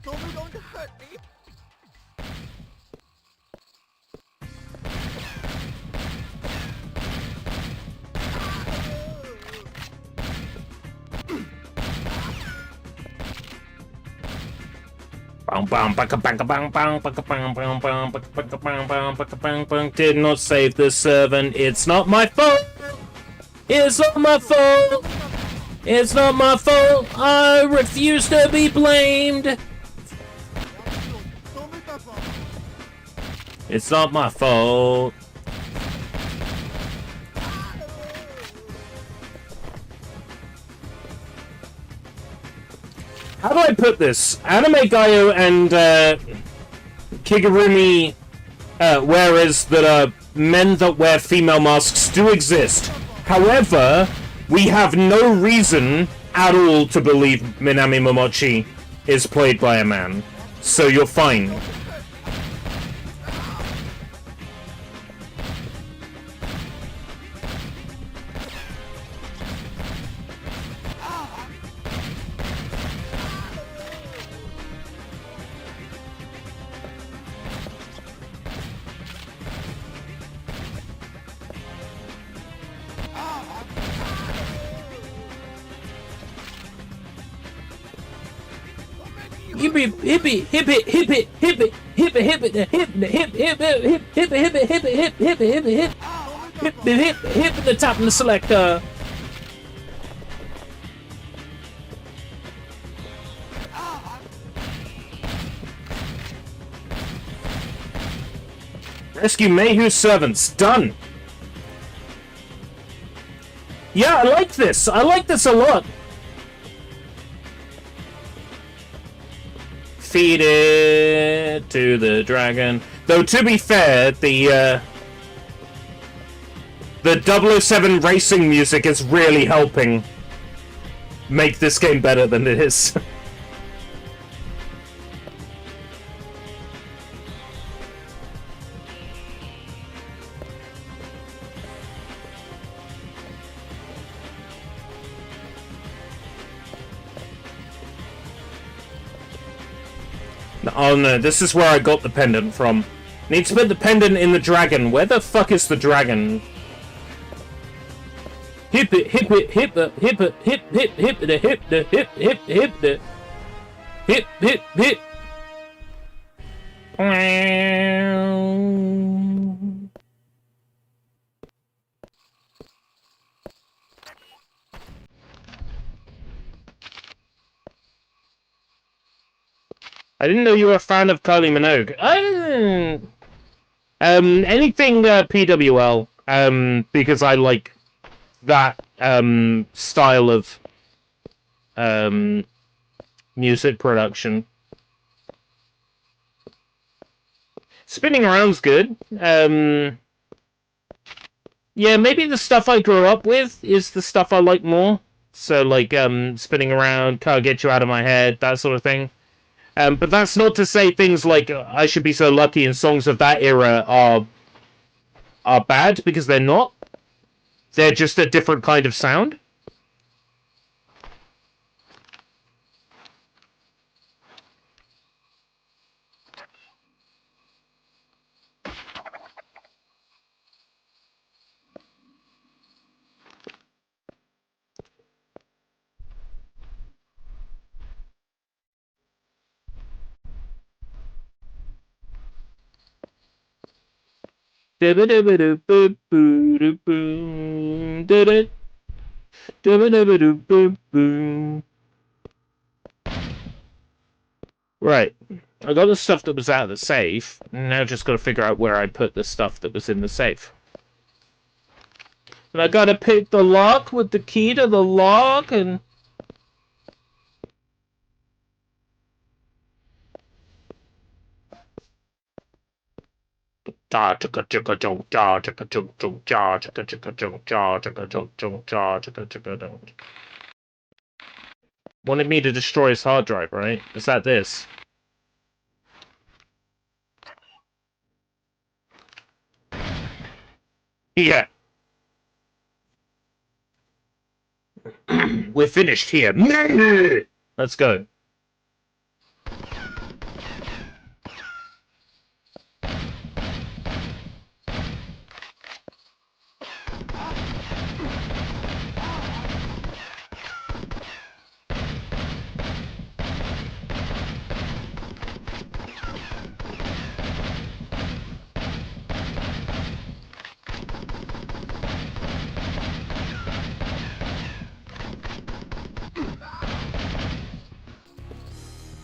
Don't hurt me. Did not save the servant. It's not my fault. It's not my fault. It's not my fault. I refuse to be blamed. It's not my fault. How do I put this? Anime Gaio and Kigurumi wearers that are men that wear female masks do exist. However, we have no reason at all to believe Minami Momochi is played by a man. So you're fine. Hippie, hippie, hippie, hippie, hippie, hippie, hippie, hippie, hippie, hippie, hippie, hippie, hippie, hippie, hippie, hippie, the top of the selector. Rescue Mayhew's servants. Done. Yeah, I like this. I like this a lot. Feed it to the dragon. Though, to be fair, the 007 racing music is really helping make this game better than it is. Oh no, this is where I got the pendant from. Need to put the pendant in the dragon. Where the fuck is the dragon? Hip it, hip it, hip it, hip it, hip hip hip it, hip the hip hip hip the hip hip hip. I didn't know you were a fan of Kylie Minogue. Anything PWL, because I like that style of music production. Spinning Around's good. Yeah, maybe the stuff I grew up with is the stuff I like more. So, like, Spinning Around, Can't Get You Out of My Head, that sort of thing. But that's not to say things like I Should Be So Lucky and songs of that era are bad, because they're not. They're just a different kind of sound. Right. I got the stuff that was out of the safe. Now just got to figure out where I put the stuff that was in the safe. And I gotta pick the lock with the key to the lock and... Wanted me to destroy his hard drive, right? Is that this? Yeah. We're finished here. Let's go.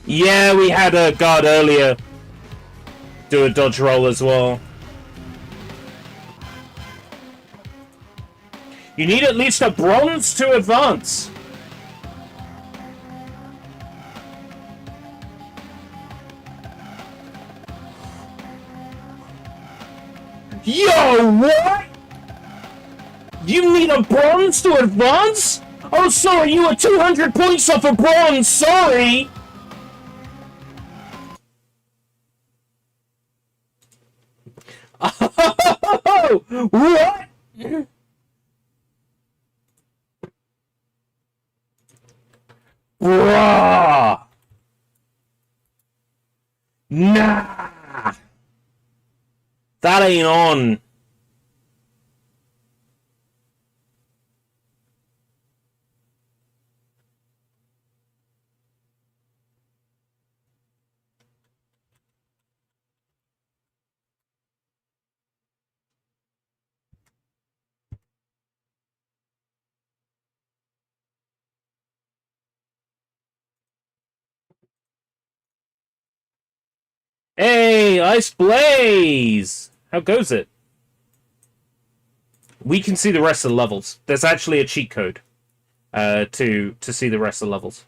Yeah, we had a guard earlier do a dodge roll as well. You need at least a bronze to advance. Yo, what? You need a bronze to advance? Oh, sorry, you were 200 points off a bronze, sorry! Oh, what? Bruh! Nah! That ain't on. Hey, Ice Blaze! How goes it? We can see the rest of the levels. There's actually a cheat code to see the rest of the levels.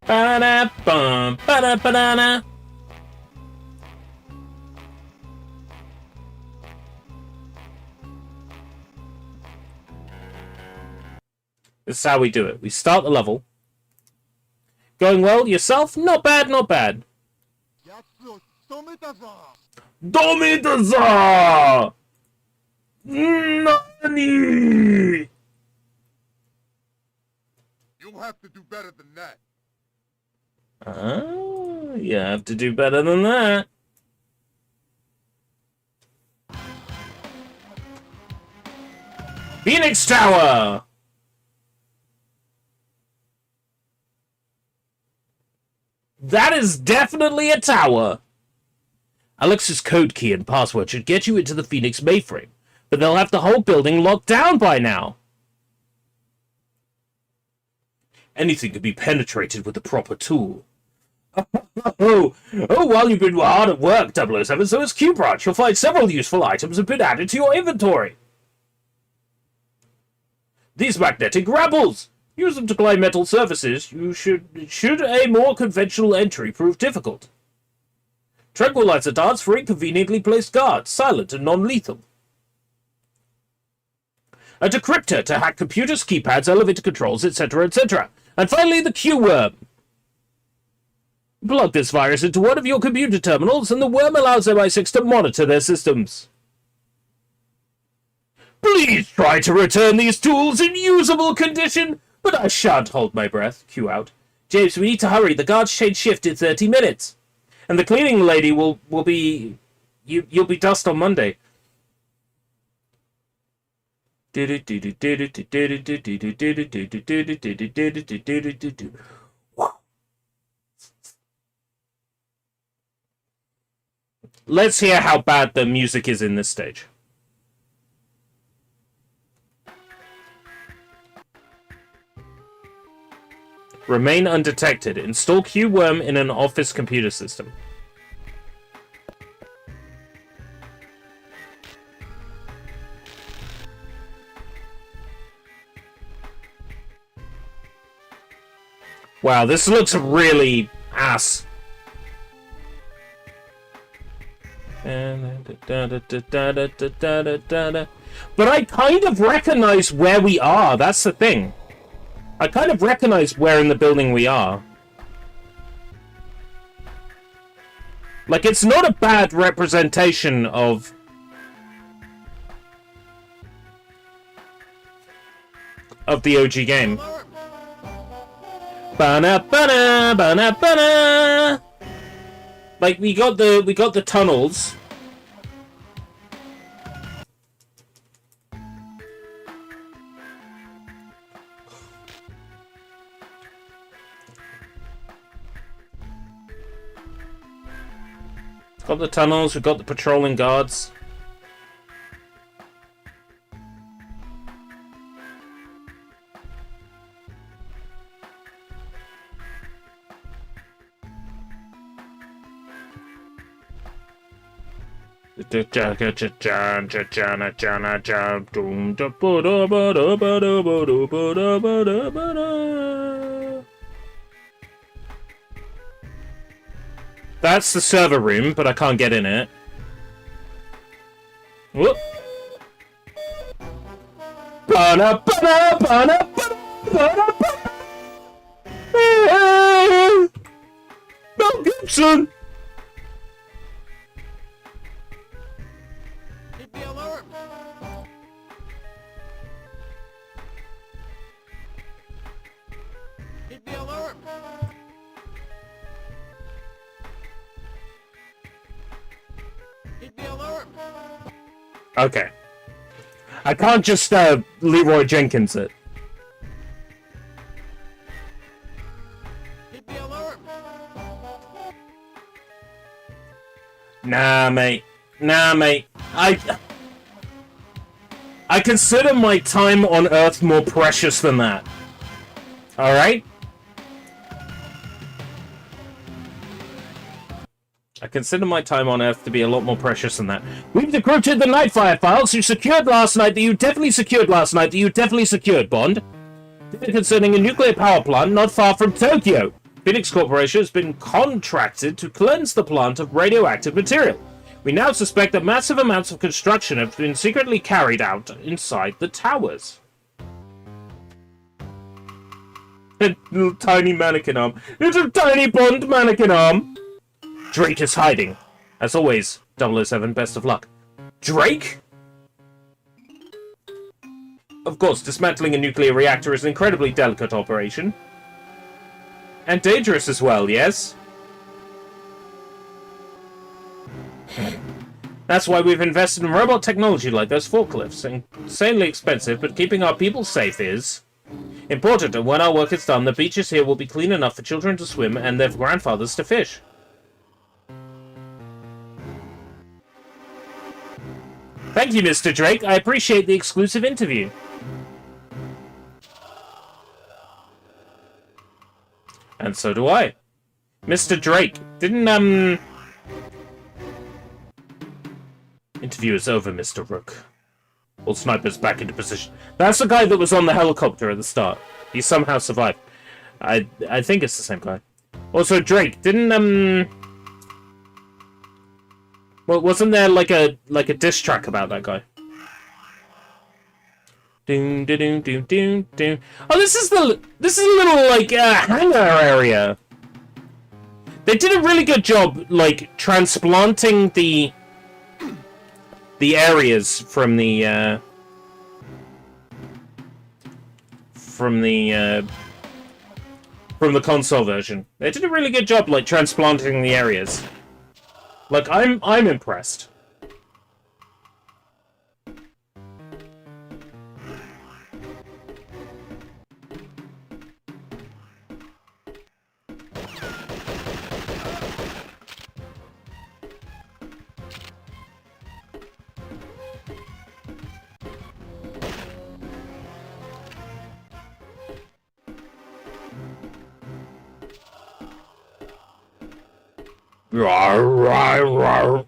Ba-da-bum, ba-da-ba-da-da. This is how we do it. We start the level. Going well? Yourself? Not bad, not bad. 奴を仕留めたぞ Domitaza! Nani? You'll have to do better than that. You have to do better than that. Phoenix Tower! That is definitely a tower. Alex's code key and password should get you into the Phoenix mainframe, but they'll have the whole building locked down by now. Anything can be penetrated with the proper tool. Oh, while you've been hard at work, 007, so is Q-Branch. You'll find several useful items have been added to your inventory. These magnetic grapplers! Use them to climb metal surfaces. Should a more conventional entry prove difficult. Tranquilizer darts for inconveniently placed guards, silent and non-lethal. A decryptor to hack computers, keypads, elevator controls, etc., etc. And finally, the Q-worm. Plug this virus into one of your computer terminals, and the worm allows MI6 to monitor their systems. Please try to return these tools in usable condition, but I shan't hold my breath. Q out. James, we need to hurry. The guards change shift in 30 minutes. And the cleaning lady will be... You'll be dust on Monday. Let's hear how bad the music is in this stage. Remain undetected. Install Q-Worm in an office computer system. Wow, this looks really ass. But I kind of recognize where we are. That's the thing. I kind of recognize where in the building we are. Like, it's not a bad representation of the OG game. Ba-na-ba-na, ba-na-ba-na. Like, we got the tunnels. Got the tunnels, we've got the patrolling guards. That's the server room, but I can't get in it. Whoop. Mel Gibson! Hit the alert! Hit the alert! Hit the alert! Okay. I can't just Leroy Jenkins it. Hit the alert! Nah, mate. Nah, mate. I consider my time on Earth more precious than that. Alright? I consider my time on Earth to be a lot more precious than that. We've decrypted the Nightfire files you secured last night, that you definitely secured last night, that you definitely secured, Bond. Concerning a nuclear power plant not far from Tokyo. Phoenix Corporation has been contracted to cleanse the plant of radioactive material. We now suspect that massive amounts of construction have been secretly carried out inside the towers. A little tiny mannequin arm. Little tiny Bond mannequin arm. Drake is hiding. As always, 007, best of luck. Drake? Of course, dismantling a nuclear reactor is an incredibly delicate operation. And dangerous as well, yes? That's why we've invested in robot technology like those forklifts. Insanely expensive, but keeping our people safe is important, and when our work is done, the beaches here will be clean enough for children to swim and their grandfathers to fish. Thank you, Mr. Drake. I appreciate the exclusive interview. And so do I. Mr. Drake, didn't, Interview is over, Mr. Rook. All snipers back into position. That's the guy that was on the helicopter at the start. He somehow survived. I think it's the same guy. Also, Drake, didn't, well, wasn't there like a diss track about that guy? Doom, doom, doom, doom, doom. Oh, this is a little like hangar area. They did a really good job, like transplanting the areas from the console version. They did a really good job, like transplanting the areas. Like, I'm impressed. Rawr, rawr, rawr.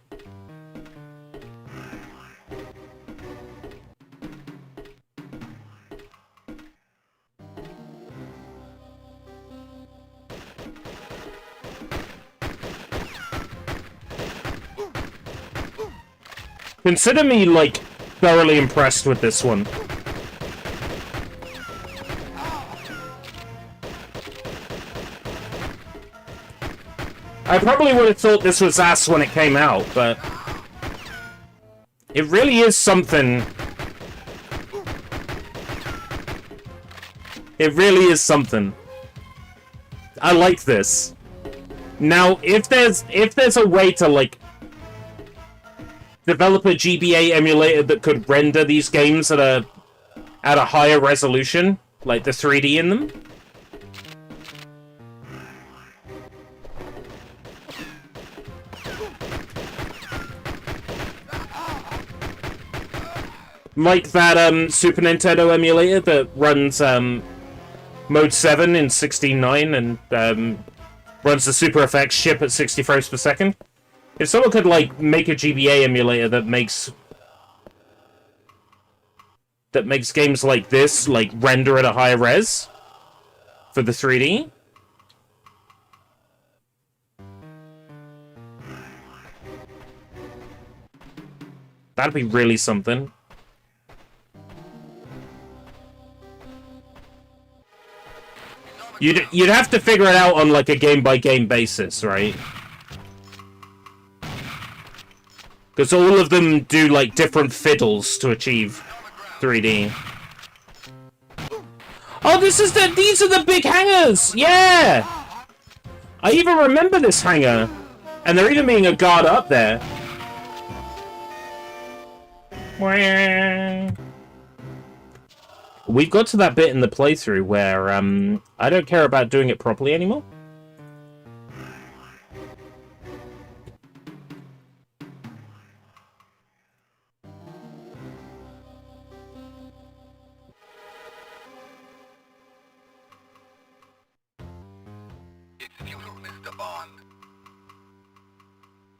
Consider me, like, thoroughly impressed with this one. I probably would have thought this was ass when it came out, but it really is something. It really is something. I like this. Now, if there's a way to, like, develop a GBA emulator that could render these games at a higher resolution, like the 3D in them, like that Super Nintendo emulator that runs Mode 7 in 16:9 and runs the Super FX chip at 60 frames per second. If someone could, like, make a GBA emulator that makes games like this, like, render at a higher res for the 3D, that'd be really something. You'd have to figure it out on, like, a game-by-game basis, right? Because all of them do, like, different fiddles to achieve 3D. Oh, these are the big hangars! Yeah! I even remember this hangar. And there even being a guard up there. We've got to that bit in the playthrough where, I don't care about doing it properly anymore.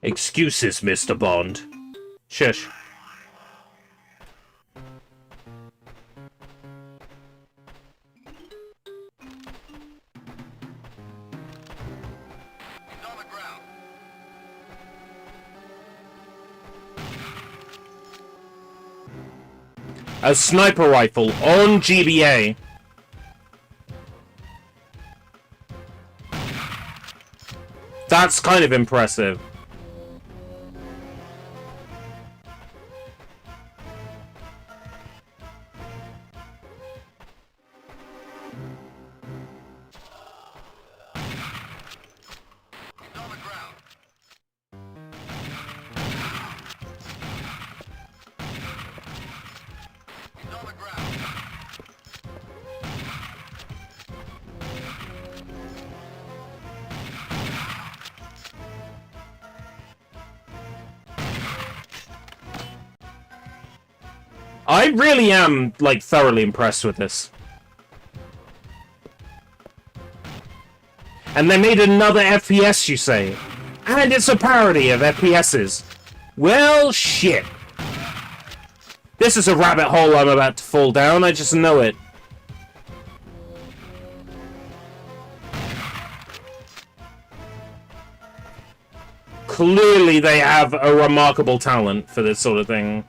Excuses, Mr. Bond. Shush. A sniper rifle on GBA. That's kind of impressive. I really am, like, thoroughly impressed with this. And they made another FPS, you say? And it's a parody of FPSs. Well, shit. This is a rabbit hole I'm about to fall down, I just know it. Clearly they have a remarkable talent for this sort of thing.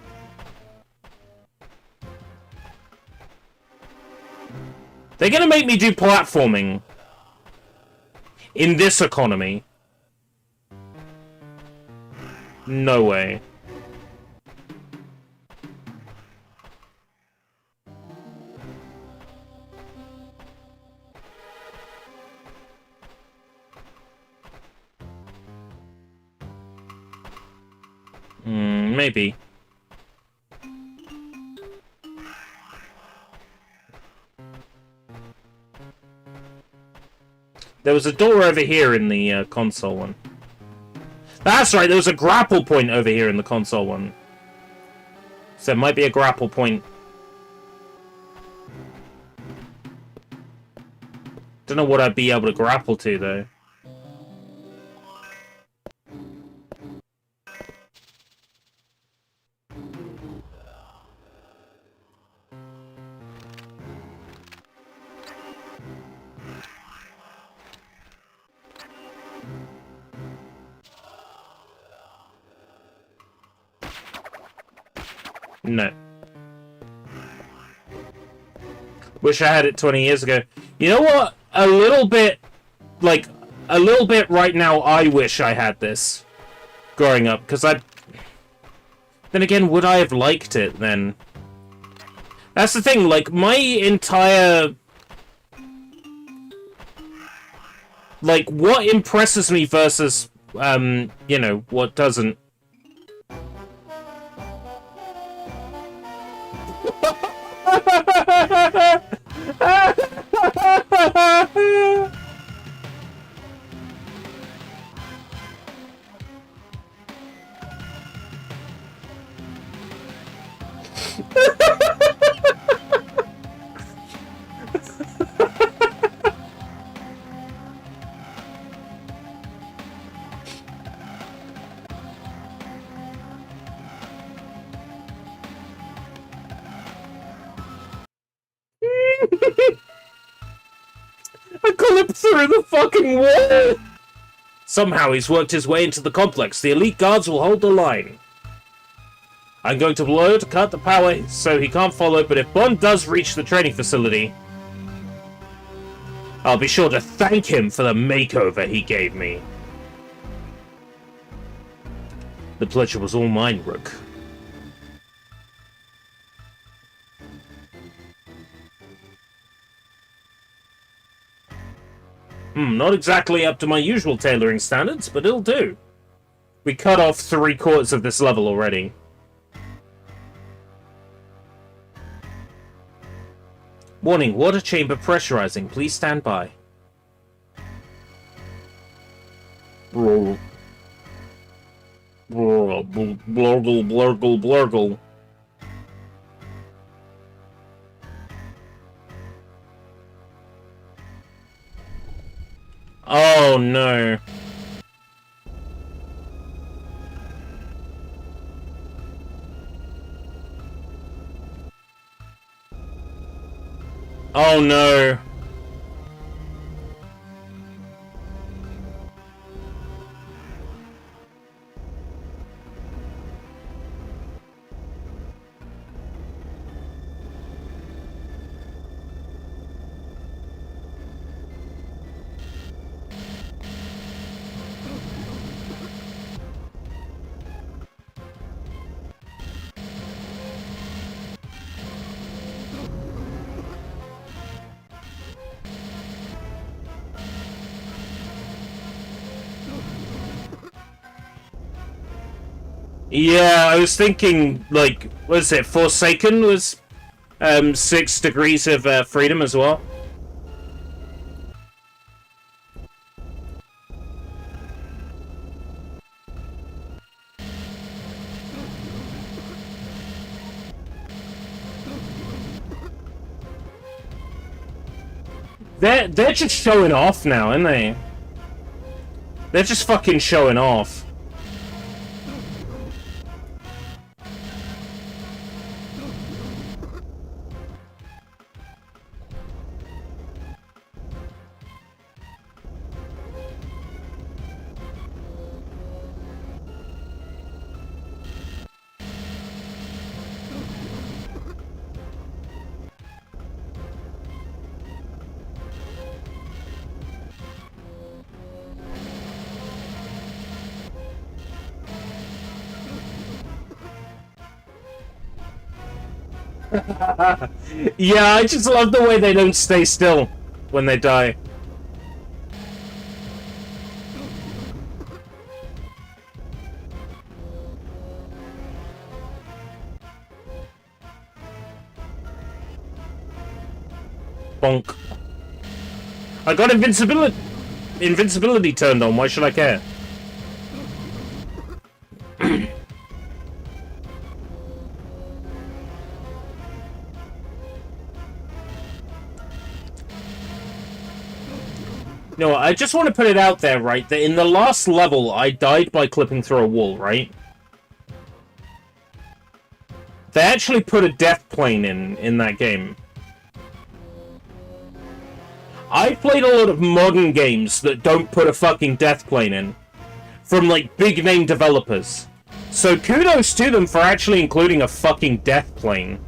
They're gonna make me do platforming in this economy. No way. Maybe. There was a door over here in the console one. That's right, there was a grapple point over here in the console one. So it might be a grapple point. Don't know what I'd be able to grapple to, though. No. Wish I had it 20 years ago. You know what? A little bit right now, I wish I had this growing up, because I... Then again, would I have liked it then? That's the thing, like, my entire... Like, what impresses me versus, you know, what doesn't. I clipped through the fucking wall! Somehow he's worked his way into the complex. The elite guards will hold the line. I'm going to blow to cut the power so he can't follow, but if Bond does reach the training facility, I'll be sure to thank him for the makeover he gave me. The pleasure was all mine, Rook. Not exactly up to my usual tailoring standards, but it'll do. We cut off 3/4 of this level already. Warning, water chamber pressurizing. Please stand by. Blurgle, blurgle, blurgle. Oh no. Oh no. Yeah, I was thinking, like, what is it, Forsaken was 6 degrees of freedom as well. They're just showing off now, aren't they? They're just fucking showing off. Yeah, I just love the way they don't stay still when they die. Bonk. I got invincibility turned on, why should I care? No, I just want to put it out there, right, that in the last level, I died by clipping through a wall, right? They actually put a death plane in that game. I've played a lot of modern games that don't put a fucking death plane in. From, like, big-name developers. So kudos to them for actually including a fucking death plane.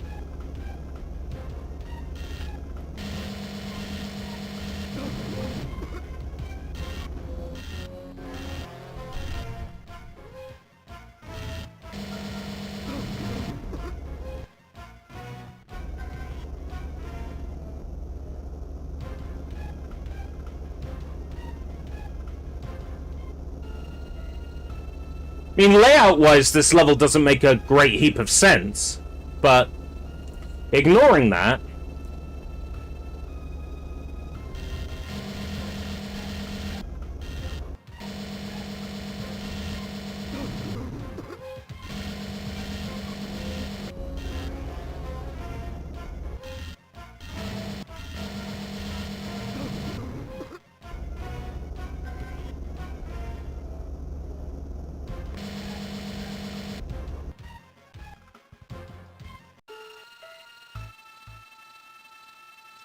I mean, layout-wise, this level doesn't make a great heap of sense, but ignoring that,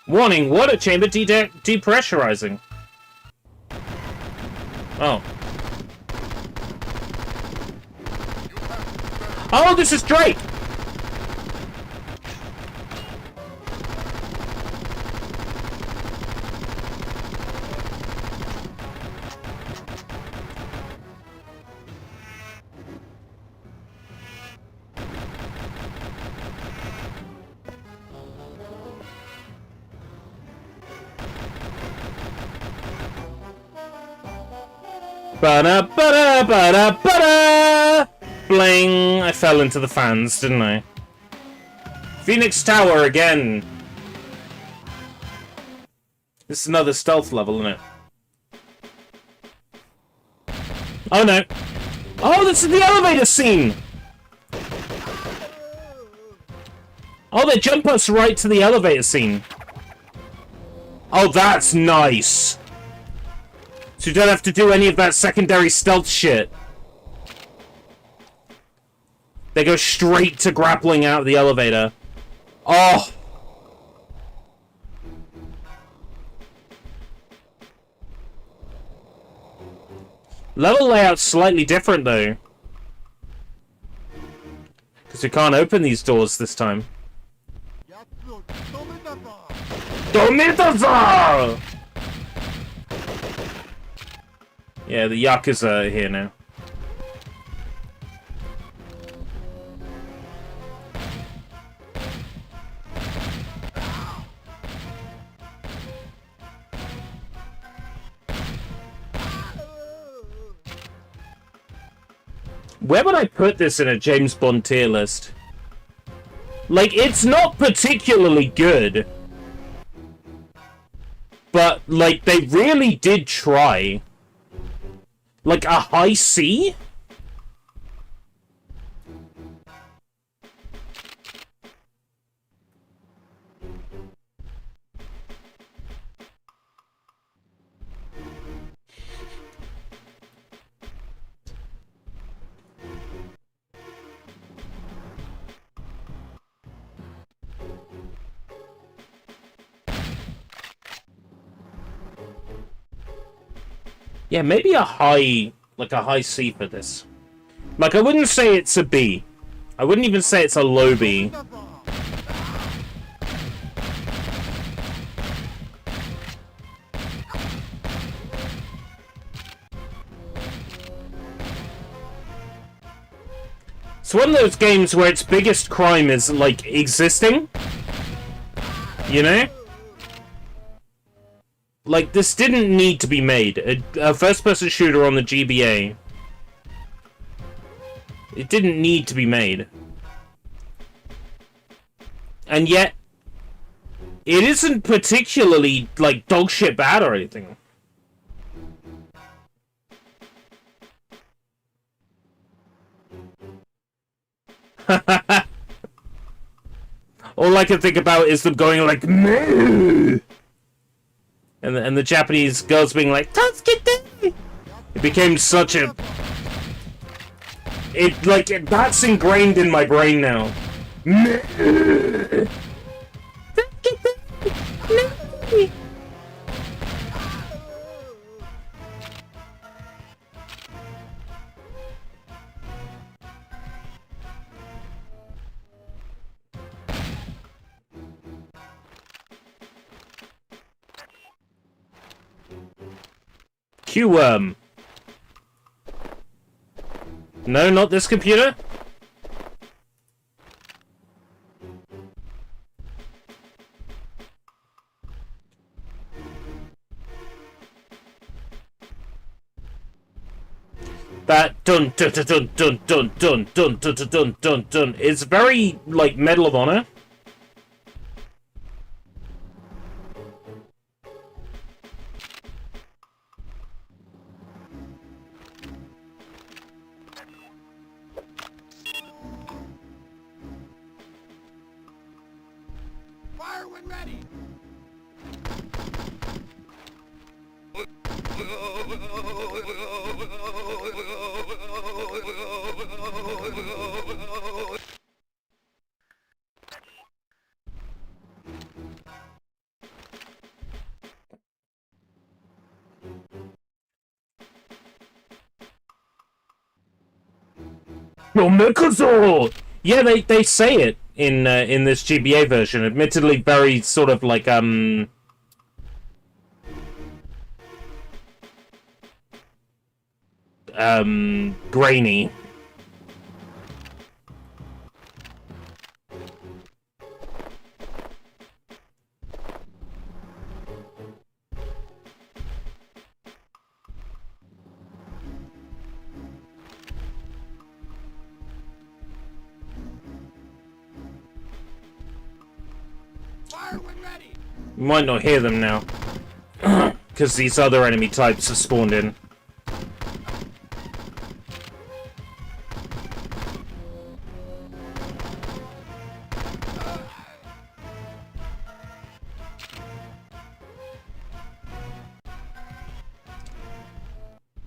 warning, water chamber depressurizing. Oh. Oh, this is Drake! Ba-da-ba-da-ba-da-ba-da! Bling! I fell into the fans, didn't I? Phoenix Tower again! This is another stealth level, isn't it? Oh no! Oh, this is the elevator scene! Oh, they jump us right to the elevator scene. Oh, that's nice! So you don't have to do any of that secondary stealth shit. They go straight to grappling out of the elevator. Oh! Level layout's slightly different, though. Because we can't open these doors this time. Tomitaza! Yeah, the Yakuza are here now. Where would I put this in a James Bond tier list? Like, it's not particularly good. But, like, they really did try. Like, a high C? Yeah, maybe a high... like a high C for this. Like, I wouldn't say it's a B. I wouldn't even say it's a low B. It's one of those games where its biggest crime is, like, existing. You know? Like, this didn't need to be made. A first-person shooter on the GBA. It didn't need to be made. And yet, it isn't particularly, like, dogshit bad or anything. All I can think about is them going like, moo! And the Japanese girls being like, Tatsuki! It became such a... that's ingrained in my brain now. Q-worm. No, not this computer. That dun dun dun dun dun dun dun dun dun dun dun dun is very like Medal of Honor. Fire when ready. Omikazor! Yeah, they say it in this GBA version. Admittedly, very sort of like grainy. Fire when ready. You might not hear them now. Because these other enemy types have spawned in.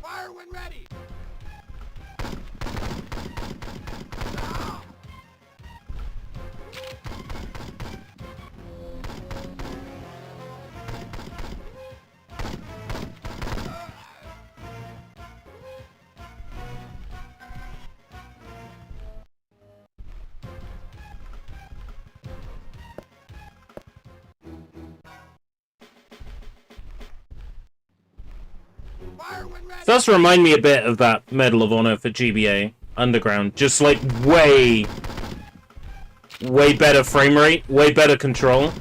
Fire when ready. Fire when ready. Does remind me a bit of that Medal of Honor for GBA Underground. Just like way better frame rate, way better control.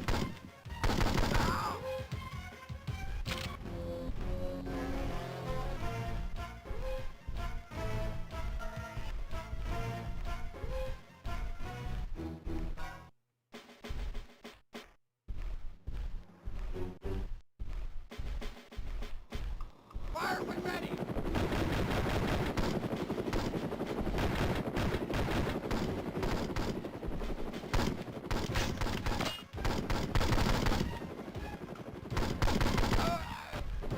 Fire when ready.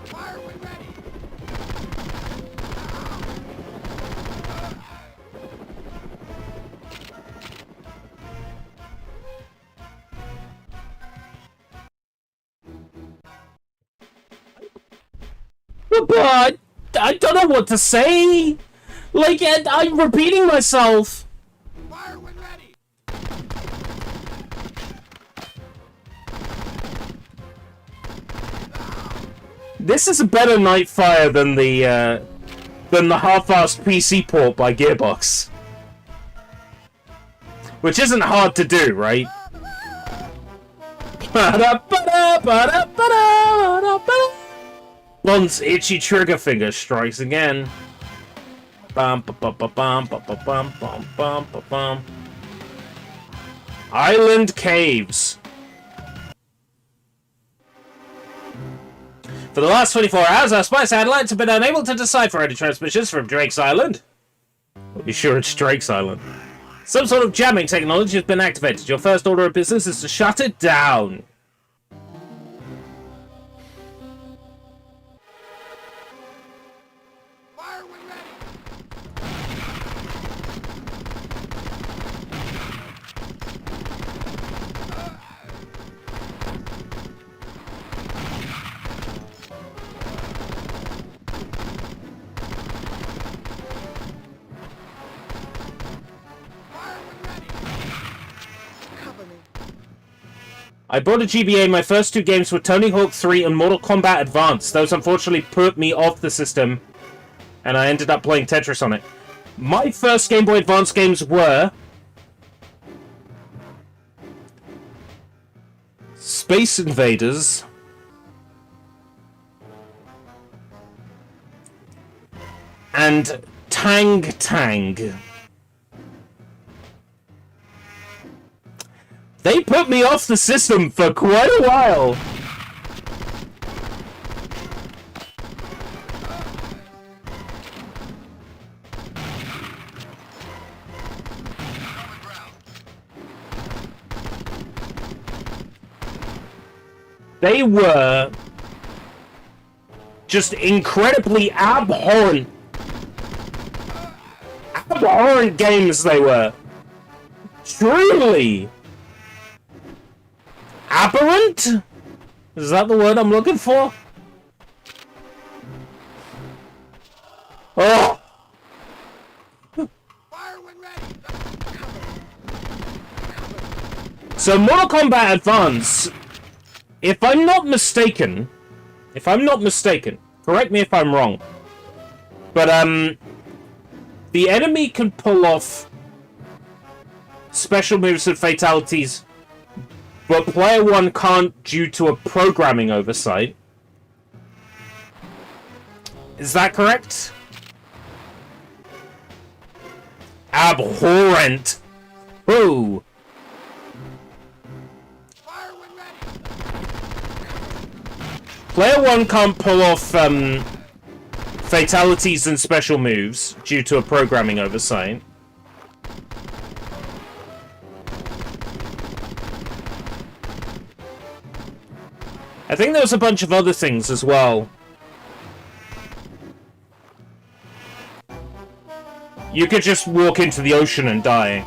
Fire when ready. But I don't know what to say. Like, I'm repeating myself. Fire when ready. This is a better Nightfire than the half-assed PC port by Gearbox, which isn't hard to do, right? Bond's itchy trigger finger strikes again. Bum ba ba ba bum ba ba bum bum bum ba bum. Island Caves. For the last 24 hours, our spy satellites have been unable to decipher any transmissions from Drake's Island. Are you sure it's Drake's Island? Some sort of jamming technology has been activated. Your first order of business is to shut it down. Fire when ready. I bought a GBA. My first 2 games were Tony Hawk 3 and Mortal Kombat Advance. Those unfortunately put me off the system, and I ended up playing Tetris on it. My first Game Boy Advance games were Space Invaders, and Tang Tang. They put me off the system for quite a while. They were just incredibly abhorrent games, they were. Truly. Aberrant? Is that the word I'm looking for? Oh! Fire when ready! So Mortal Kombat Advance, if I'm not mistaken, correct me if I'm wrong, but the enemy can pull off special moves and fatalities, but player 1 can't due to a programming oversight. Is that correct? Abhorrent. Whoa. Fire when ready! Player 1 can't pull off fatalities and special moves due to a programming oversight. I think there was a bunch of other things as well. You could just walk into the ocean and die.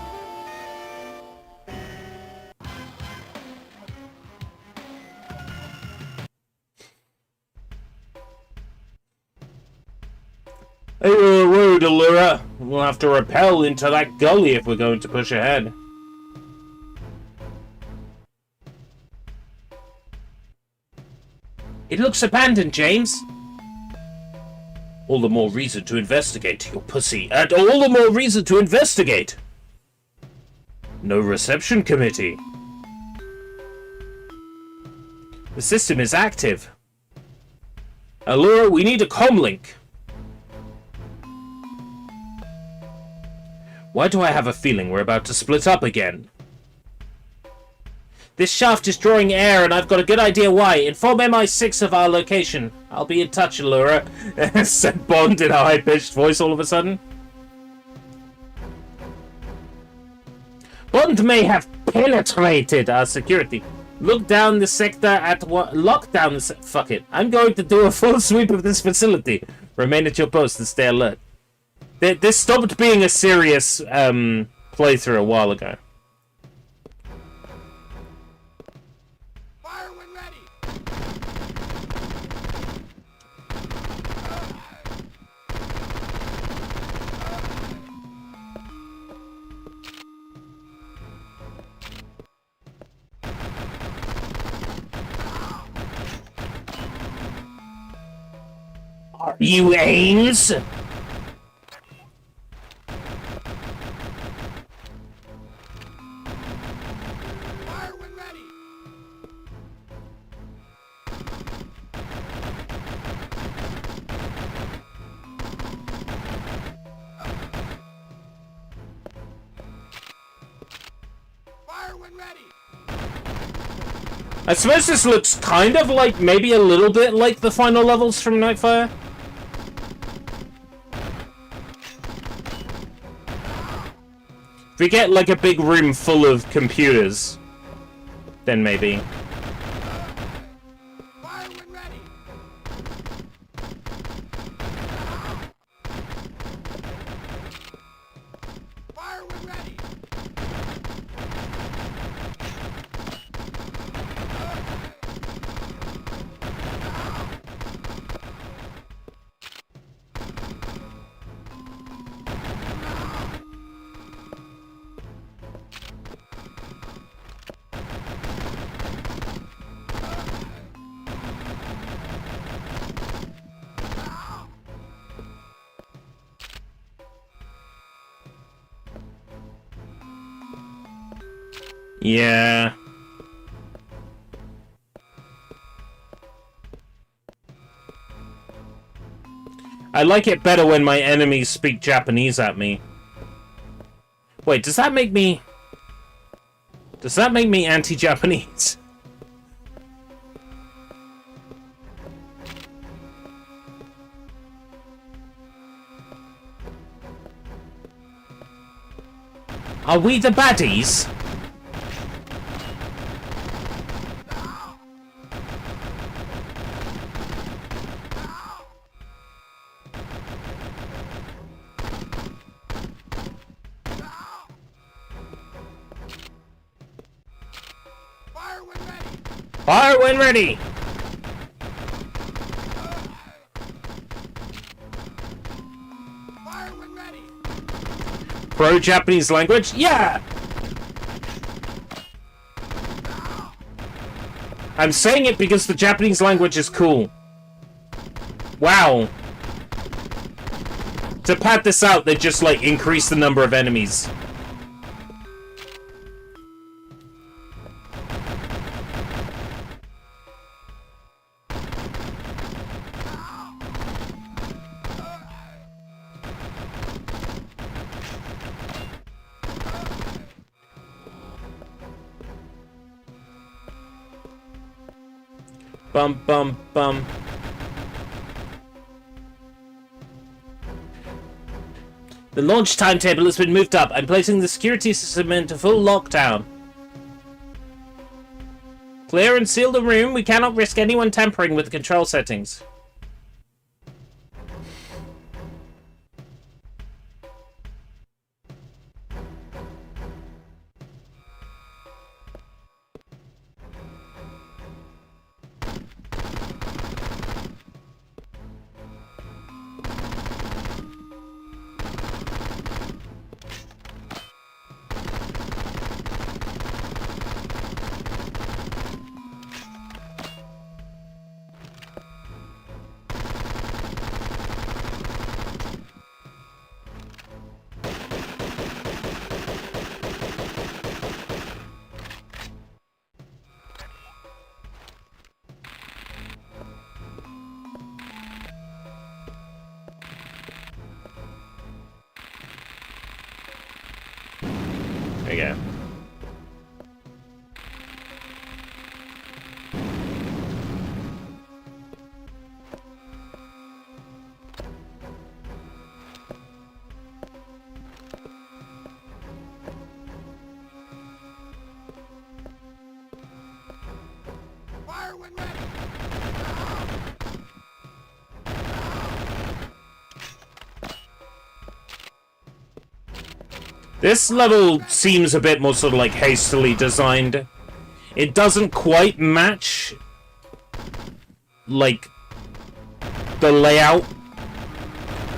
Hey, road, Allura. We'll have to rappel into that gully if we're going to push ahead. It looks abandoned, James. All the more reason to investigate, you pussy. And all the more reason to investigate. No reception committee. The system is active. Allura, we need a comlink. Why do I have a feeling we're about to split up again? This shaft is drawing air, and I've got a good idea why. Inform MI6 of our location. I'll be in touch, Allura. Said Bond in a high-pitched voice all of a sudden. Bond may have penetrated our security. Look down the sector at what... Lock down the... Fuck it. I'm going to do a full sweep of this facility. Remain at your post and stay alert. This stopped being a serious playthrough a while ago. Fire when ready! Are you Ames? Fire when ready! Fire when ready! I suppose this looks kind of like, maybe a little bit like the final levels from Nightfire. If we get like a big room full of computers, then maybe. Fire when ready! Fire when ready! Yeah. I like it better when my enemies speak Japanese at me. Wait, does that make me... Does that make me anti-Japanese? Are we the baddies? Fire when ready. Fire when ready! Fire when ready. Pro-Japanese language? Yeah! I'm saying it because the Japanese language is cool. Wow. To pad this out, they just, like, increase the number of enemies. Bum, bum, bum. The launch timetable has been moved up. I'm placing the security system into full lockdown. Clear and seal the room. We cannot risk anyone tampering with the control settings. There you go. Fire when ready. This level seems a bit more sort of like hastily designed. It doesn't quite match like the layout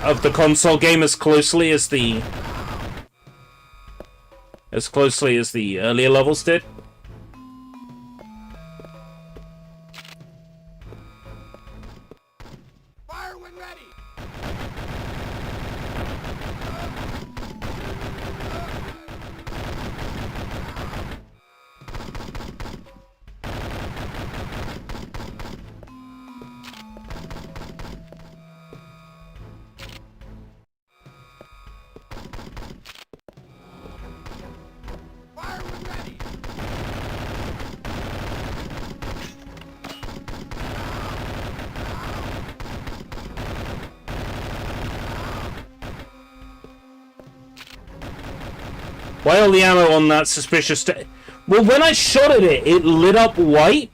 of the console game as closely as the earlier levels did. Fire when ready. Fire when ready. Why all the ammo on that suspicious well, when I shot at it, it lit up white.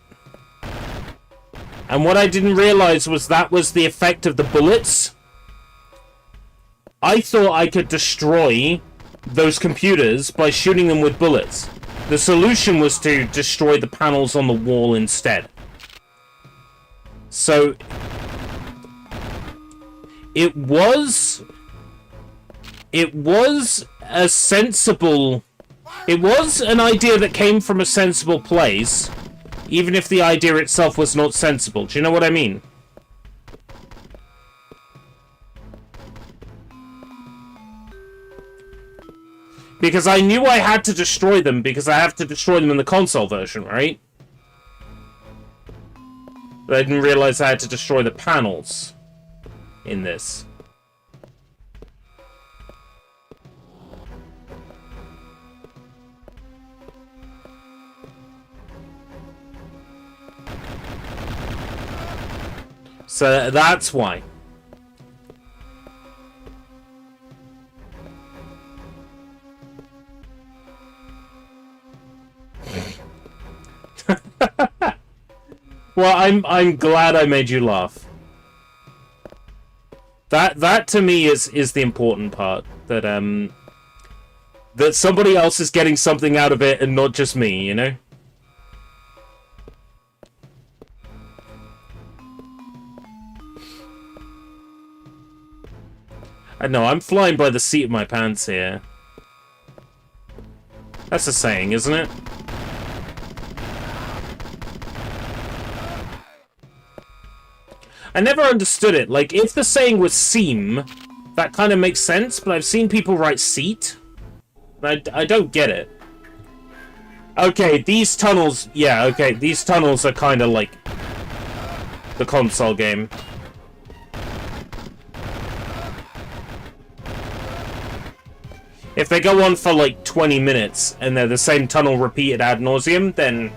And what I didn't realize was that was the effect of the bullets. I thought I could destroy those computers by shooting them with bullets. The solution was to destroy the panels on the wall instead. So it was a sensible... It was an idea that came from a sensible place, even if the idea itself was not sensible. Do you know what I mean? Because I knew I had to destroy them, because I have to destroy them in the console version, right? But I didn't realize I had to destroy the panels in this. So that's why. Well, I'm glad I made you laugh. That to me is the important part. That that somebody else is getting something out of it and not just me, you know? I know, I'm flying by the seat of my pants here. That's a saying, isn't it? I never understood it. Like, if the saying was seam, that kind of makes sense, but I've seen people write seat. I don't get it. Okay, these tunnels... Yeah, okay, these tunnels are kind of like the console game. If they go on for like 20 minutes and they're the same tunnel repeated ad nauseum, then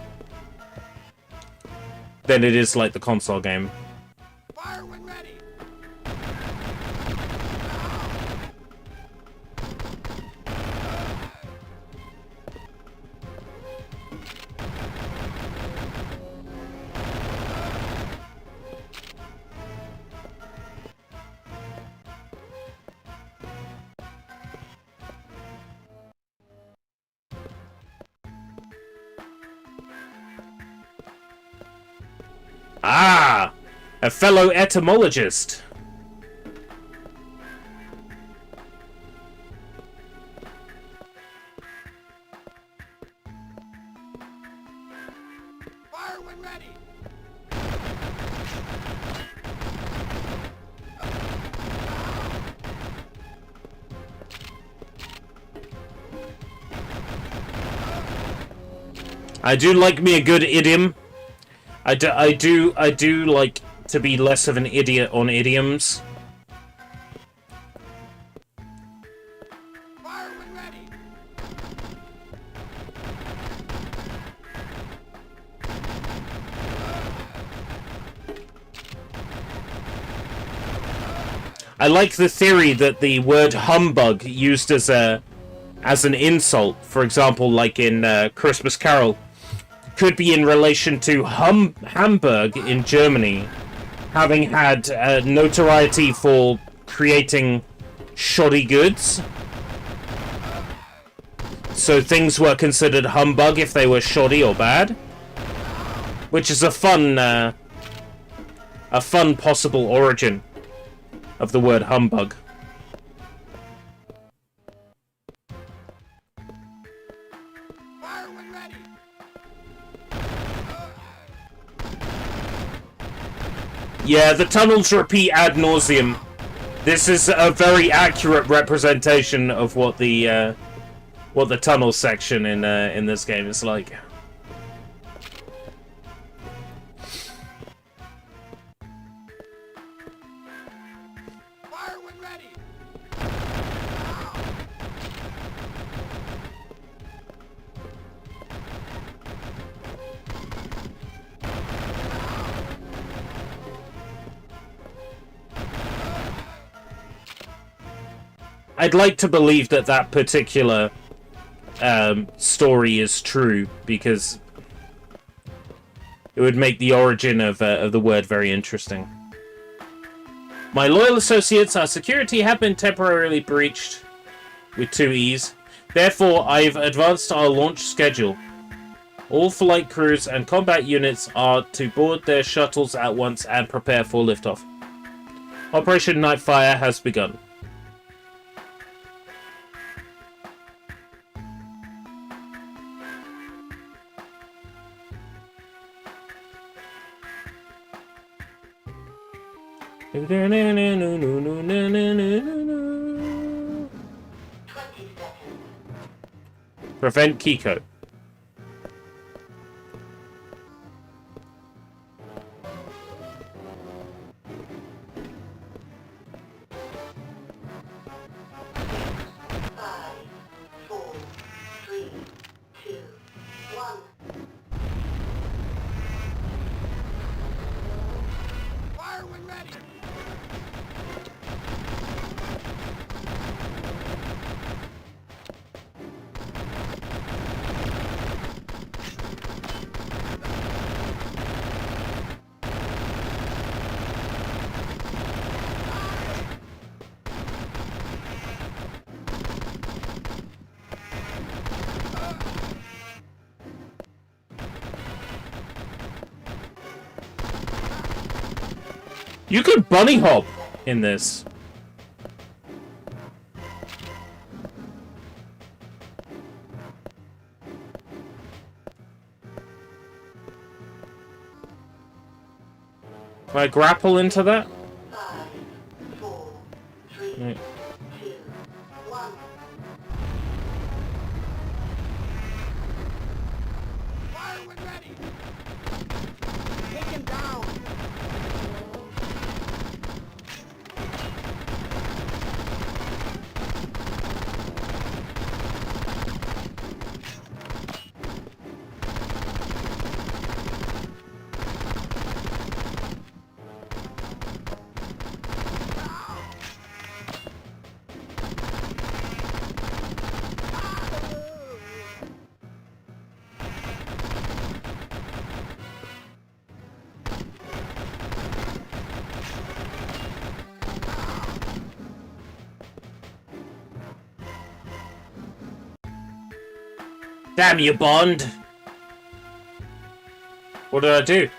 it is like the console game. Fire when ready. Ah! A fellow etymologist. Fire when ready. I do like me a good idiom. I do like to be less of an idiot on idioms. Fire when ready. I like the theory that the word humbug used as an insult, for example, like in Christmas Carol, could be in relation to Hamburg in Germany, having had notoriety for creating shoddy goods. So things were considered humbug if they were shoddy or bad, which is a fun possible origin of the word humbug. Fire when ready. Yeah, the tunnels repeat ad nauseum. This is a very accurate representation of what the tunnel section in this game is like. Fire when ready. I'd like to believe that that particular story is true, because it would make the origin of the word very interesting. My loyal associates, our security have been temporarily breached with 2 E's. Therefore, I've advanced our launch schedule. All flight crews and combat units are to board their shuttles at once and prepare for liftoff. Operation Nightfire has begun. Prevent Kiko. Fire when ready. You could bunny hop in this. Can I grapple into that? 5, 4, 3, Right. 2, 1. Fire when ready. Take him down. Damn you, Bond! What did I do?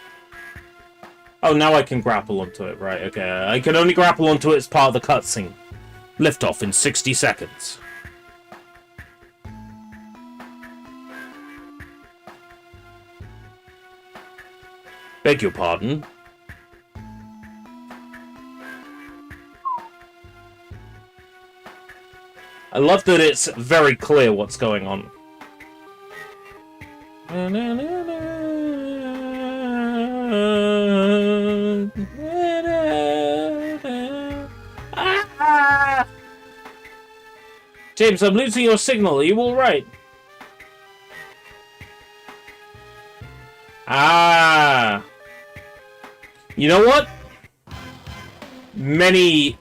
Oh, now I can grapple onto it. Right, okay. I can only grapple onto it as part of the cutscene. Liftoff in 60 seconds. Beg your pardon? I love that it's very clear what's going on. Ah! James, I'm losing your signal. Are you alright? Ah. You know what? Many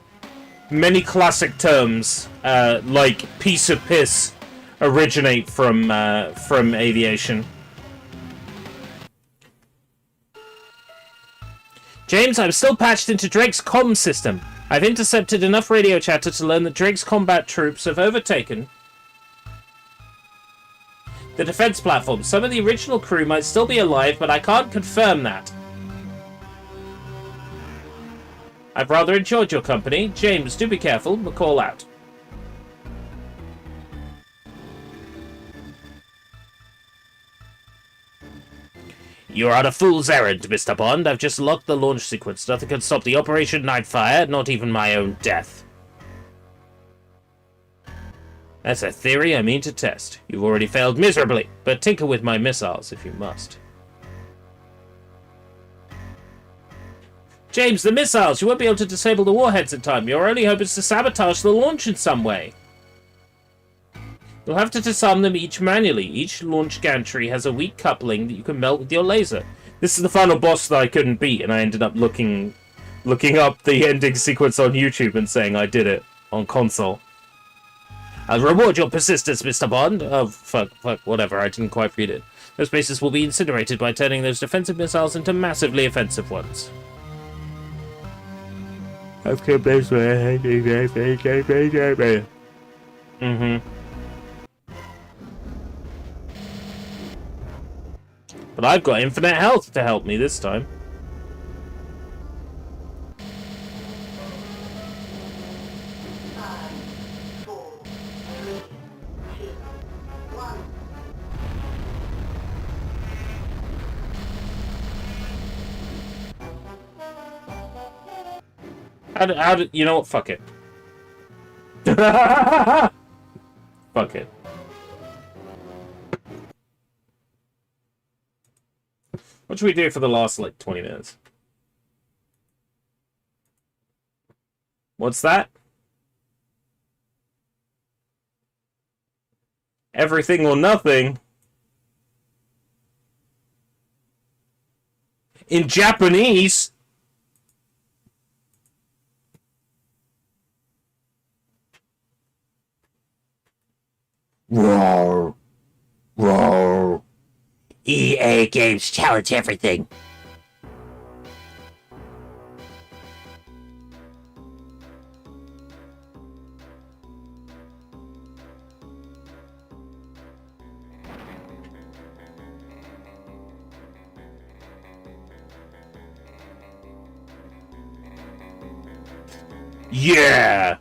classic terms, like piece of piss, originate from aviation. James, I'm still patched into Drake's comm system. I've intercepted enough radio chatter to learn that Drake's combat troops have overtaken the defense platform. Some of the original crew might still be alive, but I can't confirm that. I've rather enjoyed your company. James, do be careful. McCall out. You're on a fool's errand, Mr. Bond. I've just locked the launch sequence. Nothing can stop the Operation Nightfire, not even my own death. That's a theory I mean to test. You've already failed miserably, but tinker with my missiles if you must. James, the missiles! You won't be able to disable the warheads in time. Your only hope is to sabotage the launch in some way. You'll have to disarm them each manually. Each launch gantry has a weak coupling that you can melt with your laser. This is the final boss that I couldn't beat, and I ended up looking up the ending sequence on YouTube and saying I did it on console. I'll reward your persistence, Mr. Bond. Oh, fuck, whatever. I didn't quite read it. Those bases will be incinerated by turning those defensive missiles into massively offensive ones. Mm-hmm. But I've got infinite health to help me this time. How did you know what? Fuck it. Fuck it. What should we do for the last, like, 20 minutes? What's that? Everything or nothing? In Japanese? Roar. Roar. EA Games challenge everything. Yeah!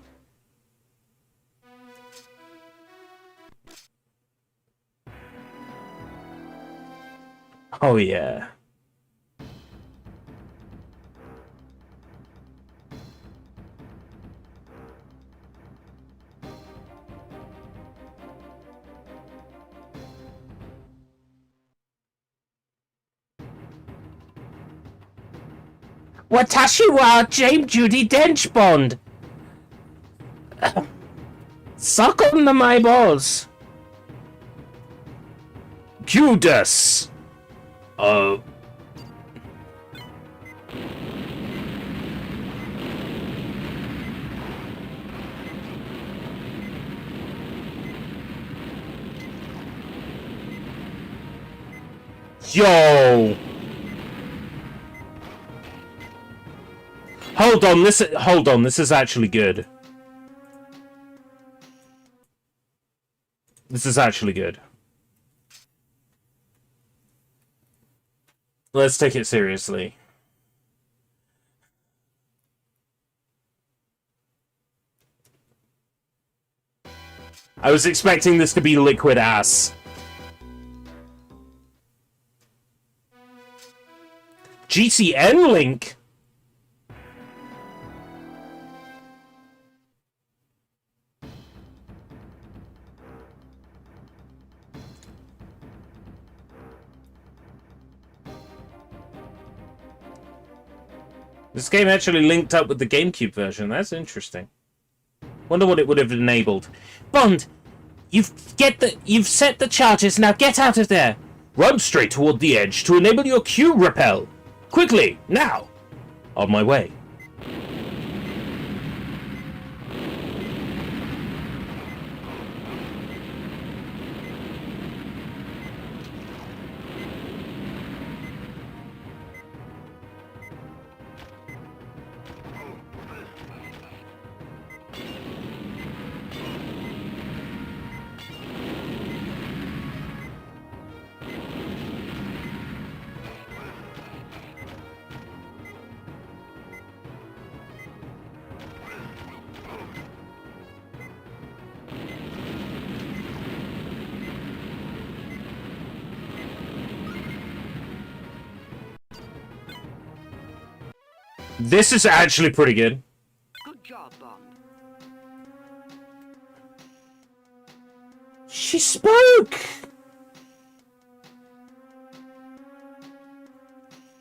Oh, yeah. Watashi wa James Judy Dench Bond. Suck on the my balls. Judas. Yo. Hold on, this is actually good. This is actually good. Let's take it seriously. I was expecting this to be liquid ass. GCN link? This game actually linked up with the GameCube version. That's interesting. Wonder what it would have enabled. Bond, you've set the charges. Now get out of there. Run straight toward the edge to enable your Q repel. Quickly, now. On my way. This is actually pretty good. Good job, Bond. She spoke!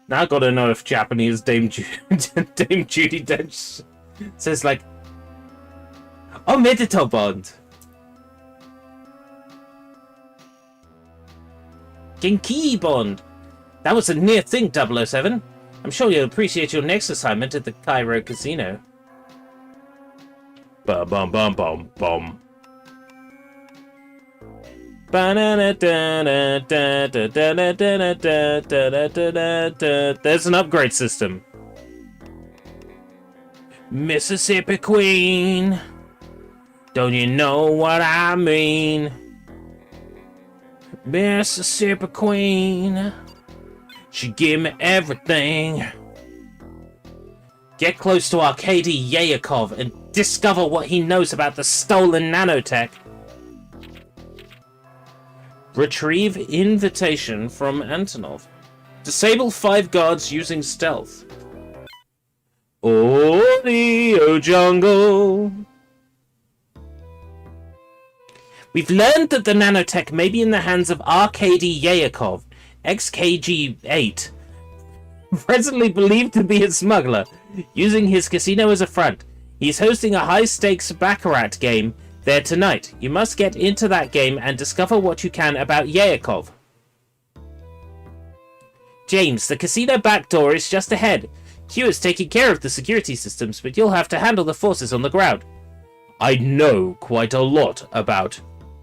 Now I gotta know if Japanese Dame Judy Dench says like, "Oh, Medito Bond." Genki Bond. That was a near thing, 007. I'm sure you'll appreciate your next assignment at the Cairo Casino. Bum bum bum bum bum. There's an upgrade system. Mississippi Queen, don't you know what I mean? Mississippi Queen, she give me everything. Get close to Arkady Yayakov and discover what he knows about the stolen nanotech. Retrieve invitation from Antonov. Disable 5 guards using stealth. Audio jungle. We've learned that the nanotech may be in the hands of Arkady Yayakov, XKG-8, presently believed to be a smuggler, using his casino as a front. He's hosting a high-stakes Baccarat game there tonight. You must get into that game and discover what you can about Yakov. James, the casino back door is just ahead. Hewitt's taking care of the security systems, but you'll have to handle the forces on the ground. I know quite a lot about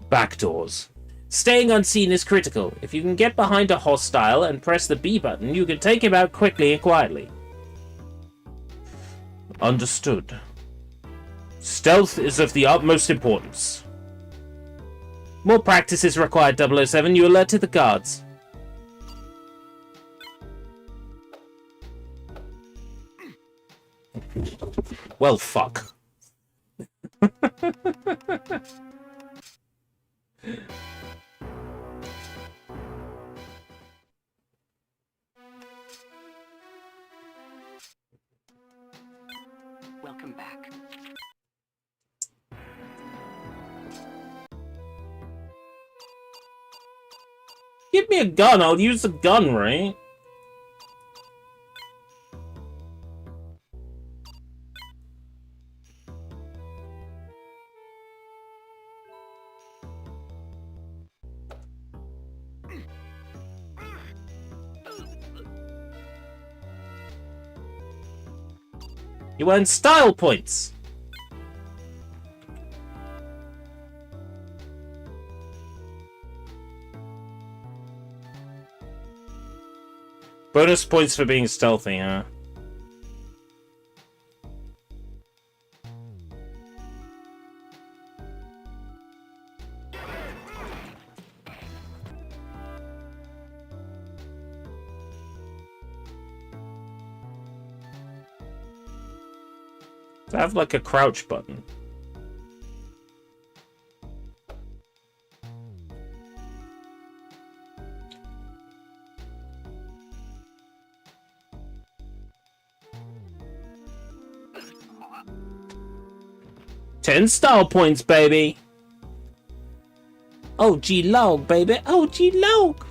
backdoors. Staying unseen is critical. If you can get behind a hostile and press the B button, you can take him out quickly and quietly. Understood. Stealth is of the utmost importance. More practice is required, 007. You alerted the guards. Well, fuck. Welcome back. Give me a gun, I'll use the gun, right? You earn style points. Bonus points for being stealthy, huh? I have like a crouch button. Ten style points, baby. OG log, baby. OG log.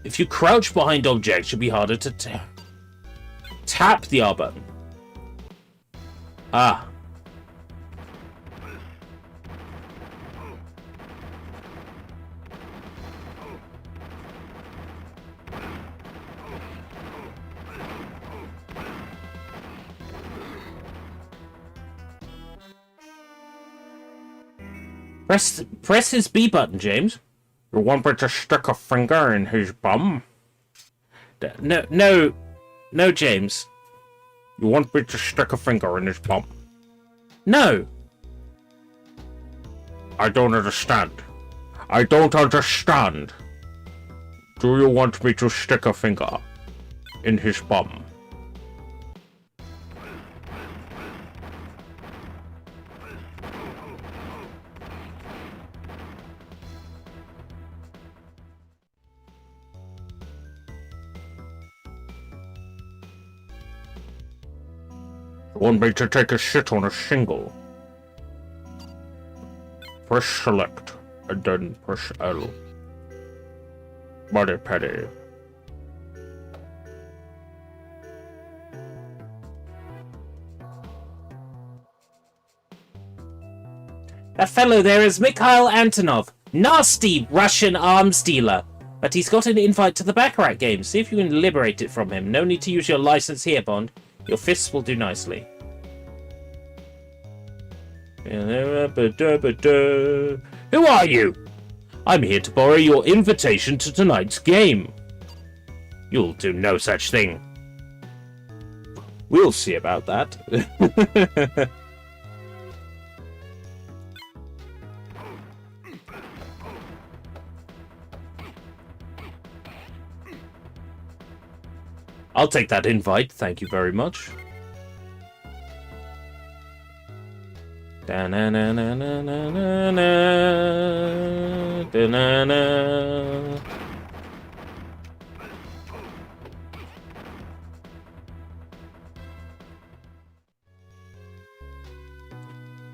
If you crouch behind objects, it'll be harder to tap the R button. Ah. Press his B button, James. You want me to stick a finger in his bum? No, James. You want me to stick a finger in his bum? No. I don't understand. I don't understand. Do you want me to stick a finger in his bum? Want me to take a shit on a shingle? Press select, and then press L. Buddy Petty. That fellow there is Mikhail Antonov. Nasty Russian arms dealer. But he's got an invite to the Baccarat game. See if you can liberate it from him. No need to use your license here, Bond. Your fists will do nicely. Who are you? I'm here to borrow your invitation to tonight's game. You'll do no such thing. We'll see about that. I'll take that invite, thank you very much. Da-na-na-na-na-na-na. Da-na-na.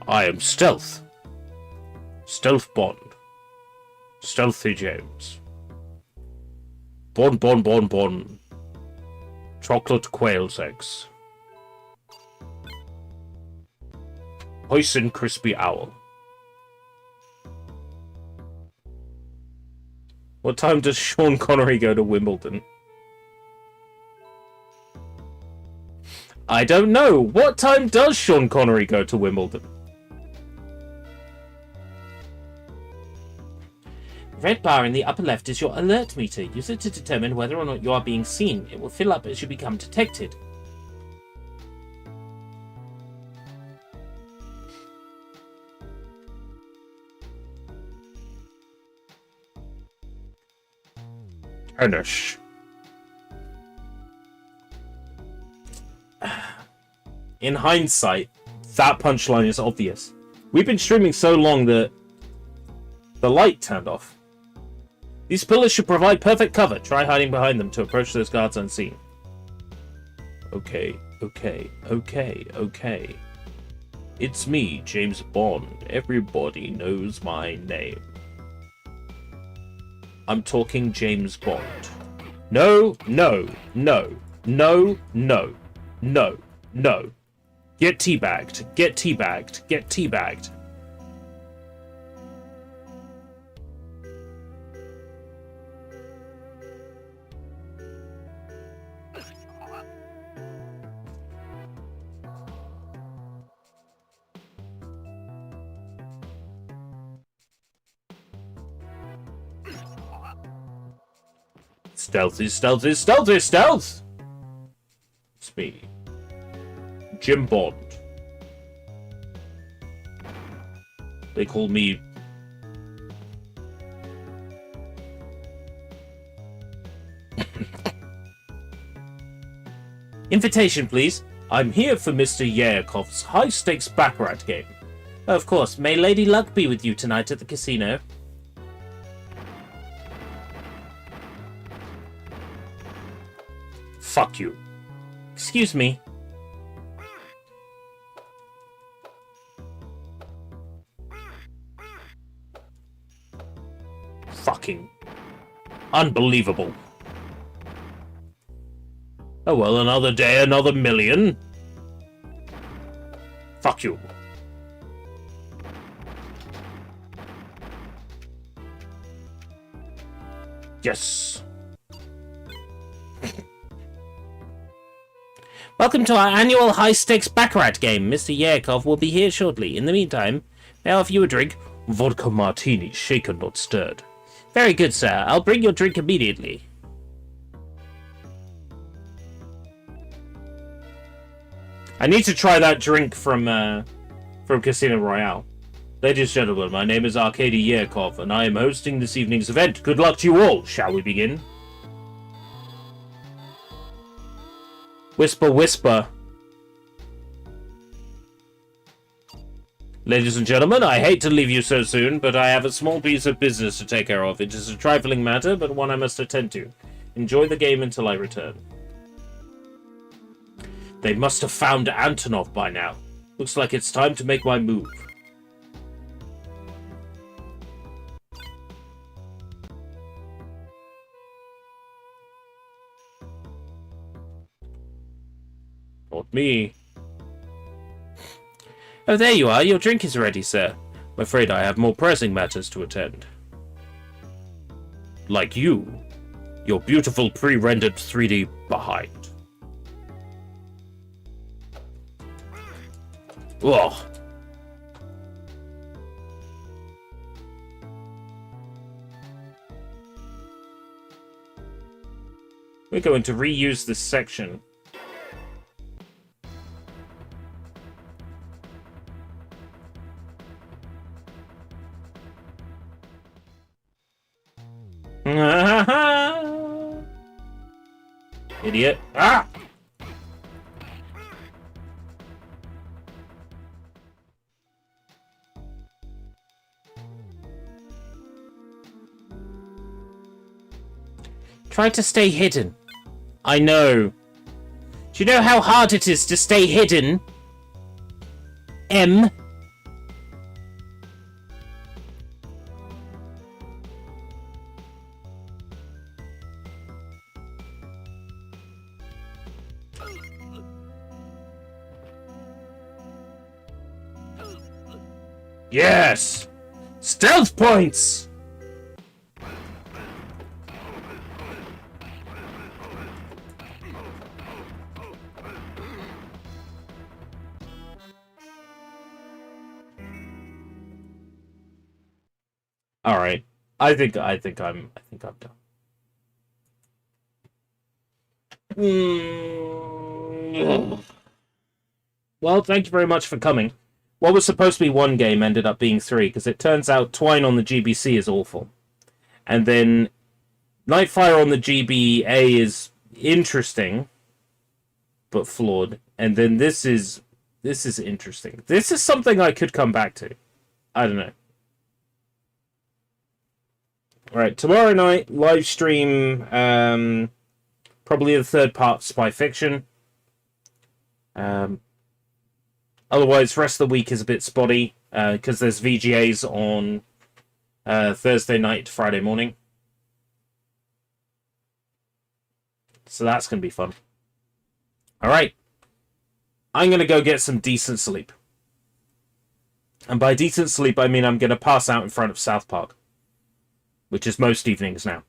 I am Stealth. Stealth Bond. Stealthy James. Bond. Chocolate quail's eggs. Hoisin crispy owl. What time does Sean Connery go to Wimbledon? I don't know. What time does Sean Connery go to Wimbledon? The red bar in the upper left is your alert meter. Use it to determine whether or not you are being seen. It will fill up as you become detected. Anish. In hindsight, that punchline is obvious. We've been streaming so long that the light turned off. These pillars should provide perfect cover. Try hiding behind them to approach those guards unseen. Okay. It's me, James Bond. Everybody knows my name. I'm talking James Bond. No. Get teabagged. Stealth! It's me, Jim Bond. They call me... Invitation, please. I'm here for Mr. Yakov's high-stakes baccarat game. Of course. May Lady Luck be with you tonight at the casino. Fuck you. Excuse me. Fucking unbelievable. Oh well, another day, another million. Fuck you. Yes. Welcome to our annual high-stakes baccarat game. Mr. Yakov will be here shortly. In the meantime, may I offer you a drink? Vodka martini, shaken not stirred. Very good, sir. I'll bring your drink immediately. I need to try that drink from Casino Royale. Ladies and gentlemen, my name is Arkady Yakov, and I am hosting this evening's event. Good luck to you all. Shall we begin? Whisper, whisper. Ladies and gentlemen, I hate to leave you so soon, but I have a small piece of business to take care of. It is a trifling matter, but one I must attend to. Enjoy the game until I return. They must have found Antonov by now. Looks like it's time to make my move. Not me. Oh, there you are. Your drink is ready, sir. I'm afraid I have more pressing matters to attend. Like you. Your beautiful pre-rendered 3D behind. Ugh. We're going to reuse this section. Idiot. Ah! Try to stay hidden. I know. Do you know how hard it is to stay hidden? M. Yes! Stealth points! Alright. I think I'm done. Well, thank you very much for coming. What was supposed to be one game ended up being three, because it turns out Twine on the GBC is awful. And then Nightfire on the GBA is interesting, but flawed. And then this is interesting. This is something I could come back to. I don't know. Alright, tomorrow night, live stream, probably the third part, Spy Fiction. Otherwise, rest of the week is a bit spotty, because there's VGAs on Thursday night to Friday morning. So that's going to be fun. Alright. I'm going to go get some decent sleep. And by decent sleep, I mean I'm going to pass out in front of South Park. Which is most evenings now.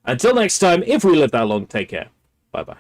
Until next time, if we live that long, take care. Bye-bye.